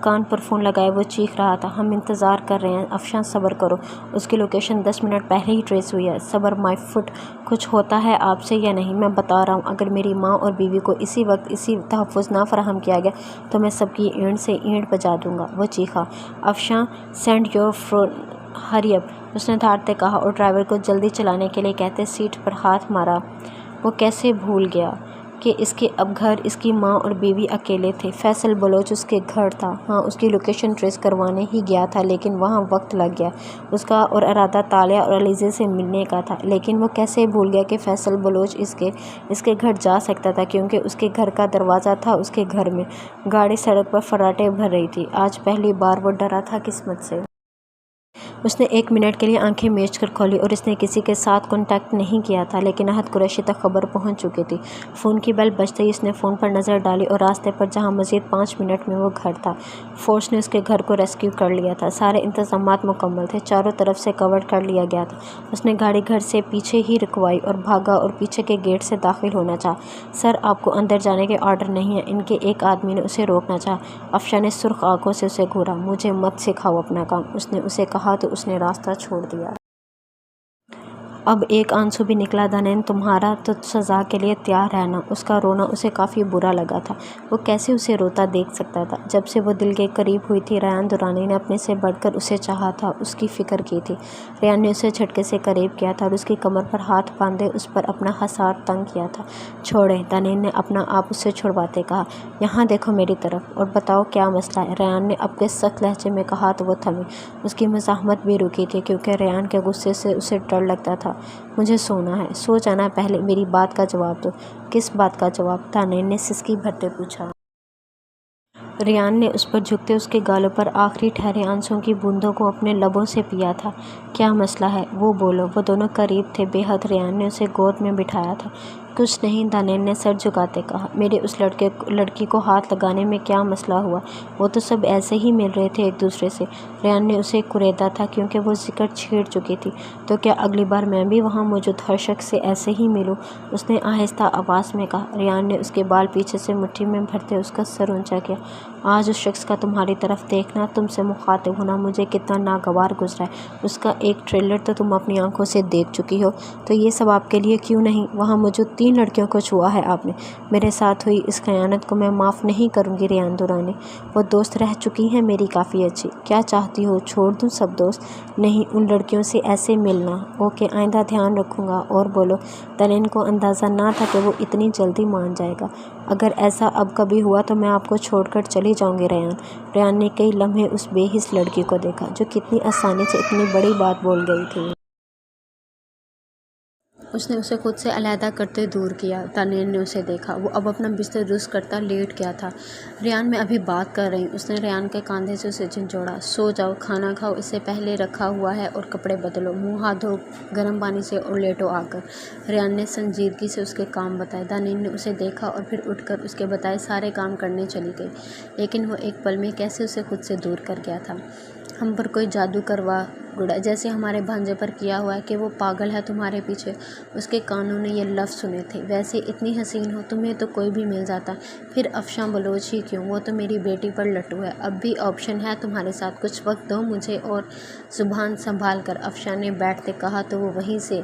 کان پر فون لگائے وہ چیخ رہا تھا، ہم انتظار کر رہے ہیں افشاں، صبر کرو، اس کی لوکیشن 10 منٹ پہلے ہی ٹریس ہوئی ہے۔ صبر مائی فٹ، کچھ ہوتا ہے آپ سے یا نہیں؟ میں بتا رہا ہوں، اگر میری ماں اور بیوی کو اسی وقت اسی تحفظ نہ فراہم کیا گیا تو میں سب کی اینٹ سے اینٹ بجا دوں گا، وہ چیخا۔ افشاں، سینڈ یور فون، ہری اپ، اس نے دھاڑتے کہا اور ڈرائیور کو جلدی چلانے کے لیے کہتے سیٹ پر ہاتھ مارا۔ وہ کیسے بھول گیا کہ اس کے اب گھر، اس کی ماں اور بیوی اکیلے تھے۔ فیصل بلوچ اس کے گھر تھا، ہاں اس کی لوکیشن ٹریس کروانے ہی گیا تھا، لیکن وہاں وقت لگ گیا۔ اس کا اور ارادہ تالیہ اور علیزے سے ملنے کا تھا، لیکن وہ کیسے بھول گیا کہ فیصل بلوچ اس کے گھر جا سکتا تھا، کیونکہ اس کے گھر کا دروازہ تھا اس کے گھر میں۔ گاڑی سڑک پر فراٹے بھر رہی تھی، آج پہلی بار وہ ڈرا تھا قسمت سے۔ اس نے 1 منٹ کے لیے آنکھیں میچ کر کھولی اور اس نے کسی کے ساتھ کانٹیکٹ نہیں کیا تھا، لیکن احد قریشی تک خبر پہنچ چکی تھی۔ فون کی بیل بجتے ہی اس نے فون پر نظر ڈالی اور راستے پر جہاں مزید 5 منٹ میں وہ گھر تھا، فورس نے اس کے گھر کو ریسکیو کر لیا تھا۔ سارے انتظامات مکمل تھے، چاروں طرف سے کور کر لیا گیا تھا۔ اس نے گاڑی گھر سے پیچھے ہی رکوائی اور بھاگا اور پیچھے کے گیٹ سے داخل ہونا چاہا۔ سر، آپ کو اندر جانے کے آرڈر نہیں ہیں، ان کے ایک آدمی نے اسے روکنا چاہا۔ افشاں نے سرخ آنکھوں سے اسے گھورا۔ مجھے مت سکھاؤ اپنا کام، اس نے اسے کہا تو اس نے راستہ چھوڑ دیا۔ اب ایک آنسو بھی نکلا۔ دانین، تمہارا تو سزا کے لیے تیار رہنا۔ اس کا رونا اسے کافی برا لگا تھا، وہ کیسے اسے روتا دیکھ سکتا تھا؟ جب سے وہ دل کے قریب ہوئی تھی، ریان درانی نے اپنے سے بڑھ کر اسے چاہا تھا، اس کی فکر کی تھی۔ ریان نے اسے جھٹکے سے قریب کیا تھا اور اس کی کمر پر ہاتھ باندھے اس پر اپنا حصار تنگ کیا تھا۔ چھوڑیں، دانین نے اپنا آپ اس سے چھڑواتے کہا، یہاں دیکھو میری طرف اور بتاؤ کیا مسئلہ ہے؟ ریان نے اب کے سخت لہجے میں کہا تو وہ تھمی۔ اس کی مزاحمت بھی رکی تھی، کیونکہ ریان کے غصے سے اسے ڈر لگتا تھا۔ مجھے سونا ہے، سو جانا، پہلے میری بات کا جواب دو۔ کس بات کا جواب؟ دانین نے سسکی بھرتے پوچھا۔ ریان نے اس پر جھکتے اس کے گالوں پر آخری ٹھہرے آنسوؤں کی بوندوں کو اپنے لبوں سے پیا تھا۔ کیا مسئلہ ہے؟ وہ بولو۔ وہ دونوں قریب تھے بے حد۔ ریان نے اسے گود میں بٹھایا تھا۔ کچھ نہیں، دانین نے سر جھکاتے کہا۔ میرے اس لڑکی کو ہاتھ لگانے میں کیا مسئلہ ہوا؟ وہ تو سب ایسے ہی مل رہے تھے ایک دوسرے سے۔ ریان نے اسے کریدا تھا، کیونکہ وہ ذکر چھیڑ چکی تھی۔ تو کیا اگلی بار میں بھی وہاں موجود ہر شخص سے ایسے ہی ملوں؟ اس نے آہستہ آواز میں کہا۔ ریان نے اس کے بال پیچھے سے مٹھی میں بھرتے اس کا سر اونچا کیا۔ آج اس شخص کا تمہاری طرف دیکھنا، تم سے مخاطب ہونا مجھے کتنا ناگوار گزرا ہے، اس کا ایک ٹریلر تو تم اپنی آنکھوں سے دیکھ چکی ہو، تو یہ سب آپ کے لیے کیوں نہیں؟ وہاں موجود 3 لڑکیوں کو چھوا ہے آپ نے، میرے ساتھ ہوئی اس خیانت کو میں معاف نہیں کروں گی ریان درانی۔ وہ دوست رہ چکی ہیں میری کافی اچھی۔ کیا چاہتی ہو چھوڑ دوں سب دوست؟ نہیں، ان لڑکیوں سے ایسے ملنا۔ اوکے، آئندہ دھیان رکھوں گا۔ اور بولو۔ دانین کو اندازہ نہ تھا کہ وہ اتنی جلدی مان جائے گا۔ اگر ایسا اب کبھی ہوا تو میں آپ کو چھوڑ کر چلی جاؤں گی ریان۔ ریان نے کئی لمحے اس بے حس لڑکی کو دیکھا، جو کتنی آسانی سے اتنی بڑی بات بول گئی تھی۔ اس نے اسے خود سے علیحدہ کرتے دور کیا۔ دانین نے اسے دیکھا، وہ اب اپنا بستر درست کرتا لیٹ گیا تھا۔ ریان، میں ابھی بات کر رہی ہوں۔ اس نے ریان کے کاندھے سے اسے جھنجھوڑا۔ سو جاؤ، کھانا کھاؤ، اس سے پہلے رکھا ہوا ہے، اور کپڑے بدلو، منہ ہاتھ دھو گرم پانی سے اور لیٹو آ کر۔ ریان نے سنجیدگی سے اس کے کام بتائے۔ دانین نے اسے دیکھا اور پھر اٹھ کر اس کے بتائے سارے کام کرنے چلی گئی، لیکن وہ ایک پل میں کیسے اسے خود سے دور کر گیا تھا۔ ہم پر کوئی جادو کروا گڑا، جیسے ہمارے بھانجے پر کیا ہوا ہے کہ وہ پاگل ہے تمہارے پیچھے۔ اس کے کانوں نے یہ لفظ سنے تھے۔ ویسے اتنی حسین ہو، تمہیں تو کوئی بھی مل جاتا، پھر افشاں بلوچ ہی کیوں؟ وہ تو میری بیٹی پر لٹو ہے۔ اب بھی آپشن ہے تمہارے ساتھ، کچھ وقت دو مجھے اور زبان سنبھال کر، افشاں نے بیٹھتے کہا تو وہ وہیں سے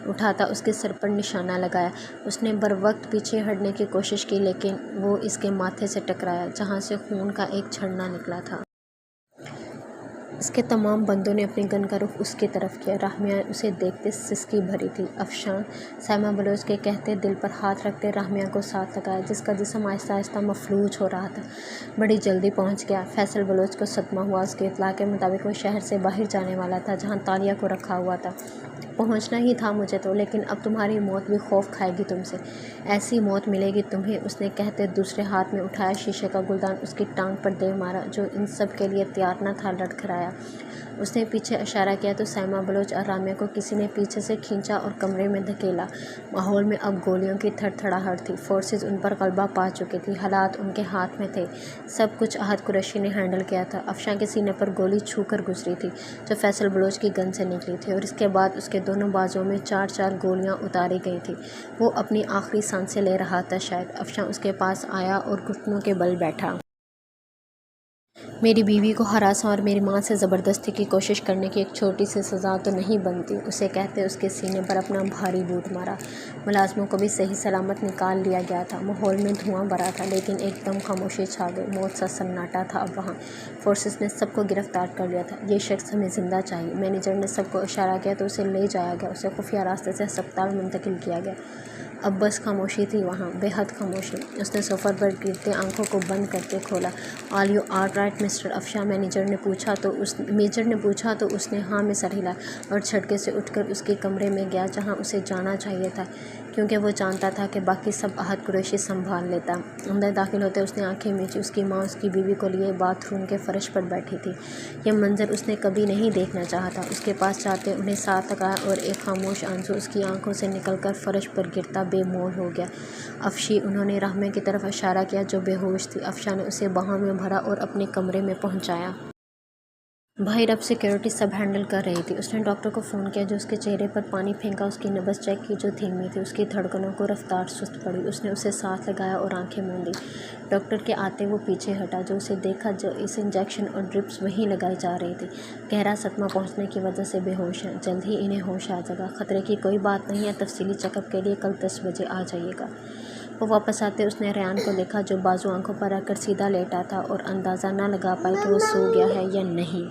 اٹھاتا اس کے سر پر نشانہ لگایا۔ اس نے بروقت پیچھے ہٹنے کی کوشش کی، لیکن وہ اس کے ماتھے سے ٹکرایا، جہاں سے خون کا ایک جھرنا نکلا تھا۔ اس کے تمام بندوں نے اپنی گن کا رخ اس کی طرف کیا۔ راہمیہ اسے دیکھتے سسکی بھری تھی۔ افشاں، سائمہ بلوچ کے کہتے دل پر ہاتھ رکھتے راہمیہ کو ساتھ لگایا، جس کا جسم آہستہ آہستہ مفلوج ہو رہا تھا۔ بڑی جلدی پہنچ گیا۔ فیصل بلوچ کو صدمہ ہوا۔ اس کی اطلاع کے مطابق وہ شہر سے باہر جانے والا تھا، جہاں تالیہ کو رکھا ہوا تھا۔ پہنچنا ہی تھا مجھے تو، لیکن اب تمہاری موت بھی خوف کھائے گی تم سے، ایسی موت ملے گی تمہیں۔ اس نے کہتے دوسرے ہاتھ میں اٹھایا شیشے کا گلدان اس کی ٹانگ پر دے مارا، جو ان سب کے لیے تیار نہ تھا، لڑکھڑایا۔ اس نے پیچھے اشارہ کیا تو سائمہ بلوچ اور راہمیہ کو کسی نے پیچھے سے کھینچا اور کمرے میں دھکیلا۔ ماحول میں اب گولیوں کی تھڑ تھڑاہٹ تھی۔ فورسز ان پر غلبہ پا چکے تھی، حالات ان کے ہاتھ میں تھے، سب کچھ احد قریشی نے ہینڈل کیا تھا۔ افشاں کے سینے پر گولی چھو کر گزری تھی، جو فیصل بلوچ کی گن سے نکلی تھی، اور اس کے بعد اس کے دونوں بازوؤں میں 4 گولیاں اتاری گئی تھیں۔ وہ اپنی آخری سانسیں لے رہا تھا شاید۔ افشاں اس کے پاس آیا اور گھٹنوں کے بل بیٹھا۔ میری بیوی کو ہراساں اور میری ماں سے زبردستی کی کوشش کرنے کی ایک چھوٹی سی سزا تو نہیں بنتی، اسے کہتے اس کے سینے پر اپنا بھاری بوٹ مارا۔ ملازموں کو بھی صحیح سلامت نکال لیا گیا تھا۔ ماحول میں دھواں بھرا تھا، لیکن ایک دم خاموشی چھا گئی۔ موت سا سناٹا تھا اب وہاں۔ فورسز نے سب کو گرفتار کر لیا تھا۔ یہ شخص ہمیں زندہ چاہیے۔ مینیجر نے سب کو اشارہ کیا تو اسے لے جایا گیا، اسے خفیہ راستے سے ہسپتال منتقل کیا گیا۔ اب بس خاموشی تھی وہاں، بے حد خاموشی۔ اس نے سوفر پر گرتے آنکھوں کو بند کرتے کھولا۔ Are you all right Mister Afshan? Major نے پوچھا تو اس نے ہاں میں سر ہلایا اور جھٹکے سے اٹھ کر اس کے کمرے میں گیا جہاں اسے جانا چاہیے تھا، کیونکہ وہ جانتا تھا کہ باقی سب احد قریشی سنبھال لیتا۔ اندر داخل ہوتے اس نے آنکھیں میچی۔ اس کی ماں اس کی بیوی کو لیے باتھ روم کے فرش پر بیٹھی تھی۔ یہ منظر اس نے کبھی نہیں دیکھنا چاہا تھا۔ اس کے پاس جاتے انہیں ساتھ لگایا اور ایک خاموش آنسو اس کی آنکھوں سے نکل کر فرش پر گرتا بے مول ہو گیا۔ افشی، انہوں نے رحمہ کی طرف اشارہ کیا جو بے ہوش تھی۔ افشاں نے اسے باہوں میں بھرا اور اپنے کمرے میں پہنچایا۔ باہر اب سیکیورٹی سب ہینڈل کر رہی تھی۔ اس نے ڈاکٹر کو فون کیا جو اس کے چہرے پر پانی پھینکا، اس کی نبض چیک کی جو دھیمی تھی، اس کی دھڑکنوں کو رفتار سست پڑی۔ اس نے اسے ساتھ لگایا اور آنکھیں موندی۔ ڈاکٹر کے آتے وہ پیچھے ہٹا جو اسے دیکھا جو اسے انجیکشن اور ڈرپس وہیں لگائی جا رہی تھی۔ گہرا صدمہ پہنچنے کی وجہ سے بے ہوش ہے، جلد ہی انہیں ہوش آ جائے گا۔ خطرے کی کوئی بات نہیں ہے، تفصیلی چیک اپ کے لیے کل 10 بجے آ جائیے گا۔ وہ واپس آتے اس نے ریان کو دیکھا جو بازو آنکھوں پر رکھ کر سیدھا لیٹا تھا اور اندازہ نہ لگا پائی کہ وہ سو گیا ہے یا نہیں۔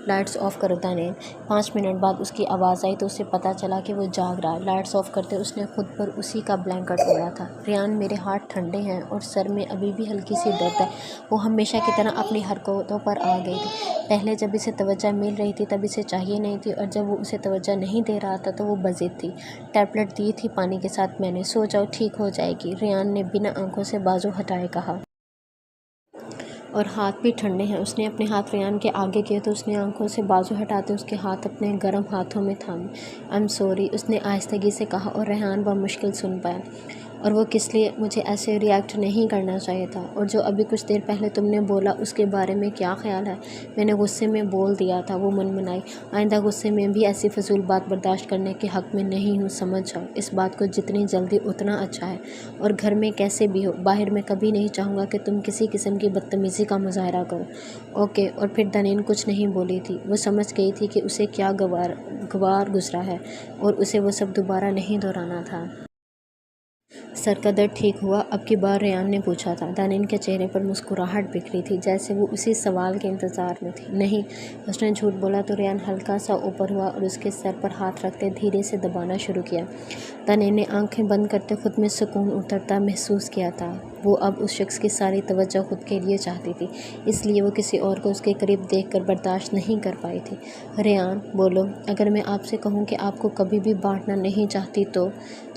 لائٹس آف کرو دانیل۔ 5 منٹ بعد اس کی آواز آئی تو اسے پتہ چلا کہ وہ جاگ رہا ہے۔ لائٹس آف کرتے اس نے خود پر اسی کا بلینکٹ اوڑھا تھا۔ ریان، میرے ہاتھ ٹھنڈے ہیں اور سر میں ابھی بھی ہلکی سی درد ہے۔ وہ ہمیشہ کی طرح اپنی حرکتوں پر آ گئی تھی۔ پہلے جب اسے توجہ مل رہی تھی تب اسے چاہیے نہیں تھی، اور جب وہ اسے توجہ نہیں دے رہا تھا تو وہ بضد تھی۔ ٹیبلٹ دی تھی پانی کے ساتھ میں نے، سو جاؤ، ٹھیک ہو جائے گی، ریان نے بنا آنکھوں سے بازو ہٹائے کہا۔ اور ہاتھ بھی ٹھنڈے ہیں۔ اس نے اپنے ہاتھ ریان کے آگے کیے تو اس نے آنکھوں سے بازو ہٹاتے اس کے ہاتھ اپنے گرم ہاتھوں میں تھامے۔ آئی ایم سوری، اس نے آہستگی سے کہا، اور ریحان بمشکل سن پایا۔ اور وہ کس لیے؟ مجھے ایسے ریئیکٹ نہیں کرنا چاہیے تھا۔ اور جو ابھی کچھ دیر پہلے تم نے بولا اس کے بارے میں کیا خیال ہے؟ میں نے غصے میں بول دیا تھا، وہ منمنائی۔ آئندہ غصے میں بھی ایسی فضول بات برداشت کرنے کے حق میں نہیں ہوں، سمجھ جاؤ۔ اس بات کو جتنی جلدی اتنا اچھا ہے، اور گھر میں کیسے بھی ہو، باہر میں کبھی نہیں چاہوں گا کہ تم کسی قسم کی بدتمیزی کا مظاہرہ کرو۔ اوکے۔ اور پھر دانیل کچھ نہیں بولی تھی۔ وہ سمجھ گئی تھی کہ اسے کیا گوار گزرا ہے اور اسے وہ سب دوبارہ نہیں دہرانا تھا۔ سر کا درد ٹھیک ہوا؟ اب کی بار ریان نے پوچھا تھا۔ دانیل کے چہرے پر مسکراہٹ بکھری تھی جیسے وہ اسی سوال کے انتظار میں تھی۔ نہیں، اس نے جھوٹ بولا تو ریان ہلکا سا اوپر ہوا اور اس کے سر پر ہاتھ رکھتے دھیرے سے دبانا شروع کیا۔ دانیل نے آنکھیں بند کرتے خود میں سکون اترتا محسوس کیا تھا۔ وہ اب اس شخص کی ساری توجہ خود کے لیے چاہتی تھی، اس لیے وہ کسی اور کو اس کے قریب دیکھ کر برداشت نہیں کر پائی تھی۔ ریان، بولو، اگر میں آپ سے کہوں کہ آپ کو کبھی بھی بانٹنا نہیں چاہتی تو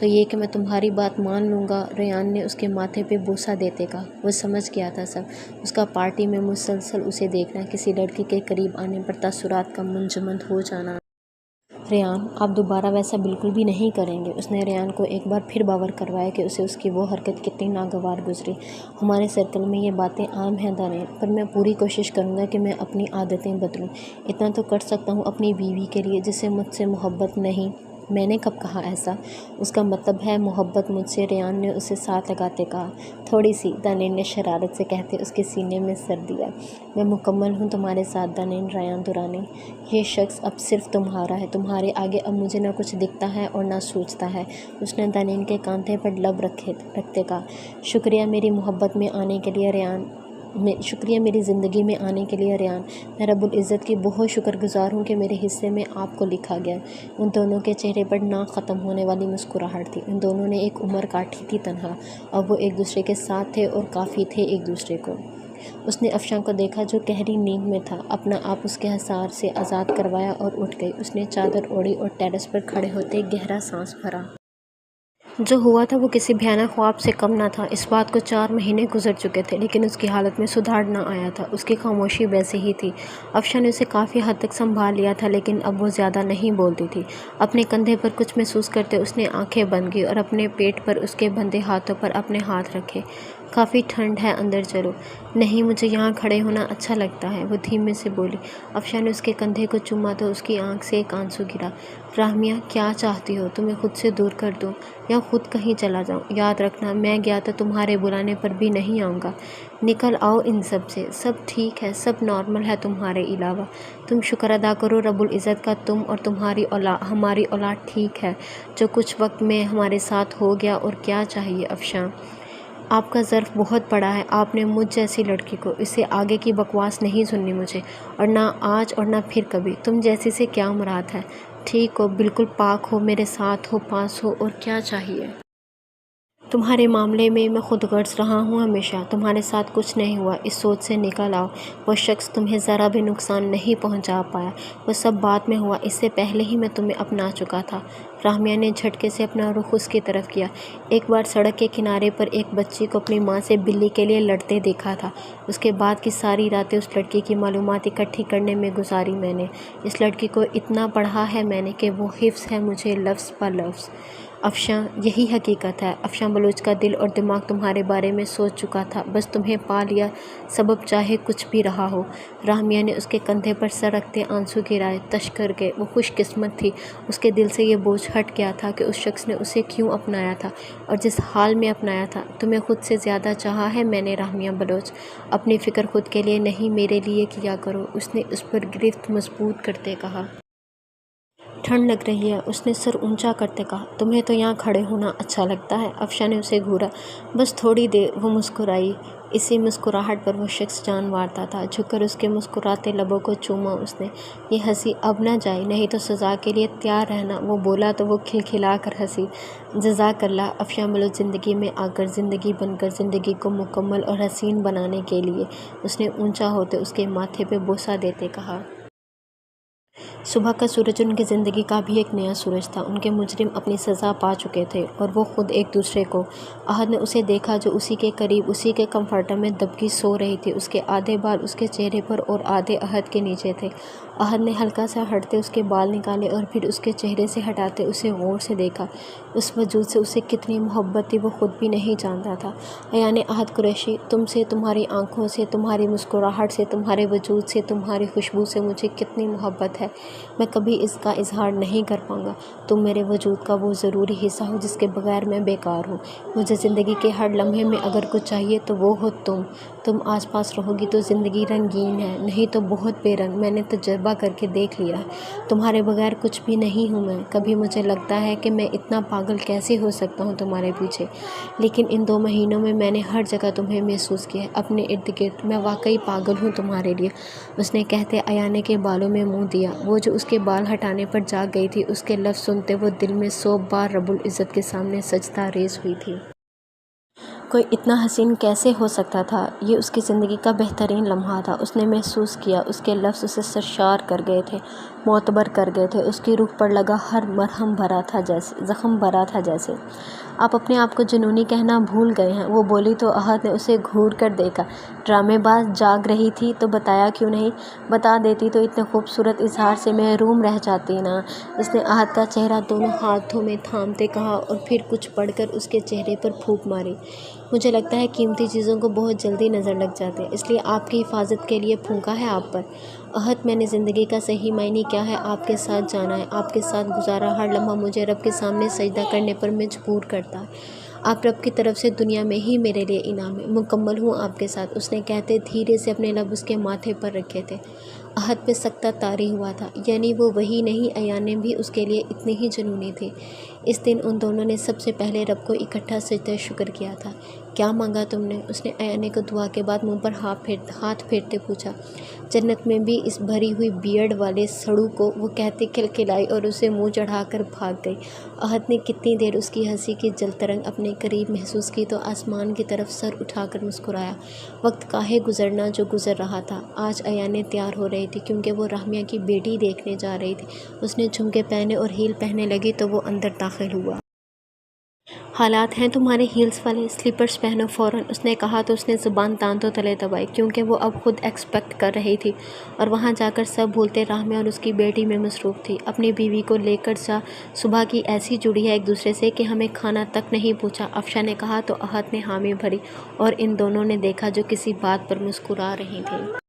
یہ کہ میں تمہاری بات مان لوں گا، ریان نے اس کے ماتھے پہ بوسہ دیتے کہا۔ وہ سمجھ گیا تھا سب، اس کا پارٹی میں مسلسل اسے دیکھنا، کسی لڑکی کے قریب آنے پر تاثرات کا منجمد ہو جانا۔ ریان، آپ دوبارہ ویسا بالکل بھی نہیں کریں گے۔ اس نے ریان کو ایک بار پھر باور کروایا کہ اسے اس کی وہ حرکت کتنی ناگوار گزری۔ ہمارے سرکل میں یہ باتیں عام ہیں دانیل، پر میں پوری کوشش کروں گا کہ میں اپنی عادتیں بدلوں۔ اتنا تو کر سکتا ہوں اپنی بیوی کے لیے جسے مجھ سے محبت نہیں۔ میں نے کب کہا ایسا؟ اس کا مطلب ہے محبت مجھ سے، ریان نے اسے ساتھ لگاتے کہا۔ تھوڑی سی، دانیل نے شرارت سے کہتے اس کے سینے میں سر دیا۔ میں مکمل ہوں تمہارے ساتھ دانیل، ریان دہرانے۔ یہ شخص اب صرف تمہارا ہے، تمہارے آگے اب مجھے نہ کچھ دکھتا ہے اور نہ سوچتا ہے۔ اس نے دانیل کے کاندھے پر لب رکھتے کہا۔ شکریہ میری محبت میں آنے کے لیے ریان، شکریہ میری زندگی میں آنے کے لیے ریان۔ میں رب العزت کی بہت شکر گزار ہوں کہ میرے حصے میں آپ کو لکھا گیا۔ ان دونوں کے چہرے پر نہ ختم ہونے والی مسکراہٹ تھی۔ ان دونوں نے ایک عمر کاٹی تھی تنہا، اب وہ ایک دوسرے کے ساتھ تھے اور کافی تھے ایک دوسرے کو۔ اس نے افشاں کو دیکھا جو گہری نیند میں تھا، اپنا آپ اس کے حصار سے آزاد کروایا اور اٹھ گئی۔ اس نے چادر اوڑھی اور ٹیرس پر کھڑے ہوتے گہرا سانس بھرا۔ جو ہوا تھا وہ کسی بھیانک خواب سے کم نہ تھا۔ اس بات کو 4 مہینے گزر چکے تھے لیکن اس کی حالت میں سدھار نہ آیا تھا۔ اس کی خاموشی ویسے ہی تھی۔ افشاں نے اسے کافی حد تک سنبھال لیا تھا لیکن اب وہ زیادہ نہیں بولتی تھی۔ اپنے کندھے پر کچھ محسوس کرتے اس نے آنکھیں بند کی اور اپنے پیٹ پر اس کے بندھے ہاتھوں پر اپنے ہاتھ رکھے۔ کافی ٹھنڈ ہے، اندر چلو۔ نہیں، مجھے یہاں کھڑے ہونا اچھا لگتا ہے، وہ دھیمے سے بولی۔ افشاں نے اس کے کندھے کو چوما تو اس کی آنکھ سے ایک آنسو گرا۔ راہمیہ، کیا چاہتی ہو؟ تمہیں خود سے دور کر دوں یا خود کہیں چلا جاؤں؟ یاد رکھنا، میں گیا تو تمہارے بلانے پر بھی نہیں آؤں گا۔ نکل آؤ ان سب سے۔ سب ٹھیک ہے، سب نارمل ہے تمہارے علاوہ۔ تم شکر ادا کرو رب العزت کا، تم اور تمہاری ہماری اولاد ٹھیک ہے۔ جو کچھ وقت میں ہمارے ساتھ ہو گیا، اور کیا چاہیے افشاں؟ آپ کا ظرف بہت بڑا ہے، آپ نے مجھ جیسی لڑکی کو، اس سے آگے کی بکواس نہیں سننی مجھے، اور نہ آج اور نہ پھر کبھی۔ تم جیسی سے کیا مراد ہے؟ ٹھیک ہو، بالکل پاک ہو، میرے ساتھ ہو، پاس ہو، اور کیا چاہیے؟ تمہارے معاملے میں خود غرض رہا ہوں ہمیشہ، تمہارے ساتھ کچھ نہیں ہوا، اس سوچ سے نکل آؤ۔ وہ شخص تمہیں ذرا بھی نقصان نہیں پہنچا پایا، وہ سب بعد میں ہوا، اس سے پہلے ہی میں تمہیں اپنا چکا تھا۔ راہمیہ نے جھٹکے سے اپنا رخ اس کی طرف کیا۔ ایک بار سڑک کے کنارے پر ایک بچی کو اپنی ماں سے بلی کے لیے لڑتے دیکھا تھا، اس کے بعد کی ساری راتیں اس لڑکی کی معلومات اکٹھی کرنے میں گزاری میں نے۔ اس لڑکی کو اتنا پڑھا ہے میں نے کہ وہ حفظ ہے مجھے لفظ بہ لفظ۔ افشاں، یہی حقیقت ہے۔ افشاں بلوچ کا دل اور دماغ تمہارے بارے میں سوچ چکا تھا، بس تمہیں پا لیا، سبب چاہے کچھ بھی رہا ہو۔ راہمیہ نے اس کے کندھے پر سر رکھتے آنسو گرائے۔ تش کر کے، وہ خوش قسمت تھی، اس کے دل سے یہ بوجھ ہٹ گیا تھا کہ اس شخص نے اسے کیوں اپنایا تھا اور جس حال میں اپنایا تھا۔ تمہیں خود سے زیادہ چاہا ہے میں نے راہمیہ بلوچ، اپنی فکر خود کے لیے نہیں میرے لیے کیا کرو، اس نے اس پر گرفت مضبوط کرتے کہا۔ ٹھنڈ لگ رہی ہے، اس نے سر اونچا کرتے کہا۔ تمہیں تو یہاں کھڑے ہونا اچھا لگتا ہے، افشاں نے اسے گھورا۔ بس تھوڑی دیر، وہ مسکرائی۔ اسی مسکراہٹ پر وہ شخص جان مارتا تھا۔ جھک کر اس کے مسکراتے لبوں کو چوما اس نے۔ یہ ہنسی اب نہ جائے، نہیں تو سزا کے لیے تیار رہنا، وہ بولا تو وہ کھلکھلا کر ہنسی۔ جزاک اللہ۔ افشاں بلوچ زندگی میں آ کر، زندگی بن کر، زندگی کو مکمل اور حسین بنانے کے لیے، اس نے اونچا ہوتے اس کے ماتھے پہ بوسہ دیتے کہا۔ صبح کا سورج ان کی زندگی کا بھی ایک نیا سورج تھا۔ ان کے مجرم اپنی سزا پا چکے تھے، اور وہ خود ایک دوسرے کو۔ احد نے اسے دیکھا جو اسی کے قریب، اسی کے کمفرٹر میں دبکی سو رہی تھی۔ اس کے آدھے بال اس کے چہرے پر اور آدھے احد کے نیچے تھے۔ احد نے ہلکا سا ہٹتے اس کے بال نکالے اور پھر اس کے چہرے سے ہٹاتے اسے غور سے دیکھا۔ اس وجود سے اسے کتنی محبت تھی وہ خود بھی نہیں جانتا تھا۔ ایان احد قریشی، تم سے، تمہاری آنکھوں سے، تمہاری مسکراہٹ سے، تمہارے وجود سے، تمہاری خوشبو سے مجھے کتنی محبت ہے، میں کبھی اس کا اظہار نہیں کر پاؤں گا۔ تم میرے وجود کا وہ ضروری حصہ ہو جس کے بغیر میں بیکار ہوں۔ مجھے زندگی کے ہر لمحے میں اگر کچھ چاہیے تو وہ ہو تم۔ تم آس پاس رہو گی تو زندگی رنگین ہے، نہیں تو بہت بے رنگ۔ میں نے تجربہ کر کے دیکھ لیا ہے، تمہارے بغیر کچھ بھی نہیں ہوں میں۔ کبھی مجھے لگتا ہے کہ میں اتنا پاگل کیسے ہو سکتا ہوں تمہارے پیچھے، لیکن ان 2 مہینوں میں میں نے ہر جگہ تمہیں محسوس کیا ہے، اپنے ارد گرد۔ میں واقعی پاگل ہوں تمہارے لیے، اس نے کہتے ایان کے بالوں میں منہ دیا۔ وہ جو اس کے بال ہٹانے پر جاگ گئی تھی، اس کے لفظ سنتے وہ دل میں 100 بار رب العزت کے سامنے سجدہ ریز ہوئی تھی۔ کوئی اتنا حسین کیسے ہو سکتا تھا؟ یہ اس کی زندگی کا بہترین لمحہ تھا، اس نے محسوس کیا۔ اس کے لفظ اسے سرشار کر گئے تھے، معتبر کر گئے تھے۔ اس کی روح پر لگا ہر مرہم بھرا تھا جیسے، زخم بھرا تھا جیسے۔ آپ اپنے آپ کو جنونی کہنا بھول گئے ہیں، وہ بولی تو احد نے اسے گھور کر دیکھا۔ ڈرامے باز، جاگ رہی تھی تو بتایا کیوں نہیں؟ بتا دیتی تو اتنے خوبصورت اظہار سے محروم رہ جاتی نا، اس نے احد کا چہرہ دونوں ہاتھوں میں تھامتے کہا، اور پھر کچھ پڑھ کر اس کے چہرے پر پھونک ماری۔ مجھے لگتا ہے قیمتی چیزوں کو بہت جلدی نظر لگ جاتے ہیں، اس لیے آپ کی حفاظت کے لیے پھونکا ہے آپ پر۔ احد، میں نے زندگی کا صحیح معنی کیا ہے آپ کے ساتھ جانا ہے، آپ کے ساتھ گزارا ہر لمحہ مجھے رب کے سامنے سجدہ کرنے پر مجبور کرتا ہے۔ آپ رب کی طرف سے دنیا میں ہی میرے لیے انعام ہے، مکمل ہوں آپ کے ساتھ، اس نے کہتے دھیرے سے اپنے لب اس کے ماتھے پر رکھے تھے۔ احد پہ سکتہ طاری ہوا تھا، یعنی وہ وہی نہیں، ایان بھی اس کے لیے اتنی ہی جنونی تھی۔ اس دن ان دونوں نے سب سے پہلے رب کو اکٹھا سجدہ شکر کیا تھا۔ کیا مانگا تم نے؟ اس نے ایان کو دعا کے بعد منہ پر ہاتھ پھیرتے پوچھا۔ جنت میں بھی اس بھری ہوئی بیئرڈ والے سڑو کو، وہ کہتے کھلکھلائی اور اسے منہ چڑھا کر بھاگ گئی۔ احد نے کتنی دیر اس کی ہنسی کی جلترنگ اپنے قریب محسوس کی تو آسمان کی طرف سر اٹھا کر مسکرایا۔ وقت کاہے گزرنا جو گزر رہا تھا۔ آج ایان تیار ہو رہی تھی کیونکہ وہ راہمیہ کی بیٹی دیکھنے جا رہی تھی۔ اس نے جھمکے پہنے اور ہیل پہننے لگی تو وہ اندر داخل ہوا۔ حالات ہیں تمہارے ہیلز والے، سلیپرز پہنو فوراً، اس نے کہا تو اس نے زبان دانتوں تلے دبائی، کیونکہ وہ اب خود ایکسپیکٹ کر رہی تھی اور وہاں جا کر سب بھولتے راہ میں اور اس کی بیٹی میں مصروف تھی۔ اپنی بیوی کو لے کر جا، صبح کی ایسی جڑی ہے ایک دوسرے سے کہ ہمیں کھانا تک نہیں پوچھا، افشاں نے کہا تو احد نے حامی بھری اور ان دونوں نے دیکھا جو کسی بات پر مسکرا رہی تھیں۔